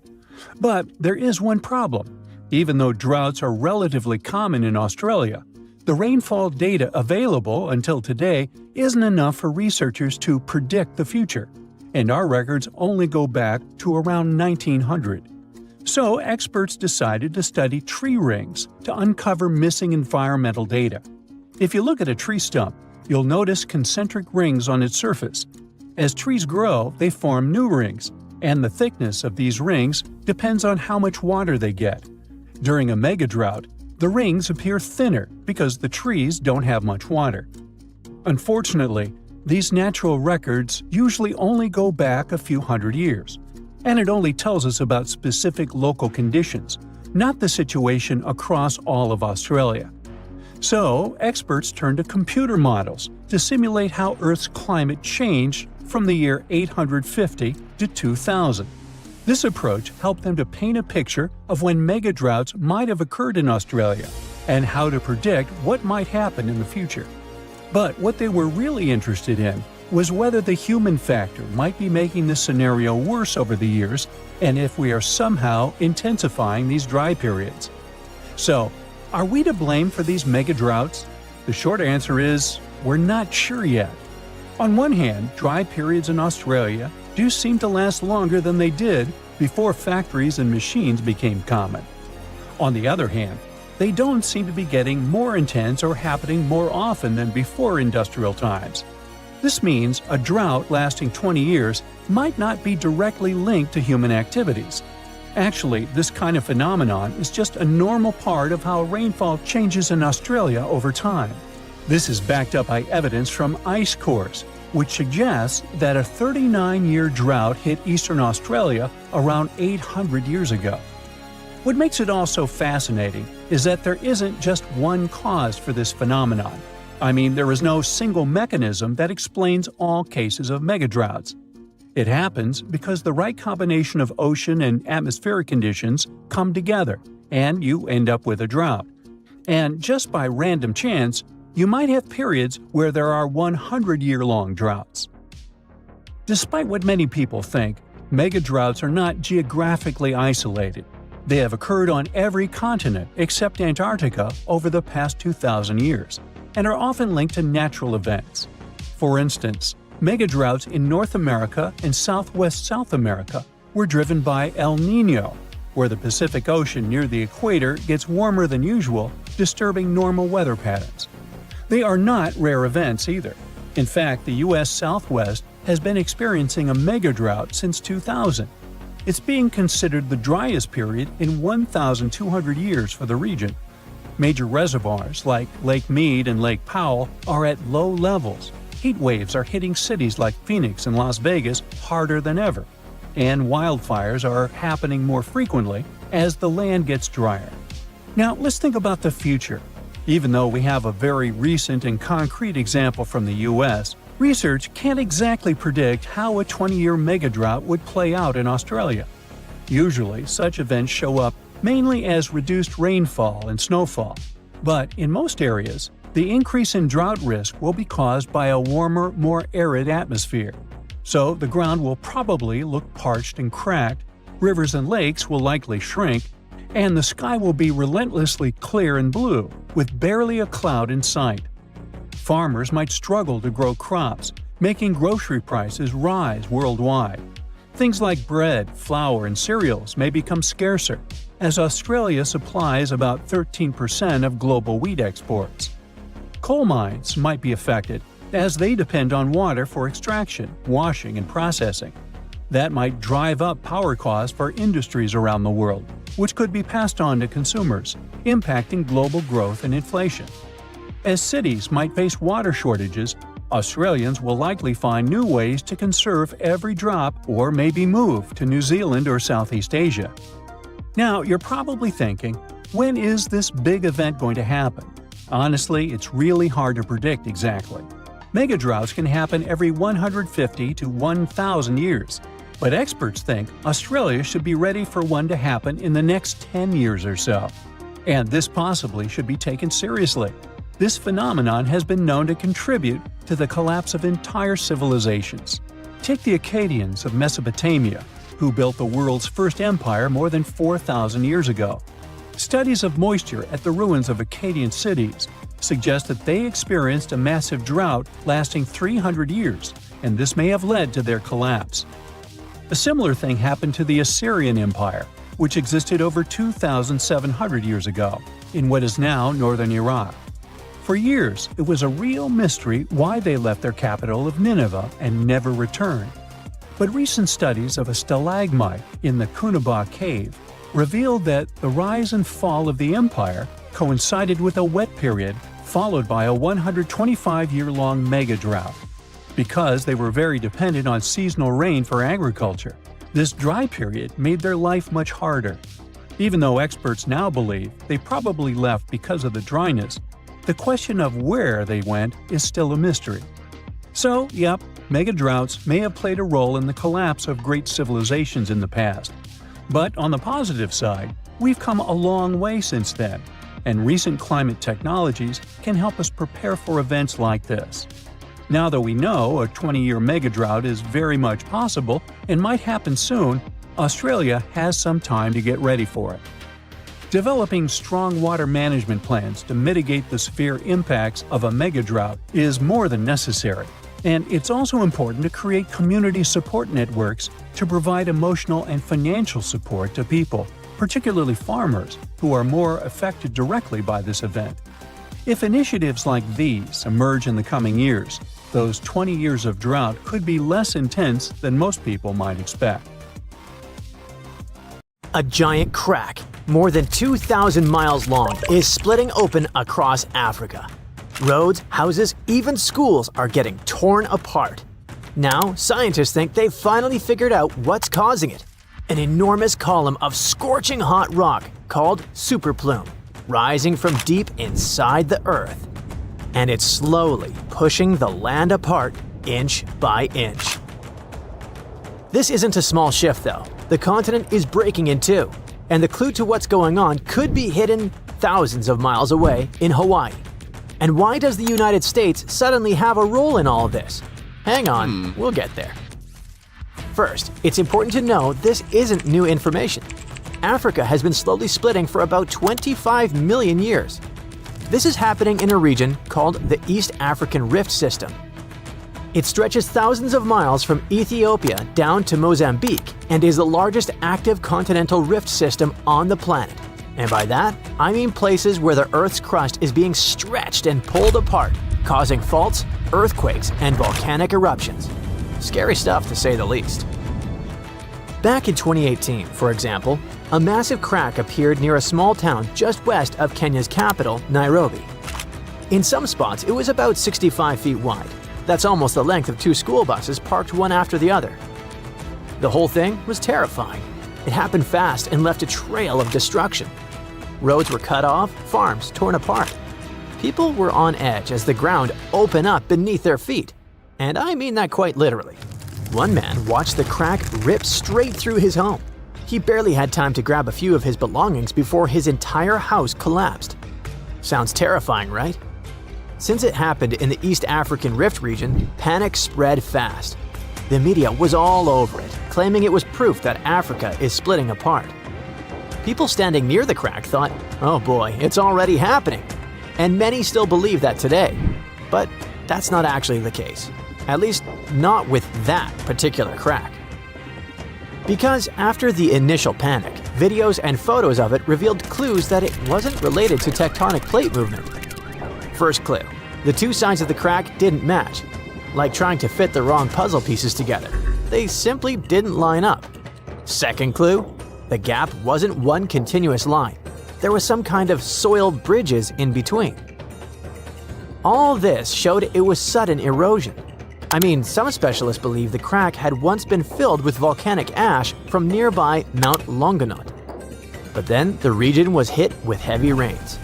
Speaker 2: But there is one problem. Even though droughts are relatively common in Australia, the rainfall data available until today isn't enough for researchers to predict the future, and our records only go back to around 1900. So experts decided to study tree rings to uncover missing environmental data. If you look at a tree stump, you'll notice concentric rings on its surface. As trees grow, they form new rings, and the thickness of these rings depends on how much water they get. During a mega drought, the rings appear thinner because the trees don't have much water. Unfortunately, these natural records usually only go back a few hundred years, and it only tells us about specific local conditions, not the situation across all of Australia. So, experts turn to computer models to simulate how Earth's climate changed from the year 850 to 2000. This approach helped them to paint a picture of when mega-droughts might have occurred in Australia and how to predict what might happen in the future. But what they were really interested in was whether the human factor might be making this scenario worse over the years and if we are somehow intensifying these dry periods. So, are we to blame for these mega-droughts? The short answer is, we're not sure yet. On one hand, dry periods in Australia do seem to last longer than they did before factories and machines became common. On the other hand, they don't seem to be getting more intense or happening more often than before industrial times. This means a drought lasting 20 years might not be directly linked to human activities. Actually, this kind of phenomenon is just a normal part of how rainfall changes in Australia over time. This is backed up by evidence from ice cores, which suggests that a 39-year drought hit eastern Australia around 800 years ago. What makes it all so fascinating is that there isn't just one cause for this phenomenon. I mean, there is no single mechanism that explains all cases of megadroughts. It happens because the right combination of ocean and atmospheric conditions come together, and you end up with a drought. And just by random chance, you might have periods where there are 100-year-long droughts. Despite what many people think, megadroughts are not geographically isolated. They have occurred on every continent except Antarctica over the past 2,000 years, and are often linked to natural events. For instance, megadroughts in North America and Southwest South America were driven by El Niño, where the Pacific Ocean near the equator gets warmer than usual, disturbing normal weather patterns. They are not rare events either. In fact, the U.S. Southwest has been experiencing a megadrought since 2000. It's being considered the driest period in 1,200 years for the region. Major reservoirs like Lake Mead and Lake Powell are at low levels. Heat waves are hitting cities like Phoenix and Las Vegas harder than ever, and wildfires are happening more frequently as the land gets drier. Now, let's think about the future. Even though we have a very recent and concrete example from the U.S., research can't exactly predict how a 20-year megadrought would play out in Australia. Usually, such events show up mainly as reduced rainfall and snowfall. But in most areas, the increase in drought risk will be caused by a warmer, more arid atmosphere. So the ground will probably look parched and cracked, rivers and lakes will likely shrink, and the sky will be relentlessly clear and blue, with barely a cloud in sight. Farmers might struggle to grow crops, making grocery prices rise worldwide. Things like bread, flour, and cereals may become scarcer, as Australia supplies about 13% of global wheat exports. Coal mines might be affected, as they depend on water for extraction, washing, and processing. That might drive up power costs for industries around the world, which could be passed on to consumers, impacting global growth and inflation. As cities might face water shortages, Australians will likely find new ways to conserve every drop or maybe move to New Zealand or Southeast Asia. Now, you're probably thinking, when is this big event going to happen? Honestly, it's really hard to predict exactly. Megadroughts can happen every 150 to 1,000 years, but experts think Australia should be ready for one to happen in the next 10 years or so. And this possibly should be taken seriously. This phenomenon has been known to contribute to the collapse of entire civilizations. Take the Akkadians of Mesopotamia, who built the world's first empire more than 4,000 years ago. Studies of moisture at the ruins of Akkadian cities suggest that they experienced a massive drought lasting 300 years, and this may have led to their collapse. A similar thing happened to the Assyrian Empire, which existed over 2,700 years ago, in what is now northern Iraq. For years, it was a real mystery why they left their capital of Nineveh and never returned. But recent studies of a stalagmite in the Cunaba cave revealed that the rise and fall of the empire coincided with a wet period followed by a 125-year-long mega-drought. Because they were very dependent on seasonal rain for agriculture, this dry period made their life much harder. Even though experts now believe they probably left because of the dryness, the question of where they went is still a mystery. So, yep, mega-droughts may have played a role in the collapse of great civilizations in the past. But on the positive side, we've come a long way since then, and recent climate technologies can help us prepare for events like this. Now that we know a 20-year megadrought is very much possible and might happen soon, Australia has some time to get ready for it. Developing strong water management plans to mitigate the severe impacts of a megadrought is more than necessary, and it's also important to create community support networks to provide emotional and financial support to people, particularly farmers, who are more affected directly by this event. If initiatives like these emerge in the coming years, those 20 years of drought could be less intense than most people might expect.
Speaker 1: A giant crack, more than 2,000 miles long, is splitting open across Africa. Roads, houses, even schools are getting torn apart. Now, scientists think they've finally figured out what's causing it. An enormous column of scorching hot rock called superplume, rising from deep inside the Earth. And it's slowly pushing the land apart inch by inch. This isn't a small shift though. The continent is breaking in two, and the clue to what's going on could be hidden thousands of miles away in Hawaii. And why does the United States suddenly have a role in all of this? Hang on, we'll get there. First, it's important to know this isn't new information. Africa has been slowly splitting for about 25 million years. This is happening in a region called the East African Rift System. It stretches thousands of miles from Ethiopia down to Mozambique and is the largest active continental rift system on the planet. And by that, I mean places where the Earth's crust is being stretched and pulled apart, causing faults, earthquakes, and volcanic eruptions. Scary stuff to say the least. Back in 2018, for example, a massive crack appeared near a small town just west of Kenya's capital, Nairobi. In some spots, it was about 65 feet wide. That's almost the length of two school buses parked one after the other. The whole thing was terrifying. It happened fast and left a trail of destruction. Roads were cut off, farms torn apart. People were on edge as the ground opened up beneath their feet. And I mean that quite literally. One man watched the crack rip straight through his home. He barely had time to grab a few of his belongings before his entire house collapsed. Sounds terrifying, right? Since it happened in the East African Rift region, panic spread fast. The media was all over it, claiming it was proof that Africa is splitting apart. People standing near the crack thought, oh boy, it's already happening. And many still believe that today. But that's not actually the case. At least not with that particular crack. Because after the initial panic, videos and photos of it revealed clues that it wasn't related to tectonic plate movement. First clue, the two sides of the crack didn't match. Like trying to fit the wrong puzzle pieces together. They simply didn't line up. Second clue, the gap wasn't one continuous line. There was some kind of soiled bridges in between. All this showed it was sudden erosion. I mean, some specialists believe the crack had once been filled with volcanic ash from nearby Mount Longonot. But then the region was hit with heavy rains.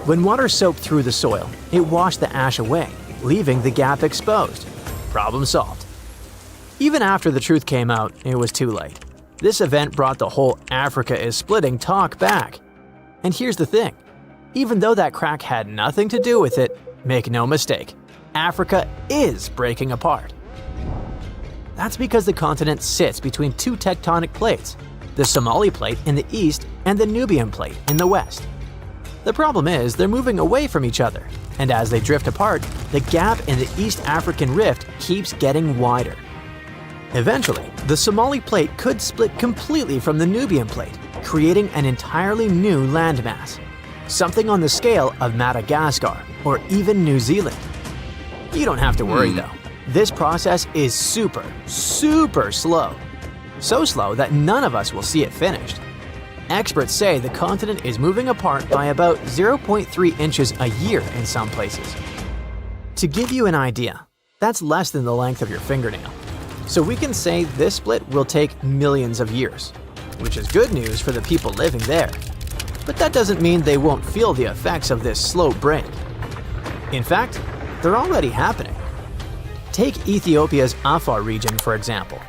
Speaker 1: When water soaked through the soil, it washed the ash away, leaving the gap exposed. Problem solved. Even after the truth came out, it was too late. This event brought the whole Africa is splitting talk back. And here's the thing. Even though that crack had nothing to do with it, make no mistake, Africa is breaking apart. That's because the continent sits between two tectonic plates, the Somali plate in the east and the Nubian plate in the west. The problem is they're moving away from each other, and as they drift apart, the gap in the East African Rift keeps getting wider. Eventually, the Somali plate could split completely from the Nubian plate, creating an entirely new landmass, something on the scale of Madagascar or even New Zealand. You don't have to worry though. This process is super slow. So slow that none of us will see it finished. Experts say the continent is moving apart by about 0.3 inches a year in some places. To give you an idea, that's less than the length of your fingernail. So we can say this split will take millions of years, which is good news for the people living there. But that doesn't mean they won't feel the effects of this slow break. In fact, they're already happening. Take Ethiopia's Afar region, for example.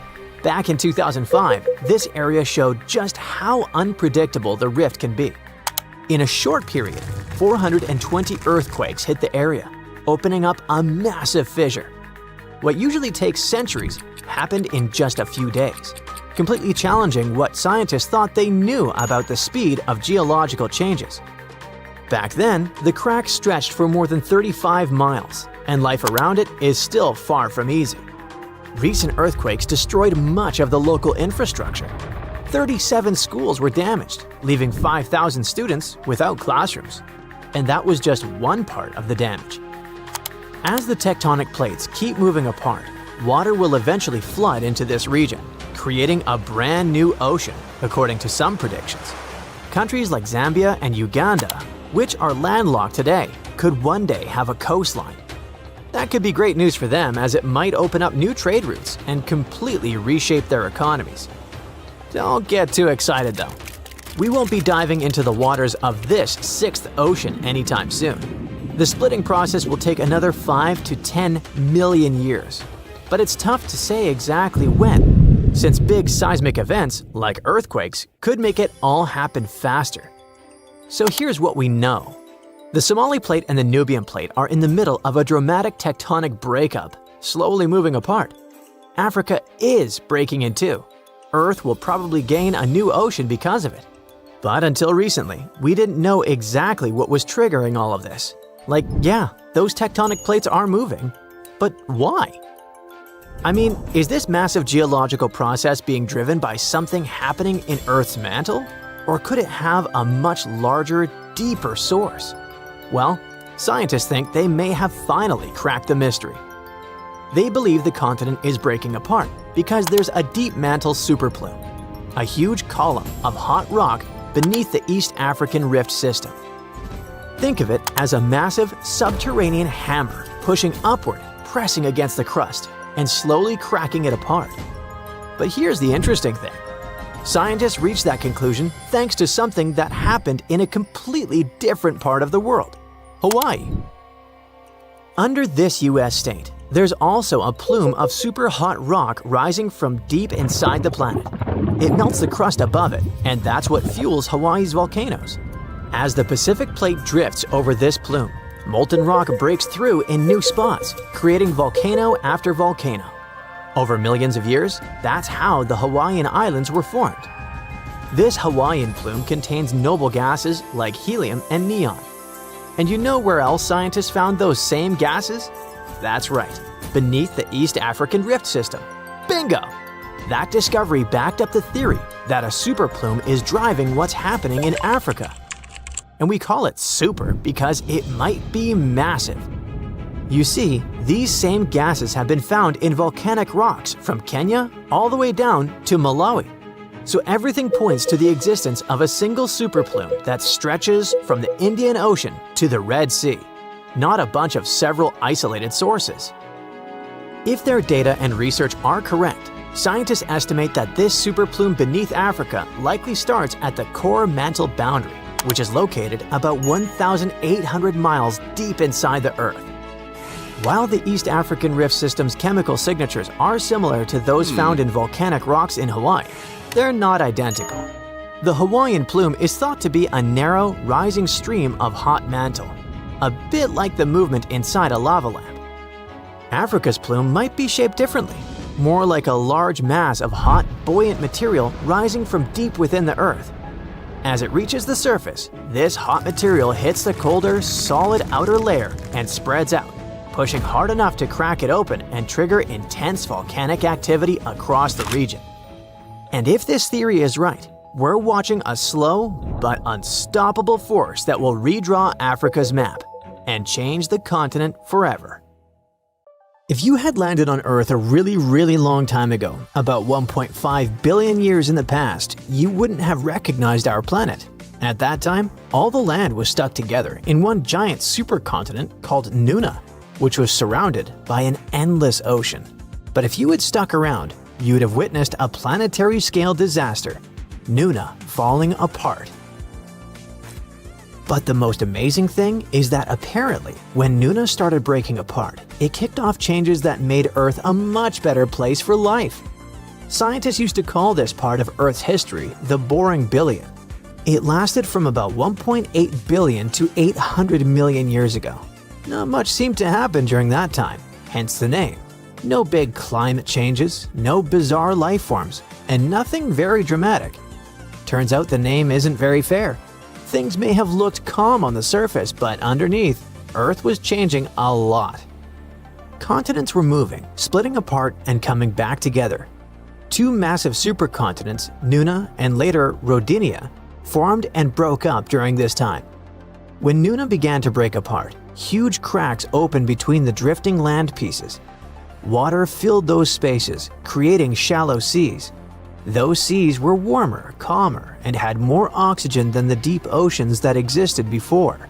Speaker 1: Back in 2005, this area showed just how unpredictable the rift can be. In a short period, 420 earthquakes hit the area, opening up a massive fissure. What usually takes centuries happened in just a few days, completely challenging what scientists thought they knew about the speed of geological changes. Back then, the crack stretched for more than 35 miles, and life around it is still far from easy. Recent earthquakes destroyed much of the local infrastructure. 37 schools were damaged, leaving 5,000 students without classrooms. And that was just one part of the damage. As the tectonic plates keep moving apart, water will eventually flood into this region, creating a brand new ocean, according to some predictions. Countries like Zambia and Uganda, which are landlocked today, could one day have a coastline. That could be great news for them, as it might open up new trade routes and completely reshape their economies. Don't get too excited though. We won't be diving into the waters of this sixth ocean anytime soon. The splitting process will take another 5 to 10 million years. But it's tough to say exactly when, since big seismic events, like earthquakes, could make it all happen faster. So here's what we know. The Somali Plate and the Nubian Plate are in the middle of a dramatic tectonic breakup, slowly moving apart. Africa is breaking in two. Earth will probably gain a new ocean because of it. But until recently, we didn't know exactly what was triggering all of this. Like, yeah, those tectonic plates are moving, but why? I mean, is this massive geological process being driven by something happening in Earth's mantle? Or could it have a much larger, deeper source? Well, scientists think they may have finally cracked the mystery. They believe the continent is breaking apart because there's a deep mantle superplume, a huge column of hot rock beneath the East African Rift System. Think of it as a massive subterranean hammer pushing upward, pressing against the crust, and slowly cracking it apart. But here's the interesting thing. Scientists reached that conclusion thanks to something that happened in a completely different part of the world, Hawaii. Under this US state, there's also a plume of super hot rock rising from deep inside the planet. It melts the crust above it, and that's what fuels Hawaii's volcanoes. As the Pacific Plate drifts over this plume, molten rock breaks through in new spots, creating volcano after volcano. Over millions of years, that's how the Hawaiian Islands were formed. This Hawaiian plume contains noble gases like helium and neon. And you know where else scientists found those same gases? That's right, beneath the East African Rift System. Bingo! That discovery backed up the theory that a superplume is driving what's happening in Africa. And we call it super because it might be massive. You see, these same gases have been found in volcanic rocks from Kenya all the way down to Malawi. So everything points to the existence of a single superplume that stretches from the Indian Ocean to the Red Sea, not a bunch of several isolated sources. If their data and research are correct, scientists estimate that this superplume beneath Africa likely starts at the core mantle boundary, which is located about 1,800 miles deep inside the Earth. While the East African Rift System's chemical signatures are similar to those found in volcanic rocks in Hawaii, they're not identical. The Hawaiian plume is thought to be a narrow, rising stream of hot mantle, a bit like the movement inside a lava lamp. Africa's plume might be shaped differently, more like a large mass of hot, buoyant material rising from deep within the Earth. As it reaches the surface, this hot material hits the colder, solid outer layer and spreads out, pushing hard enough to crack it open and trigger intense volcanic activity across the region. And if this theory is right, we're watching a slow but unstoppable force that will redraw Africa's map and change the continent forever. If you had landed on Earth a really long time ago, about 1.5 billion years in the past, you wouldn't have recognized our planet. At that time, all the land was stuck together in one giant supercontinent called Nuna, which was surrounded by an endless ocean. But if you had stuck around, you would have witnessed a planetary-scale disaster, Nuna falling apart. But the most amazing thing is that apparently, when Nuna started breaking apart, it kicked off changes that made Earth a much better place for life. Scientists used to call this part of Earth's history the boring billion. It lasted from about 1.8 billion to 800 million years ago. Not much seemed to happen during that time, hence the name. No big climate changes, no bizarre life forms, and nothing very dramatic. Turns out the name isn't very fair. Things may have looked calm on the surface, but underneath, Earth was changing a lot. Continents were moving, splitting apart and coming back together. Two massive supercontinents, Nuna and later Rodinia, formed and broke up during this time. When Nuna began to break apart, huge cracks opened between the drifting land pieces. Water filled those spaces, creating shallow seas. Those seas were warmer, calmer, and had more oxygen than the deep oceans that existed before.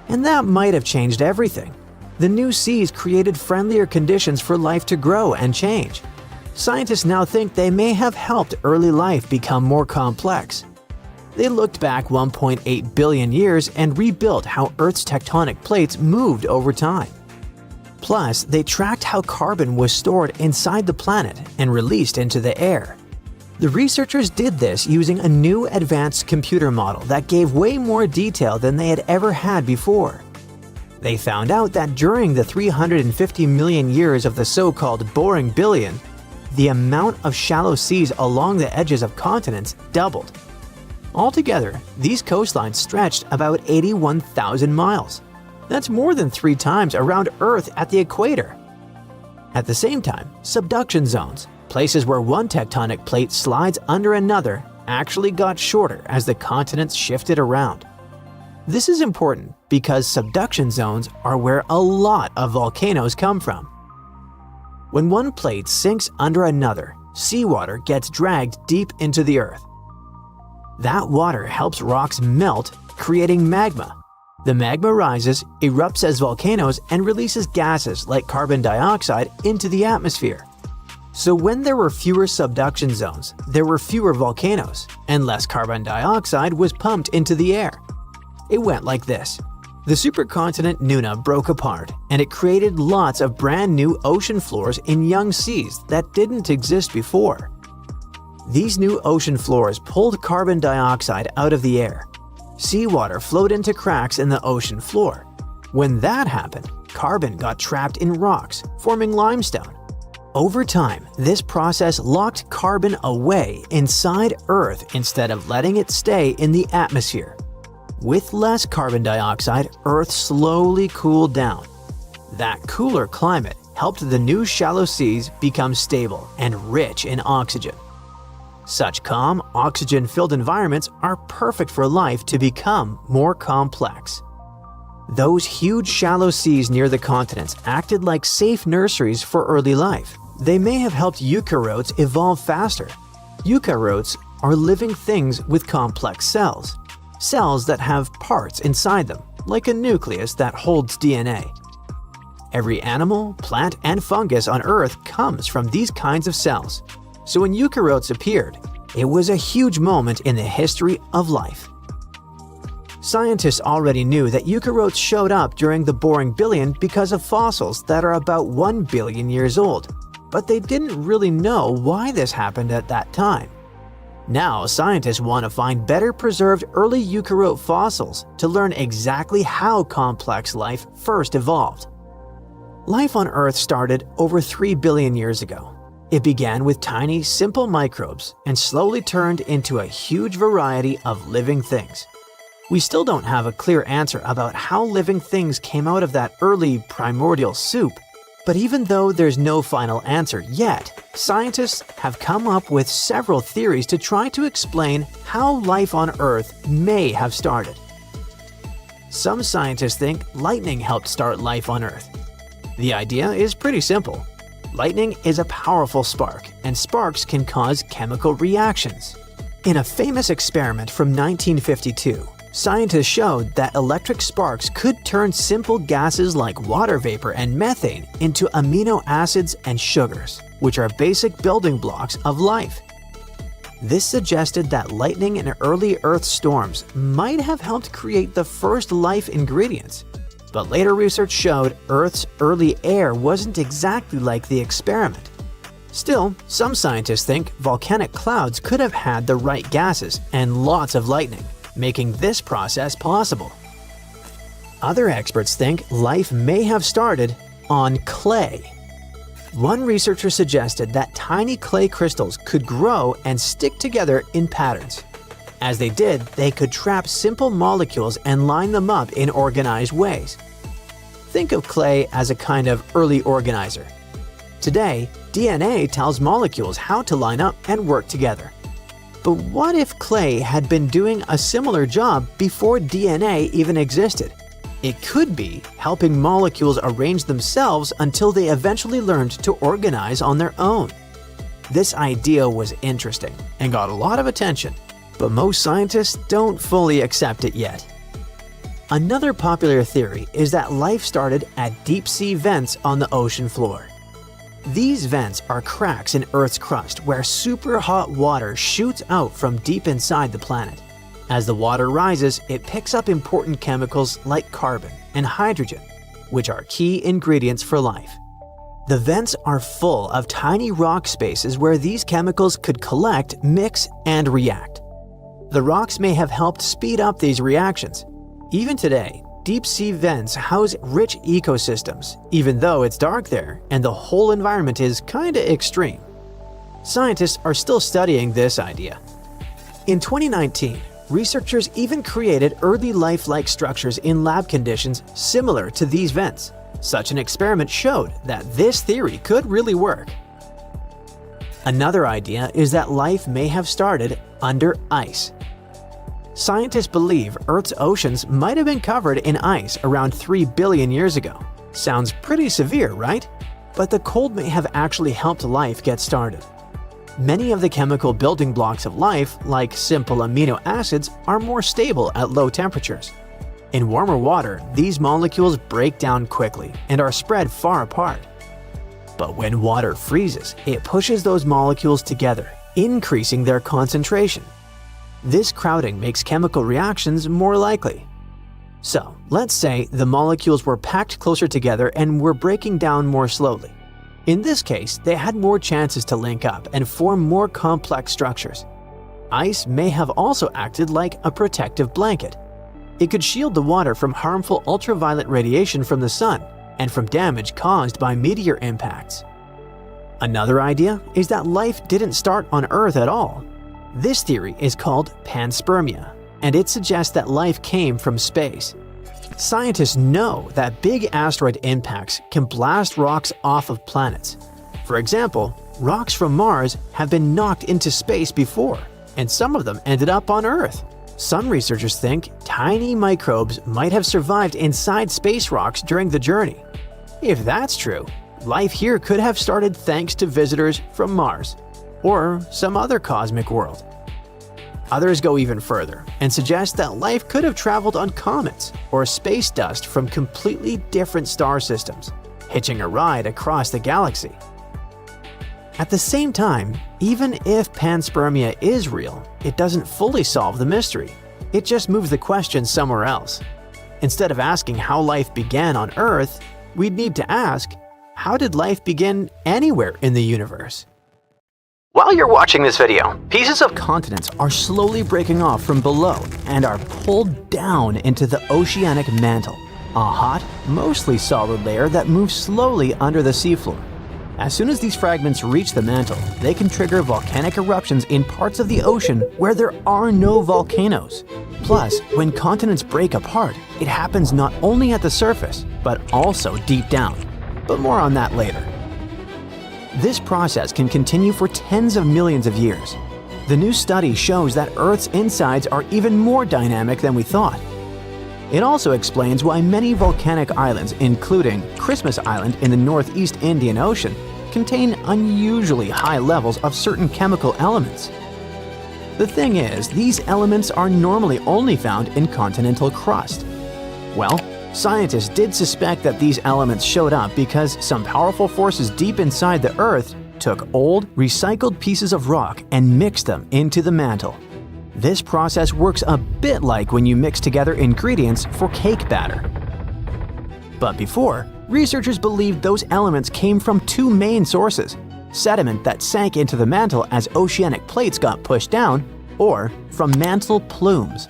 Speaker 1: And that might have changed everything. The new seas created friendlier conditions for life to grow and change. Scientists now think they may have helped early life become more complex. They looked back 1.8 billion years and rebuilt how Earth's tectonic plates moved over time. Plus, they tracked how carbon was stored inside the planet and released into the air. The researchers did this using a new advanced computer model that gave way more detail than they had ever had before. They found out that during the 350 million years of the so-called boring billion, the amount of shallow seas along the edges of continents doubled. Altogether, these coastlines stretched about 81,000 miles. That's more than 3 times around Earth at the equator. At the same time, subduction zones, places where one tectonic plate slides under another, actually got shorter as the continents shifted around. This is important because subduction zones are where a lot of volcanoes come from. When one plate sinks under another, seawater gets dragged deep into the Earth. That water helps rocks melt, creating magma. The magma rises, erupts as volcanoes, and releases gases like carbon dioxide into the atmosphere. So when there were fewer subduction zones, there were fewer volcanoes, and less carbon dioxide was pumped into the air. It went like this. The supercontinent Nuna broke apart, and it created lots of brand new ocean floors in young seas that didn't exist before. These new ocean floors pulled carbon dioxide out of the air. Seawater flowed into cracks in the ocean floor. When that happened, carbon got trapped in rocks, forming limestone. Over time, this process locked carbon away inside Earth instead of letting it stay in the atmosphere. With less carbon dioxide, Earth slowly cooled down. That cooler climate helped the new shallow seas become stable and rich in oxygen. Such calm, oxygen-filled environments are perfect for life to become more complex. Those huge shallow seas near the continents acted like safe nurseries for early life. They may have helped eukaryotes evolve faster. Eukaryotes are living things with complex cells. Cells that have parts inside them, like a nucleus that holds DNA. Every animal, plant, and fungus on Earth comes from these kinds of cells. So when eukaryotes appeared, it was a huge moment in the history of life. Scientists already knew that eukaryotes showed up during the boring billion because of fossils that are about 1 billion years old, but they didn't really know why this happened at that time. Now, scientists want to find better preserved early eukaryote fossils to learn exactly how complex life first evolved. Life on Earth started over 3 billion years ago. It began with tiny, simple microbes and slowly turned into a huge variety of living things. We still don't have a clear answer about how living things came out of that early primordial soup. But even though there's no final answer yet, scientists have come up with several theories to try to explain how life on Earth may have started. Some scientists think lightning helped start life on Earth. The idea is pretty simple. Lightning is a powerful spark, and sparks can cause chemical reactions. In a famous experiment from 1952, scientists showed that electric sparks could turn simple gases like water vapor and methane into amino acids and sugars, which are basic building blocks of life. This suggested that lightning and early Earth storms might have helped create the first life ingredients. But later research showed Earth's early air wasn't exactly like the experiment. Still, some scientists think volcanic clouds could have had the right gases and lots of lightning, making this process possible. Other experts think life may have started on clay. One researcher suggested that tiny clay crystals could grow and stick together in patterns. As they did, they could trap simple molecules and line them up in organized ways. Think of clay as a kind of early organizer. Today, DNA tells molecules how to line up and work together. But what if clay had been doing a similar job before DNA even existed? It could be helping molecules arrange themselves until they eventually learned to organize on their own. This idea was interesting and got a lot of attention, but most scientists don't fully accept it yet. Another popular theory is that life started at deep-sea vents on the ocean floor. These vents are cracks in Earth's crust where super hot water shoots out from deep inside the planet. As the water rises, it picks up important chemicals like carbon and hydrogen, which are key ingredients for life. The vents are full of tiny rock spaces where these chemicals could collect, mix, and react. The rocks may have helped speed up these reactions. Even today, deep-sea vents house rich ecosystems, even though it's dark there and the whole environment is kinda extreme. Scientists are still studying this idea. In 2019, researchers even created early life-like structures in lab conditions similar to these vents. Such an experiment showed that this theory could really work. Another idea is that life may have started under ice. Scientists believe Earth's oceans might have been covered in ice around 3 billion years ago. Sounds pretty severe, right? But the cold may have actually helped life get started. Many of the chemical building blocks of life, like simple amino acids, are more stable at low temperatures. In warmer water, these molecules break down quickly and are spread far apart. But when water freezes, it pushes those molecules together, increasing their concentration. This crowding makes chemical reactions more likely. So, let's say the molecules were packed closer together and were breaking down more slowly. In this case, they had more chances to link up and form more complex structures. Ice may have also acted like a protective blanket. It could shield the water from harmful ultraviolet radiation from the sun and from damage caused by meteor impacts. Another idea is that life didn't start on Earth at all. This theory is called panspermia, and it suggests that life came from space. Scientists know that big asteroid impacts can blast rocks off of planets. For example, rocks from Mars have been knocked into space before, and some of them ended up on Earth. Some researchers think tiny microbes might have survived inside space rocks during the journey. If that's true, life here could have started thanks to visitors from Mars or some other cosmic world. Others go even further and suggest that life could have traveled on comets or space dust from completely different star systems, hitching a ride across the galaxy. At the same time, even if panspermia is real, it doesn't fully solve the mystery. It just moves the question somewhere else. Instead of asking how life began on Earth, we'd need to ask, how did life begin anywhere in the universe? While you're watching this video, pieces of continents are slowly breaking off from below and are pulled down into the oceanic mantle, a hot, mostly solid layer that moves slowly under the seafloor. As soon as these fragments reach the mantle, they can trigger volcanic eruptions in parts of the ocean where there are no volcanoes. Plus, when continents break apart, it happens not only at the surface, but also deep down. But more on that later. This process can continue for tens of millions of years. The new study shows that Earth's insides are even more dynamic than we thought. It also explains why many volcanic islands, including Christmas Island in the Northeast Indian Ocean, contain unusually high levels of certain chemical elements. The thing is, these elements are normally only found in continental crust. Well, scientists did suspect that these elements showed up because some powerful forces deep inside the Earth took old, recycled pieces of rock and mixed them into the mantle. This process works a bit like when you mix together ingredients for cake batter. But before, researchers believed those elements came from two main sources: sediment that sank into the mantle as oceanic plates got pushed down, or from mantle plumes.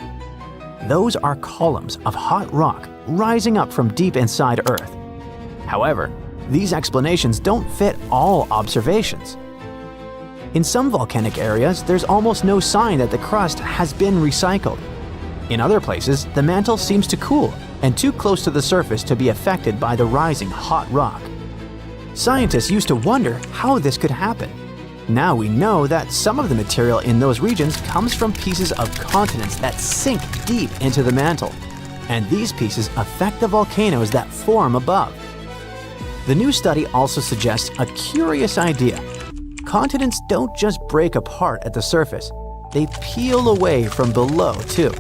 Speaker 1: Those are columns of hot rock rising up from deep inside Earth. However, these explanations don't fit all observations. In some volcanic areas, there's almost no sign that the crust has been recycled. In other places, the mantle seems to cool and too close to the surface to be affected by the rising hot rock. Scientists used to wonder how this could happen. Now we know that some of the material in those regions comes from pieces of continents that sink deep into the mantle, and these pieces affect the volcanoes that form above. The new study also suggests a curious idea. Continents don't just break apart at the surface, they peel away from below too.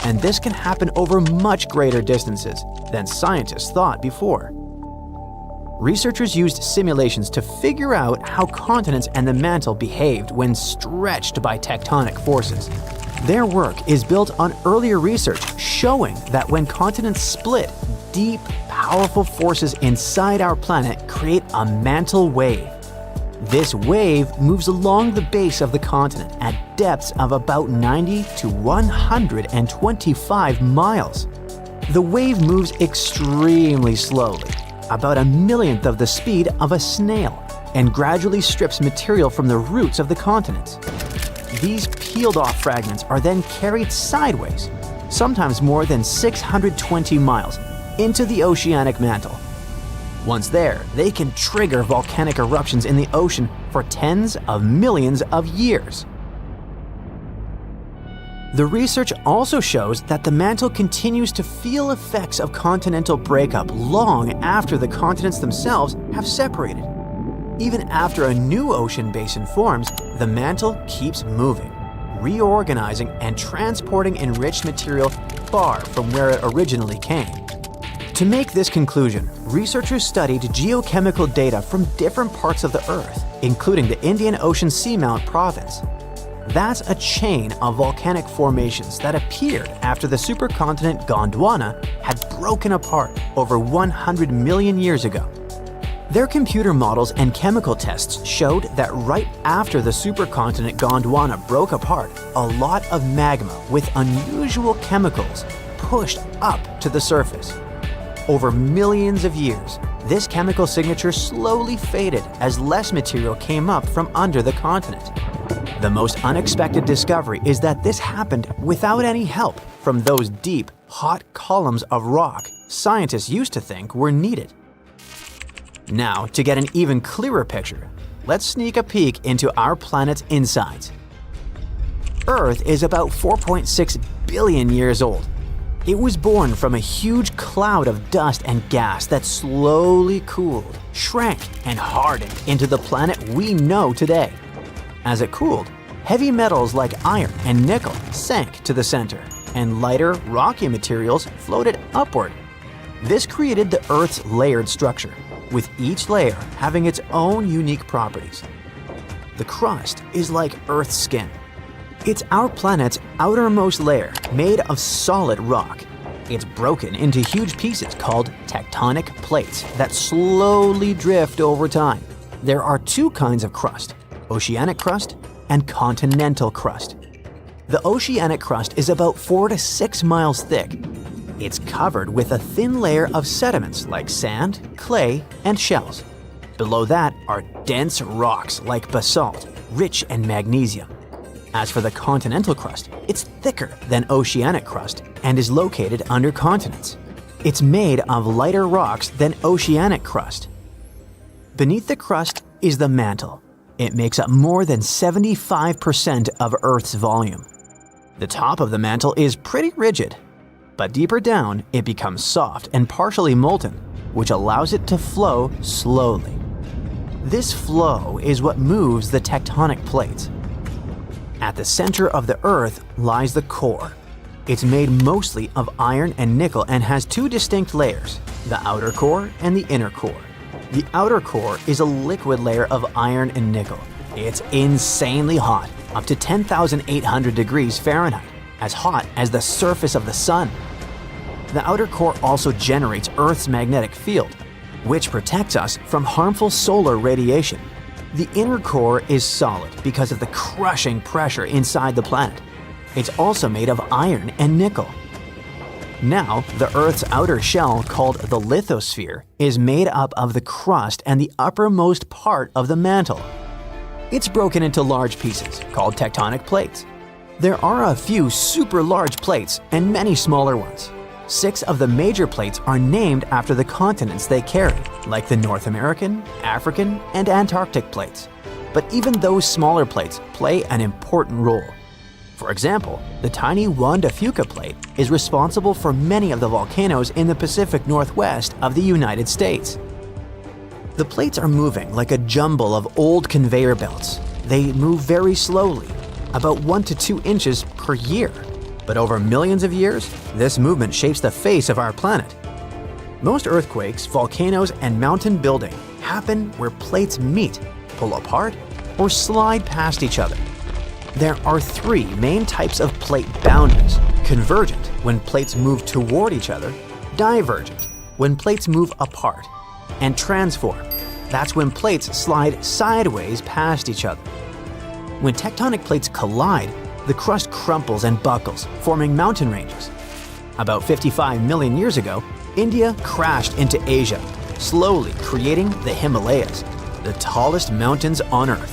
Speaker 1: and this can happen over much greater distances than scientists thought before. Researchers used simulations to figure out how continents and the mantle behaved when stretched by tectonic forces. Their work is built on earlier research showing that when continents split, deep, powerful forces inside our planet create a mantle wave. This wave moves along the base of the continent at depths of about 90 to 125 miles. The wave moves extremely slowly, about 1/millionth of the speed of a snail, and gradually strips material from the roots of the continents. These peeled-off fragments are then carried sideways, sometimes more than 620 miles, into the oceanic mantle. Once there, they can trigger volcanic eruptions in the ocean for tens of millions of years. The research also shows that the mantle continues to feel effects of continental breakup long after the continents themselves have separated. Even after a new ocean basin forms, the mantle keeps moving, reorganizing and transporting enriched material far from where it originally came. To make this conclusion, researchers studied geochemical data from different parts of the Earth, including the Indian Ocean Seamount Province. That's a chain of volcanic formations that appeared after the supercontinent Gondwana had broken apart over 100 million years ago. Their computer models and chemical tests showed that right after the supercontinent Gondwana broke apart, a lot of magma with unusual chemicals pushed up to the surface. Over millions of years, this chemical signature slowly faded as less material came up from under the continent. The most unexpected discovery is that this happened without any help from those deep, hot columns of rock scientists used to think were needed. Now, to get an even clearer picture, let's sneak a peek into our planet's insides. Earth is about 4.6 billion years old. It was born from a huge cloud of dust and gas that slowly cooled, shrank, and hardened into the planet we know today. As it cooled, heavy metals like iron and nickel sank to the center, and lighter, rocky materials floated upward. This created the Earth's layered structure, with each layer having its own unique properties. The crust is like Earth's skin. It's our planet's outermost layer, made of solid rock. It's broken into huge pieces called tectonic plates that slowly drift over time. There are two kinds of crust: oceanic crust and continental crust. The oceanic crust is about 4 to 6 miles thick. It's covered with a thin layer of sediments like sand, clay, and shells. Below that are dense rocks like basalt, rich in magnesium. As for the continental crust, it's thicker than oceanic crust and is located under continents. It's made of lighter rocks than oceanic crust. Beneath the crust is the mantle. It makes up more than 75% of Earth's volume. The top of the mantle is pretty rigid, but deeper down it becomes soft and partially molten, which allows it to flow slowly. This flow is what moves the tectonic plates. At the center of the Earth lies the core. It's made mostly of iron and nickel and has two distinct layers, the outer core and the inner core. The outer core is a liquid layer of iron and nickel. It's insanely hot, up to 10,800 degrees Fahrenheit, as hot as the surface of the sun. The outer core also generates Earth's magnetic field, which protects us from harmful solar radiation. The inner core is solid because of the crushing pressure inside the planet. It's also made of iron and nickel. Now, the Earth's outer shell, called the lithosphere, is made up of the crust and the uppermost part of the mantle. It's broken into large pieces, called tectonic plates. There are a few super large plates and many smaller ones. 6 of the major plates are named after the continents they carry, like the North American, African, and Antarctic plates. But even those smaller plates play an important role. For example, the tiny Juan de Fuca plate is responsible for many of the volcanoes in the Pacific Northwest of the United States. The plates are moving like a jumble of old conveyor belts. They move very slowly, about 1 to 2 inches per year. But over millions of years, this movement shapes the face of our planet. Most earthquakes, volcanoes, and mountain building happen where plates meet, pull apart, or slide past each other. There are three main types of plate boundaries: convergent, when plates move toward each other; divergent, when plates move apart; and transform. That's when plates slide sideways past each other. When tectonic plates collide, the crust crumples and buckles, forming mountain ranges. About 55 million years ago, India crashed into Asia, slowly creating the Himalayas, the tallest mountains on Earth.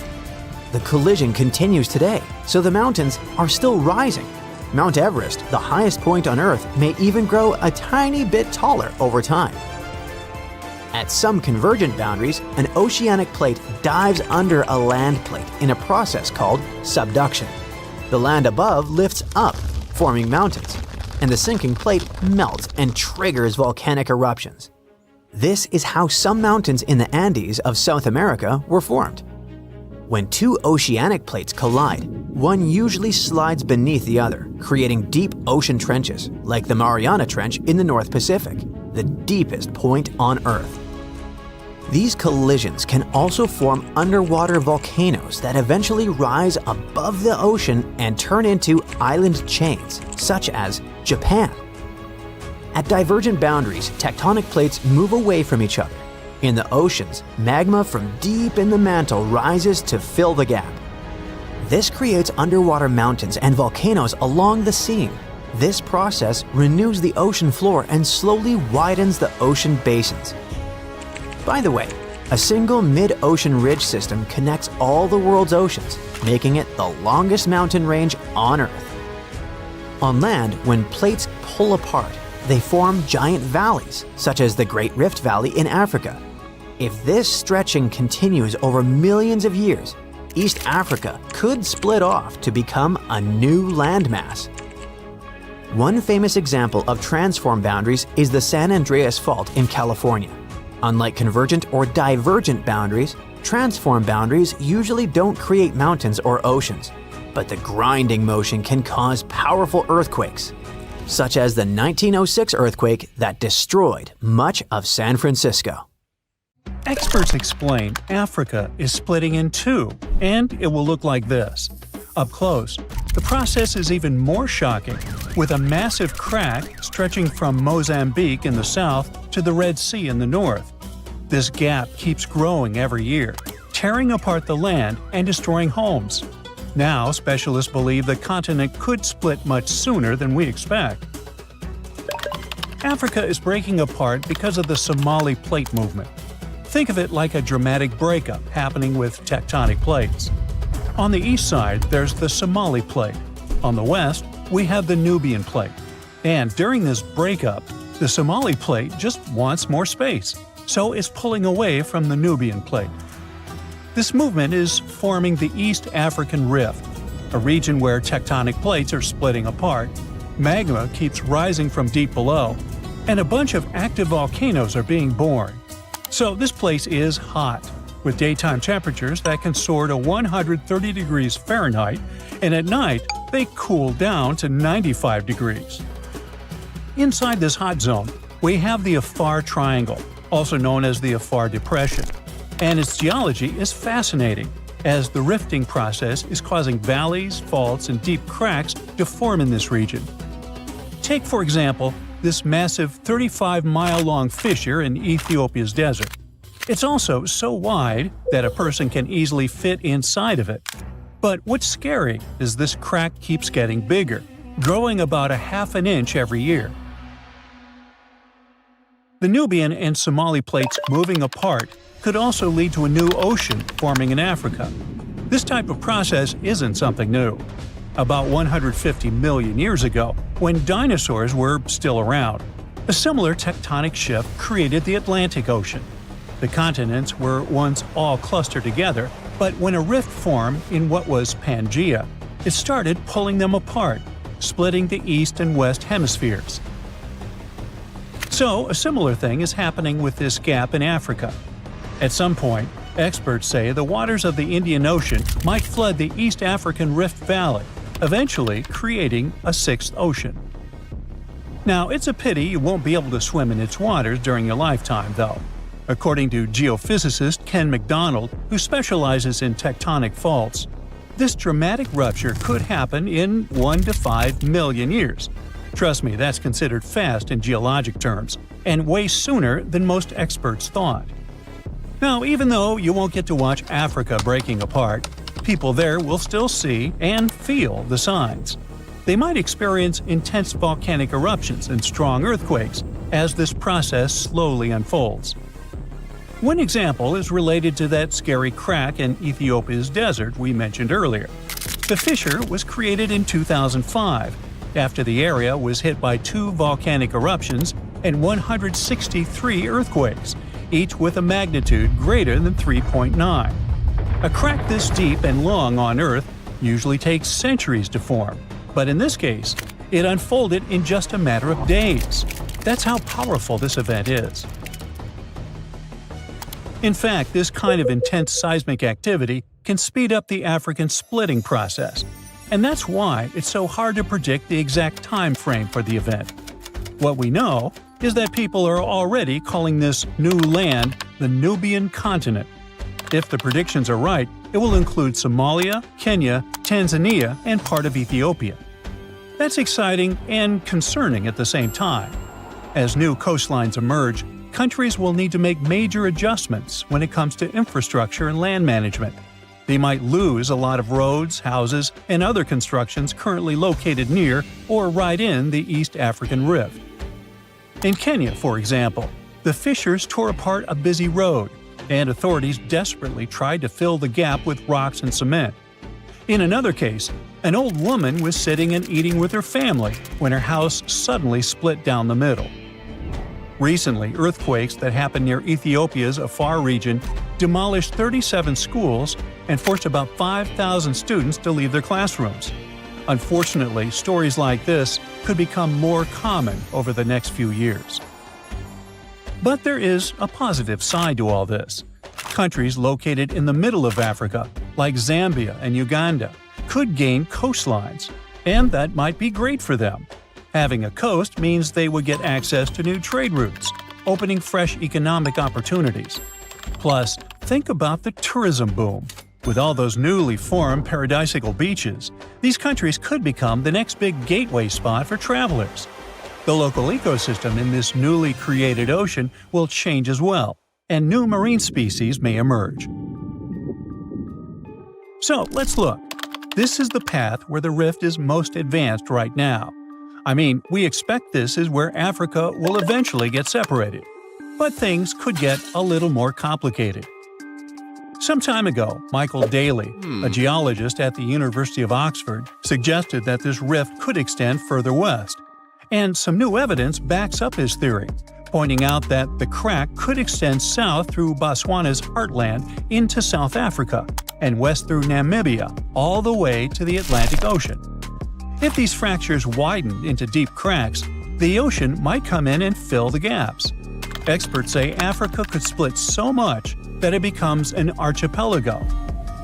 Speaker 1: The collision continues today, so the mountains are still rising. Mount Everest, the highest point on Earth, may even grow a tiny bit taller over time. At some convergent boundaries, an oceanic plate dives under a land plate in a process called subduction. The land above lifts up, forming mountains, and the sinking plate melts and triggers volcanic eruptions. This is how some mountains in the Andes of South America were formed. When two oceanic plates collide, one usually slides beneath the other, creating deep ocean trenches, like the Mariana Trench in the North Pacific, the deepest point on Earth. These collisions can also form underwater volcanoes that eventually rise above the ocean and turn into island chains, such as Japan. At divergent boundaries, tectonic plates move away from each other. In the oceans, magma from deep in the mantle rises to fill the gap. This creates underwater mountains and volcanoes along the seam. This process renews the ocean floor and slowly widens the ocean basins. By the way, a single mid-ocean ridge system connects all the world's oceans, making it the longest mountain range on Earth. On land, when plates pull apart, they form giant valleys, such as the Great Rift Valley in Africa. If this stretching continues over millions of years, East Africa could split off to become a new landmass. One famous example of transform boundaries is the San Andreas Fault in California. Unlike convergent or divergent boundaries, transform boundaries usually don't create mountains or oceans, but the grinding motion can cause powerful earthquakes, such as the 1906 earthquake that destroyed much of San Francisco.
Speaker 2: Experts explain Africa is splitting in two, and it will look like this. Up close, the process is even more shocking, with a massive crack stretching from Mozambique in the south to the Red Sea in the north. This gap keeps growing every year, tearing apart the land and destroying homes. Now, specialists believe the continent could split much sooner than we expect. Africa is breaking apart because of the Somali Plate movement. Think of it like a dramatic breakup happening with tectonic plates. On the east side, there's the Somali Plate. On the west, we have the Nubian Plate. And during this breakup, the Somali Plate just wants more space, so it's pulling away from the Nubian Plate. This movement is forming the East African Rift, a region where tectonic plates are splitting apart, magma keeps rising from deep below, and a bunch of active volcanoes are being born. So this place is hot, with daytime temperatures that can soar to 130 degrees Fahrenheit, and at night they cool down to 95 degrees. Inside this hot zone, we have the Afar Triangle, also known as the Afar Depression, and its geology is fascinating, as the rifting process is causing valleys, faults, and deep cracks to form in this region. Take, for example, this massive 35-mile-long fissure in Ethiopia's desert. It's also so wide that a person can easily fit inside of it. But what's scary is this crack keeps getting bigger, growing about a half an inch every year. The Nubian and Somali plates moving apart could also lead to a new ocean forming in Africa. This type of process isn't something new. About 150 million years ago, when dinosaurs were still around, a similar tectonic shift created the Atlantic Ocean. The continents were once all clustered together, but when a rift formed in what was Pangaea, it started pulling them apart, splitting the east and west hemispheres. So, a similar thing is happening with this gap in Africa. At some point, experts say the waters of the Indian Ocean might flood the East African Rift Valley, eventually creating a sixth ocean. Now, it's a pity you won't be able to swim in its waters during your lifetime, though. According to geophysicist Ken McDonald, who specializes in tectonic faults, this dramatic rupture could happen in 1 to 5 million years. Trust me, that's considered fast in geologic terms, and way sooner than most experts thought. Now, even though you won't get to watch Africa breaking apart, people there will still see and feel the signs. They might experience intense volcanic eruptions and strong earthquakes as this process slowly unfolds. One example is related to that scary crack in Ethiopia's desert we mentioned earlier. The fissure was created in 2005, after the area was hit by 2 volcanic eruptions and 163 earthquakes, each with a magnitude greater than 3.9. A crack this deep and long on Earth usually takes centuries to form, but in this case, it unfolded in just a matter of days. That's how powerful this event is. In fact, this kind of intense seismic activity can speed up the African splitting process, and that's why it's so hard to predict the exact time frame for the event. What we know is that people are already calling this new land the Nubian continent. If the predictions are right, it will include Somalia, Kenya, Tanzania, and part of Ethiopia. That's exciting and concerning at the same time. As new coastlines emerge, countries will need to make major adjustments when it comes to infrastructure and land management. They might lose a lot of roads, houses, and other constructions currently located near or right in the East African Rift. In Kenya, for example, the fissures tore apart a busy road, and authorities desperately tried to fill the gap with rocks and cement. In another case, an old woman was sitting and eating with her family when her house suddenly split down the middle. Recently, earthquakes that happened near Ethiopia's Afar region demolished 37 schools and forced about 5,000 students to leave their classrooms. Unfortunately, stories like this could become more common over the next few years. But there is a positive side to all this. Countries located in the middle of Africa, like Zambia and Uganda, could gain coastlines, and that might be great for them. Having a coast means they would get access to new trade routes, opening fresh economic opportunities. Plus, think about the tourism boom. With all those newly formed paradisical beaches, these countries could become the next big gateway spot for travelers. The local ecosystem in this newly created ocean will change as well, and new marine species may emerge. So, let's look. This is the path where the rift is most advanced right now. I mean, we expect this is where Africa will eventually get separated. But things could get a little more complicated. Some time ago, Michael Daly, a geologist at the University of Oxford, suggested that this rift could extend further west. And some new evidence backs up his theory, pointing out that the crack could extend south through Botswana's heartland into South Africa and west through Namibia, all the way to the Atlantic Ocean. If these fractures widen into deep cracks, the ocean might come in and fill the gaps. Experts say Africa could split so much that it becomes an archipelago.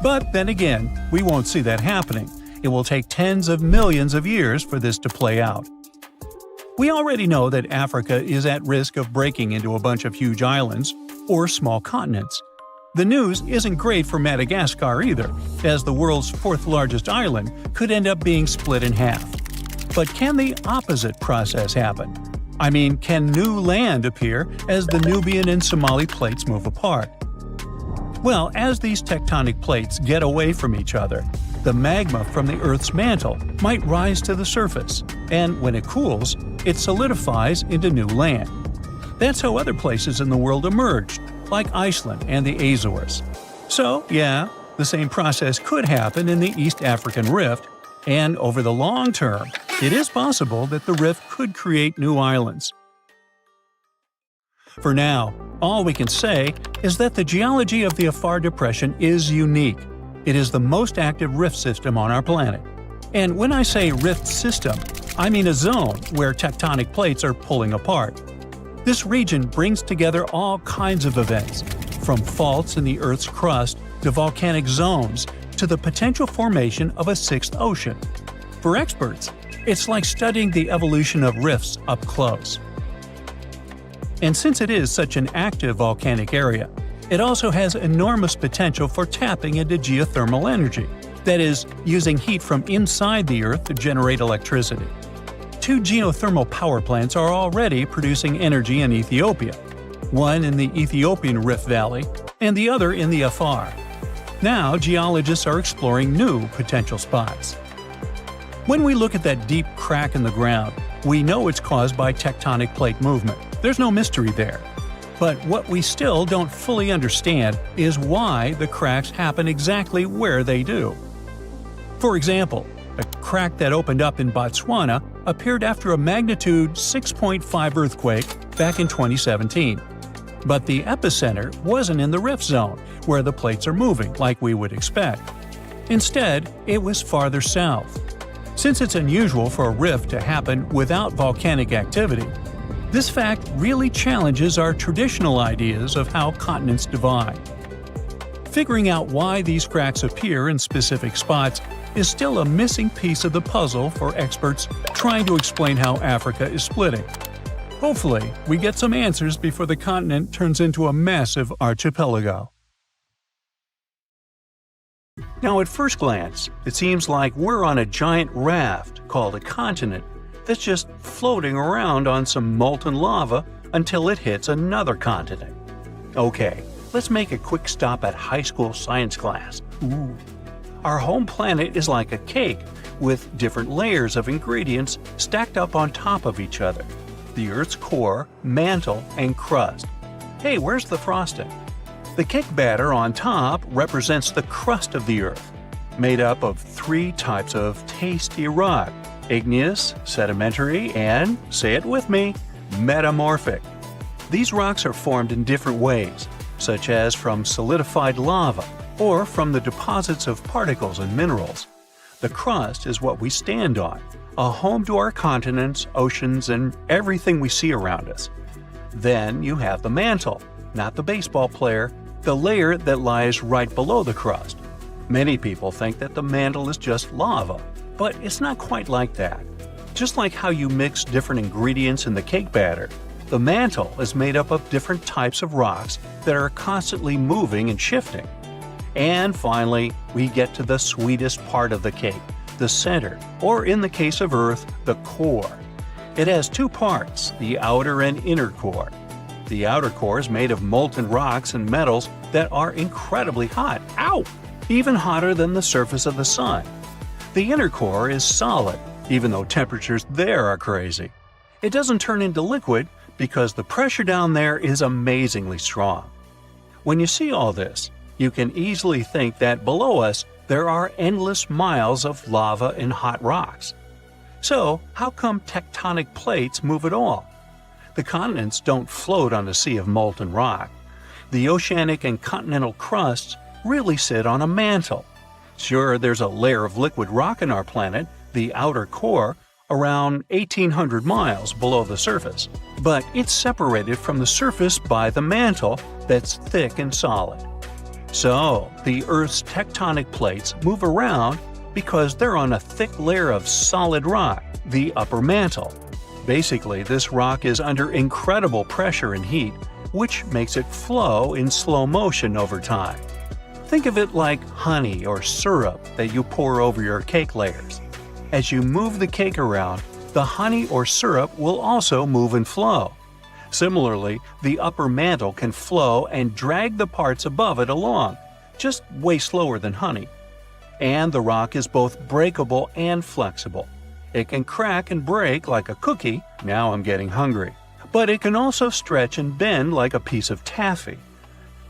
Speaker 2: But then again, we won't see that happening. It will take tens of millions of years for this to play out. We already know that Africa is at risk of breaking into a bunch of huge islands or small continents. The news isn't great for Madagascar either, as the world's 4th largest island could end up being split in half. But can the opposite process happen? I mean, can new land appear as the Nubian and Somali plates move apart? Well, as these tectonic plates get away from each other, the magma from the Earth's mantle might rise to the surface, and when it cools, it solidifies into new land. That's how other places in the world emerged, like Iceland and the Azores. So, yeah, the same process could happen in the East African Rift, and over the long term, it is possible that the rift could create new islands. For now, all we can say is that the geology of the Afar Depression is unique. It is the most active rift system on our planet. And when I say rift system, I mean a zone where tectonic plates are pulling apart. This region brings together all kinds of events, from faults in the Earth's crust to volcanic zones to the potential formation of a sixth ocean. For experts, it's like studying the evolution of rifts up close. And since it is such an active volcanic area, it also has enormous potential for tapping into geothermal energy, that is, using heat from inside the Earth to generate electricity. 2 geothermal power plants are already producing energy in Ethiopia, one in the Ethiopian Rift Valley and the other in the Afar. Now, geologists are exploring new potential spots. When we look at that deep crack in the ground, we know it's caused by tectonic plate movement. There's no mystery there. But what we still don't fully understand is why the cracks happen exactly where they do. For example, a crack that opened up in Botswana appeared after a magnitude 6.5 earthquake back in 2017. But the epicenter wasn't in the rift zone, where the plates are moving like we would expect. Instead, it was farther south. Since it's unusual for a rift to happen without volcanic activity, this fact really challenges our traditional ideas of how continents divide. Figuring out why these cracks appear in specific spots is still a missing piece of the puzzle for experts trying to explain how Africa is splitting. Hopefully, we get some answers before the continent turns into a massive archipelago. Now, at first glance, it seems like we're on a giant raft called a continent that's just floating around on some molten lava until it hits another continent. Okay, let's make a quick stop at high school science class. Our home planet is like a cake with different layers of ingredients stacked up on top of each other. The Earth's core, mantle, and crust. Hey, where's the frosting? The cake batter on top represents the crust of the Earth, made up of 3 types of tasty rock: igneous, sedimentary, and, say it with me, metamorphic. These rocks are formed in different ways, such as from solidified lava or from the deposits of particles and minerals. The crust is what we stand on, a home to our continents, oceans, and everything we see around us. Then you have the mantle, not the baseball player, the layer that lies right below the crust. Many people think that the mantle is just lava, but it's not quite like that. Just like how you mix different ingredients in the cake batter, the mantle is made up of different types of rocks that are constantly moving and shifting. And finally, we get to the sweetest part of the cake, the center, or in the case of Earth, the core. It has 2 parts, the outer and inner core. The outer core is made of molten rocks and metals that are incredibly hot, even hotter than the surface of the sun. The inner core is solid, even though temperatures there are crazy. It doesn't turn into liquid because the pressure down there is amazingly strong. When you see all this, you can easily think that below us there are endless miles of lava and hot rocks. So, how come tectonic plates move at all? The continents don't float on a sea of molten rock. The oceanic and continental crusts really sit on a mantle. Sure, there's a layer of liquid rock in our planet, the outer core, around 1,800 miles below the surface, but it's separated from the surface by the mantle that's thick and solid. So, the Earth's tectonic plates move around because they're on a thick layer of solid rock, the upper mantle. Basically, this rock is under incredible pressure and heat, which makes it flow in slow motion over time. Think of it like honey or syrup that you pour over your cake layers. As you move the cake around, the honey or syrup will also move and flow. Similarly, the upper mantle can flow and drag the parts above it along, just way slower than honey. And the rock is both breakable and flexible. It can crack and break like a cookie, now I'm getting hungry, but it can also stretch and bend like a piece of taffy.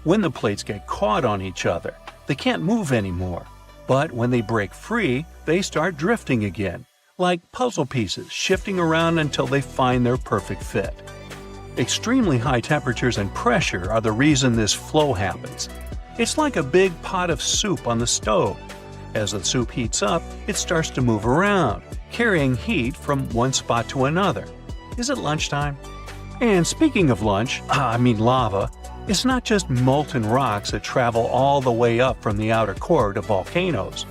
Speaker 2: When the plates get caught on each other, they can't move anymore. But when they break free, they start drifting again, like puzzle pieces shifting around until they find their perfect fit. Extremely high temperatures and pressure are the reason this flow happens. It's like a big pot of soup on the stove. As the soup heats up, it starts to move around, carrying heat from one spot to another. Is it lunchtime? And speaking of lava, it's not just molten rocks that travel all the way up from the outer core to volcanoes.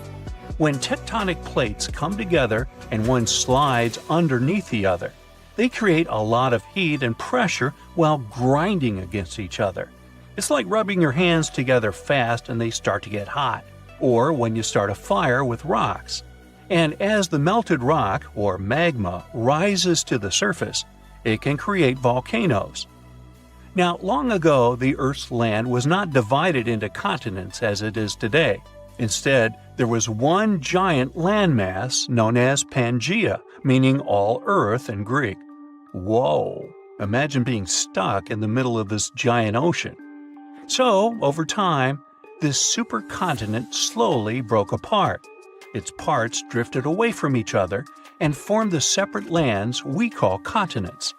Speaker 2: When tectonic plates come together and one slides underneath the other, they create a lot of heat and pressure while grinding against each other. It's like rubbing your hands together fast and they start to get hot, or when you start a fire with rocks. And as the melted rock, or magma, rises to the surface, it can create volcanoes. Now, long ago, the Earth's land was not divided into continents as it is today. Instead, there was one giant landmass known as Pangaea, meaning all Earth in Greek. Whoa! Imagine being stuck in the middle of this giant ocean. So, over time, this supercontinent slowly broke apart. Its parts drifted away from each other and formed the separate lands we call continents.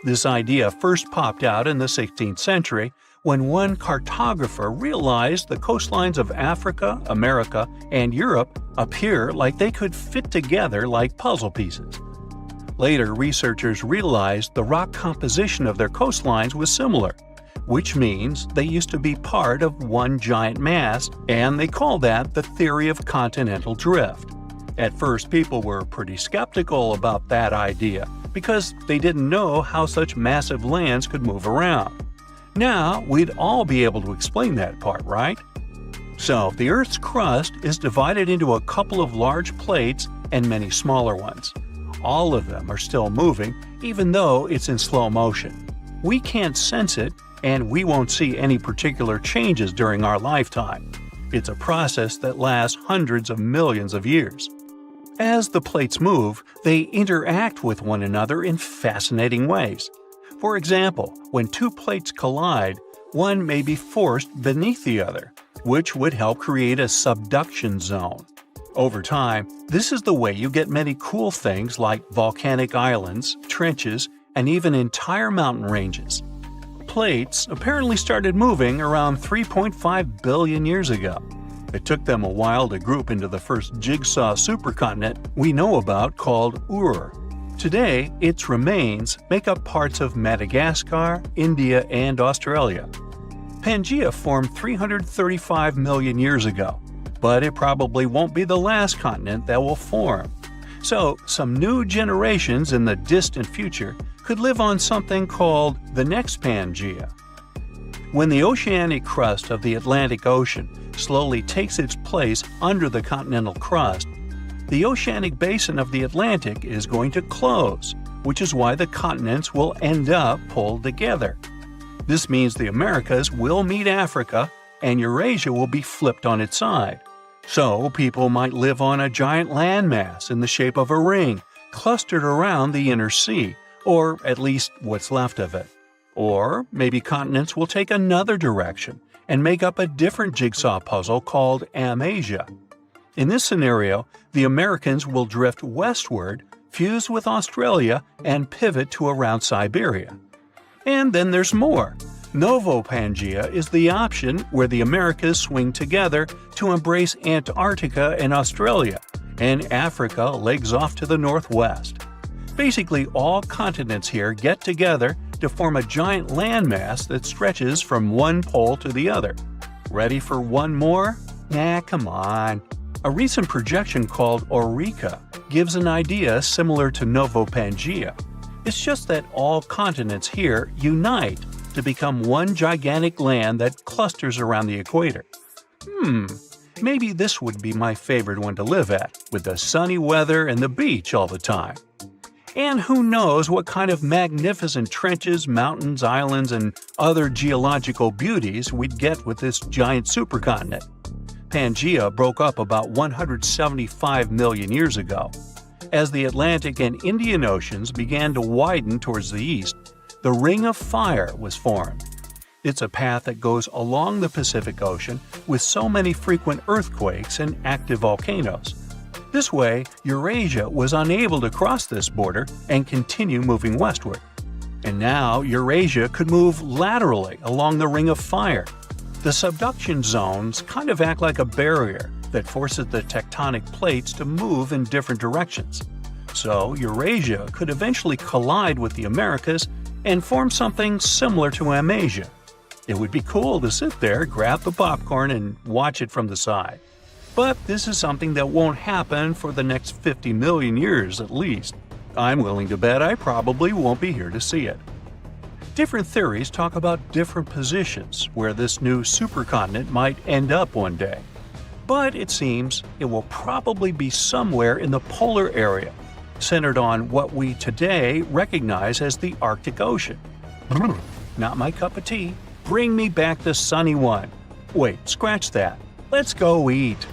Speaker 2: This idea first popped out in the 16th century when one cartographer realized the coastlines of Africa, America, and Europe appear like they could fit together like puzzle pieces. Later, researchers realized the rock composition of their coastlines was similar, which means they used to be part of one giant mass, and they call that the theory of continental drift. At first, people were pretty skeptical about that idea because they didn't know how such massive lands could move around. Now, we'd all be able to explain that part, right? So, the Earth's crust is divided into a couple of large plates and many smaller ones. All of them are still moving, even though it's in slow motion. We can't sense it, and we won't see any particular changes during our lifetime. It's a process that lasts hundreds of millions of years. As the plates move, they interact with one another in fascinating ways. For example, when two plates collide, one may be forced beneath the other, which would help create a subduction zone. Over time, this is the way you get many cool things like volcanic islands, trenches, and even entire mountain ranges. Plates apparently started moving around 3.5 billion years ago. It took them a while to group into the first jigsaw supercontinent we know about called Ur. Today, its remains make up parts of Madagascar, India, and Australia. Pangaea formed 335 million years ago, but it probably won't be the last continent that will form. So, some new generations in the distant future could live on something called the next Pangaea. When the oceanic crust of the Atlantic Ocean slowly takes its place under the continental crust, the oceanic basin of the Atlantic is going to close, which is why the continents will end up pulled together. This means the Americas will meet Africa, and Eurasia will be flipped on its side. So, people might live on a giant landmass in the shape of a ring, clustered around the inner sea, or at least what's left of it. Or maybe continents will take another direction and make up a different jigsaw puzzle called Amasia. In this scenario, the Americans will drift westward, fuse with Australia, and pivot to around Siberia. And then there's more. Novo-Pangaea is the option where the Americas swing together to embrace Antarctica and Australia, and Africa legs off to the northwest. Basically, all continents here get together to form a giant landmass that stretches from one pole to the other. Ready for one more? Nah, come on. A recent projection called Eureka gives an idea similar to Novo-Pangaea. It's just that all continents here unite to become one gigantic land that clusters around the equator. Maybe this would be my favorite one to live at, with the sunny weather and the beach all the time. And who knows what kind of magnificent trenches, mountains, islands, and other geological beauties we'd get with this giant supercontinent. Pangaea broke up about 175 million years ago. As the Atlantic and Indian Oceans began to widen towards the east, the Ring of Fire was formed. It's a path that goes along the Pacific Ocean with so many frequent earthquakes and active volcanoes. This way, Eurasia was unable to cross this border and continue moving westward. And now, Eurasia could move laterally along the Ring of Fire. The subduction zones kind of act like a barrier that forces the tectonic plates to move in different directions. So, Eurasia could eventually collide with the Americas and form something similar to Amasia. It would be cool to sit there, grab the popcorn, and watch it from the side. But this is something that won't happen for the next 50 million years at least. I'm willing to bet I probably won't be here to see it. Different theories talk about different positions where this new supercontinent might end up one day. But it seems it will probably be somewhere in the polar area, centered on what we today recognize as the Arctic Ocean. Not my cup of tea. Bring me back the sunny one. Wait, scratch that. Let's go eat.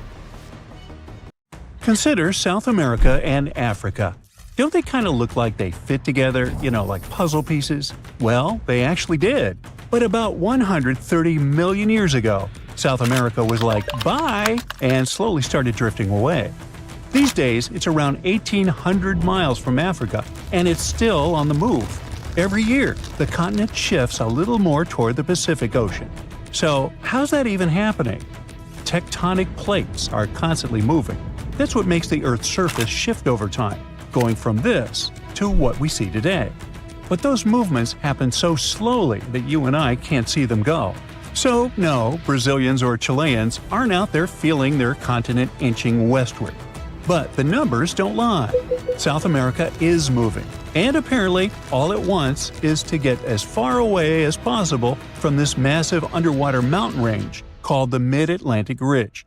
Speaker 2: Consider South America and Africa. Don't they kind of look like they fit together, like puzzle pieces? Well, they actually did. But about 130 million years ago, South America was like, bye, and slowly started drifting away. These days, it's around 1,800 miles from Africa, and it's still on the move. Every year, the continent shifts a little more toward the Pacific Ocean. So, how's that even happening? Tectonic plates are constantly moving. That's what makes the Earth's surface shift over time, going from this to what we see today. But those movements happen so slowly that you and I can't see them go. So, no, Brazilians or Chileans aren't out there feeling their continent inching westward. But the numbers don't lie. South America is moving, and apparently all it wants is to get as far away as possible from this massive underwater mountain range called the Mid-Atlantic Ridge.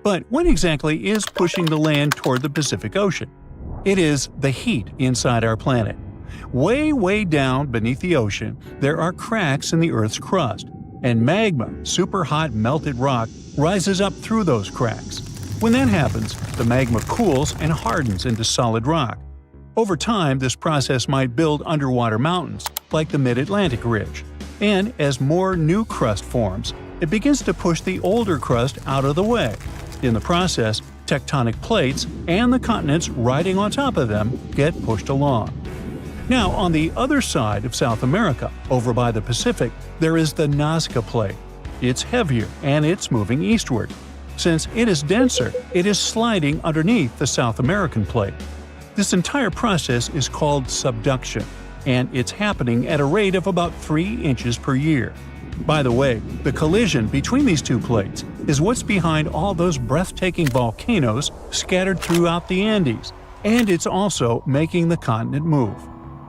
Speaker 2: But what exactly is pushing the land toward the Pacific Ocean? It is the heat inside our planet. Way down beneath the ocean, there are cracks in the Earth's crust, and magma, super hot melted rock, rises up through those cracks. When that happens, the magma cools and hardens into solid rock. Over time, this process might build underwater mountains, like the Mid-Atlantic Ridge. And as more new crust forms, it begins to push the older crust out of the way. In the process, tectonic plates and the continents riding on top of them get pushed along. Now, on the other side of South America, over by the Pacific, there is the Nazca Plate. It's heavier and it's moving eastward. Since it is denser, it is sliding underneath the South American Plate. This entire process is called subduction, and it's happening at a rate of about 3 inches per year. By the way, the collision between these two plates is what's behind all those breathtaking volcanoes scattered throughout the Andes, and it's also making the continent move.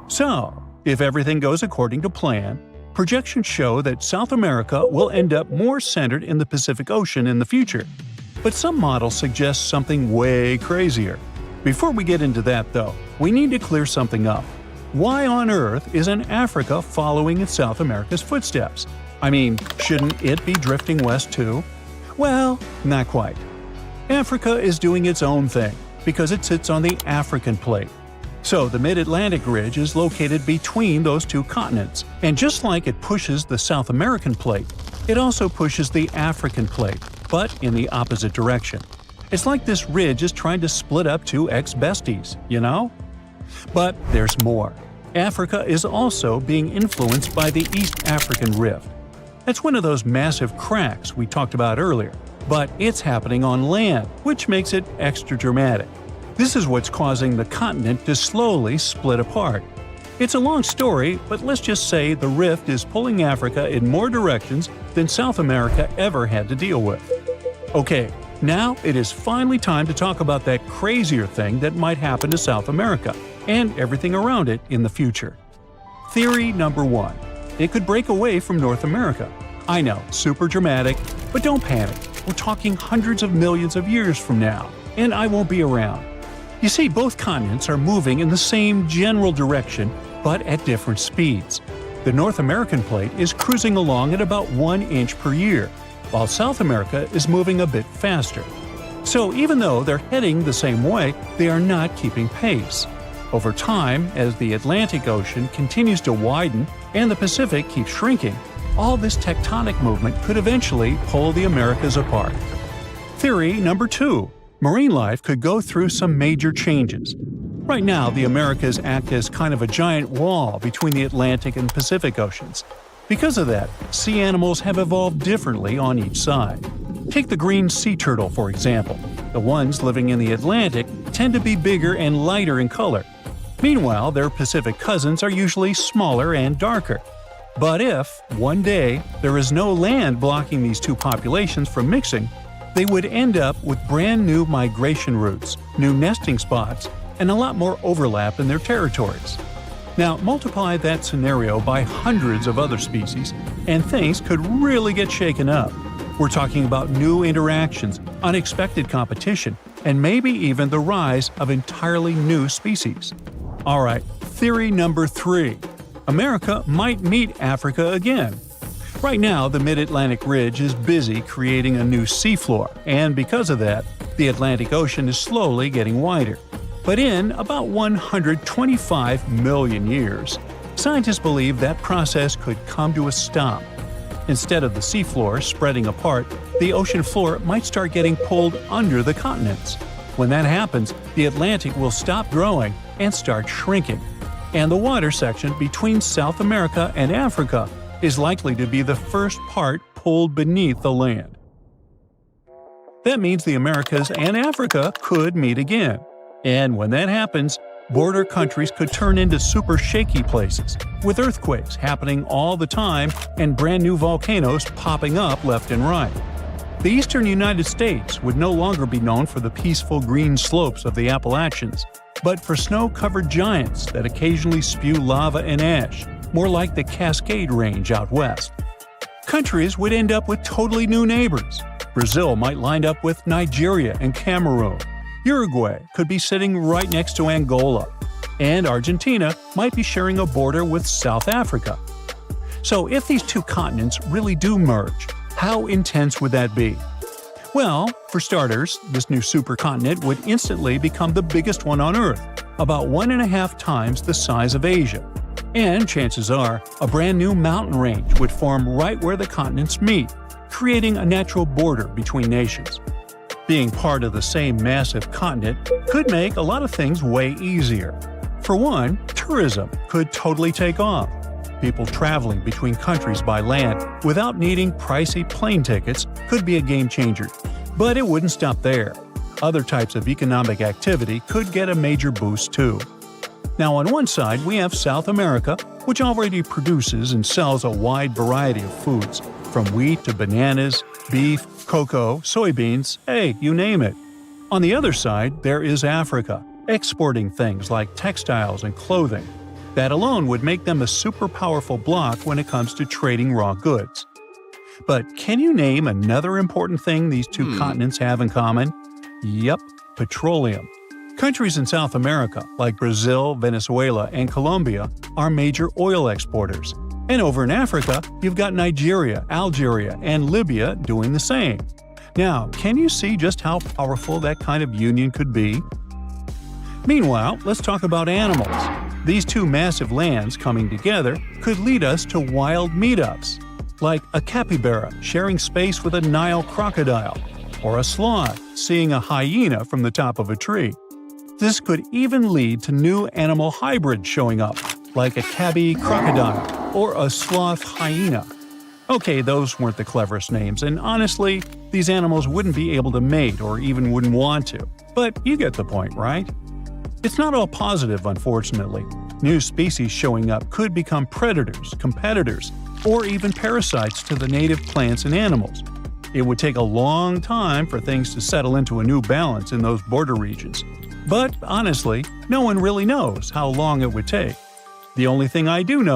Speaker 2: So, if everything goes according to plan, projections show that South America will end up more centered in the Pacific Ocean in the future. But some models suggest something way crazier. Before we get into that, though, we need to clear something up. Why on earth isn't Africa following in South America's footsteps? I mean, shouldn't it be drifting west too? Well, not quite. Africa is doing its own thing because it sits on the African Plate. So the Mid-Atlantic Ridge is located between those two continents, and just like it pushes the South American Plate, it also pushes the African Plate, but in the opposite direction. It's like this ridge is trying to split up two ex-besties, you know? But there's more. Africa is also being influenced by the East African Rift. That's one of those massive cracks we talked about earlier, but it's happening on land, which makes it extra dramatic. This is what's causing the continent to slowly split apart. It's a long story, but let's just say the rift is pulling Africa in more directions than South America ever had to deal with. Okay, now it is finally time to talk about that crazier thing that might happen to South America and everything around it in the future. Theory number 1. It could break away from North America. I know, super dramatic, but don't panic. We're talking hundreds of millions of years from now, and I won't be around. You see, both continents are moving in the same general direction, but at different speeds. The North American Plate is cruising along at about 1 inch per year, while South America is moving a bit faster. So even though they're heading the same way, they are not keeping pace. Over time, as the Atlantic Ocean continues to widen and the Pacific keeps shrinking, all this tectonic movement could eventually pull the Americas apart. Theory number 2. Marine life could go through some major changes. Right now, the Americas act as kind of a giant wall between the Atlantic and Pacific Oceans. Because of that, sea animals have evolved differently on each side. Take the green sea turtle, for example. The ones living in the Atlantic tend to be bigger and lighter in color. Meanwhile, their Pacific cousins are usually smaller and darker. But if, one day, there is no land blocking these two populations from mixing, they would end up with brand new migration routes, new nesting spots, and a lot more overlap in their territories. Now, multiply that scenario by hundreds of other species, and things could really get shaken up. We're talking about new interactions, unexpected competition, and maybe even the rise of entirely new species. Alright, theory number 3. America might meet Africa again. Right now, the Mid-Atlantic Ridge is busy creating a new seafloor, and because of that, the Atlantic Ocean is slowly getting wider. But in about 125 million years, scientists believe that process could come to a stop. Instead of the seafloor spreading apart, the ocean floor might start getting pulled under the continents. When that happens, the Atlantic will stop growing and start shrinking. And the water section between South America and Africa is likely to be the first part pulled beneath the land. That means the Americas and Africa could meet again. And when that happens, border countries could turn into super shaky places, with earthquakes happening all the time and brand new volcanoes popping up left and right. The eastern United States would no longer be known for the peaceful green slopes of the Appalachians, but for snow-covered giants that occasionally spew lava and ash, more like the Cascade Range out west. Countries would end up with totally new neighbors. Brazil might line up with Nigeria and Cameroon. Uruguay could be sitting right next to Angola. And Argentina might be sharing a border with South Africa. So if these two continents really do merge, how intense would that be? Well, for starters, this new supercontinent would instantly become the biggest one on Earth, about 1.5 times the size of Asia. And chances are, a brand new mountain range would form right where the continents meet, creating a natural border between nations. Being part of the same massive continent could make a lot of things way easier. For one, tourism could totally take off. People traveling between countries by land without needing pricey plane tickets could be a game changer. But it wouldn't stop there. Other types of economic activity could get a major boost too. Now on one side we have South America, which already produces and sells a wide variety of foods, from wheat to bananas, beef, cocoa, soybeans, hey, you name it. On the other side, there is Africa, exporting things like textiles and clothing. That alone would make them a super powerful bloc when it comes to trading raw goods. But can you name another important thing these two continents have in common? Yep, petroleum. Countries in South America, like Brazil, Venezuela, and Colombia, are major oil exporters. And over in Africa, you've got Nigeria, Algeria, and Libya doing the same. Now, can you see just how powerful that kind of union could be? Meanwhile, let's talk about animals. These two massive lands coming together could lead us to wild meetups, like a capybara sharing space with a Nile crocodile, or a sloth seeing a hyena from the top of a tree. This could even lead to new animal hybrids showing up, like a tabby crocodile or a sloth hyena. Okay, those weren't the cleverest names, and honestly, these animals wouldn't be able to mate or even wouldn't want to. But you get the point, right? It's not all positive, unfortunately. New species showing up could become predators, competitors, or even parasites to the native plants and animals. It would take a long time for things to settle into a new balance in those border regions. But honestly, no one really knows how long it would take. The only thing I do know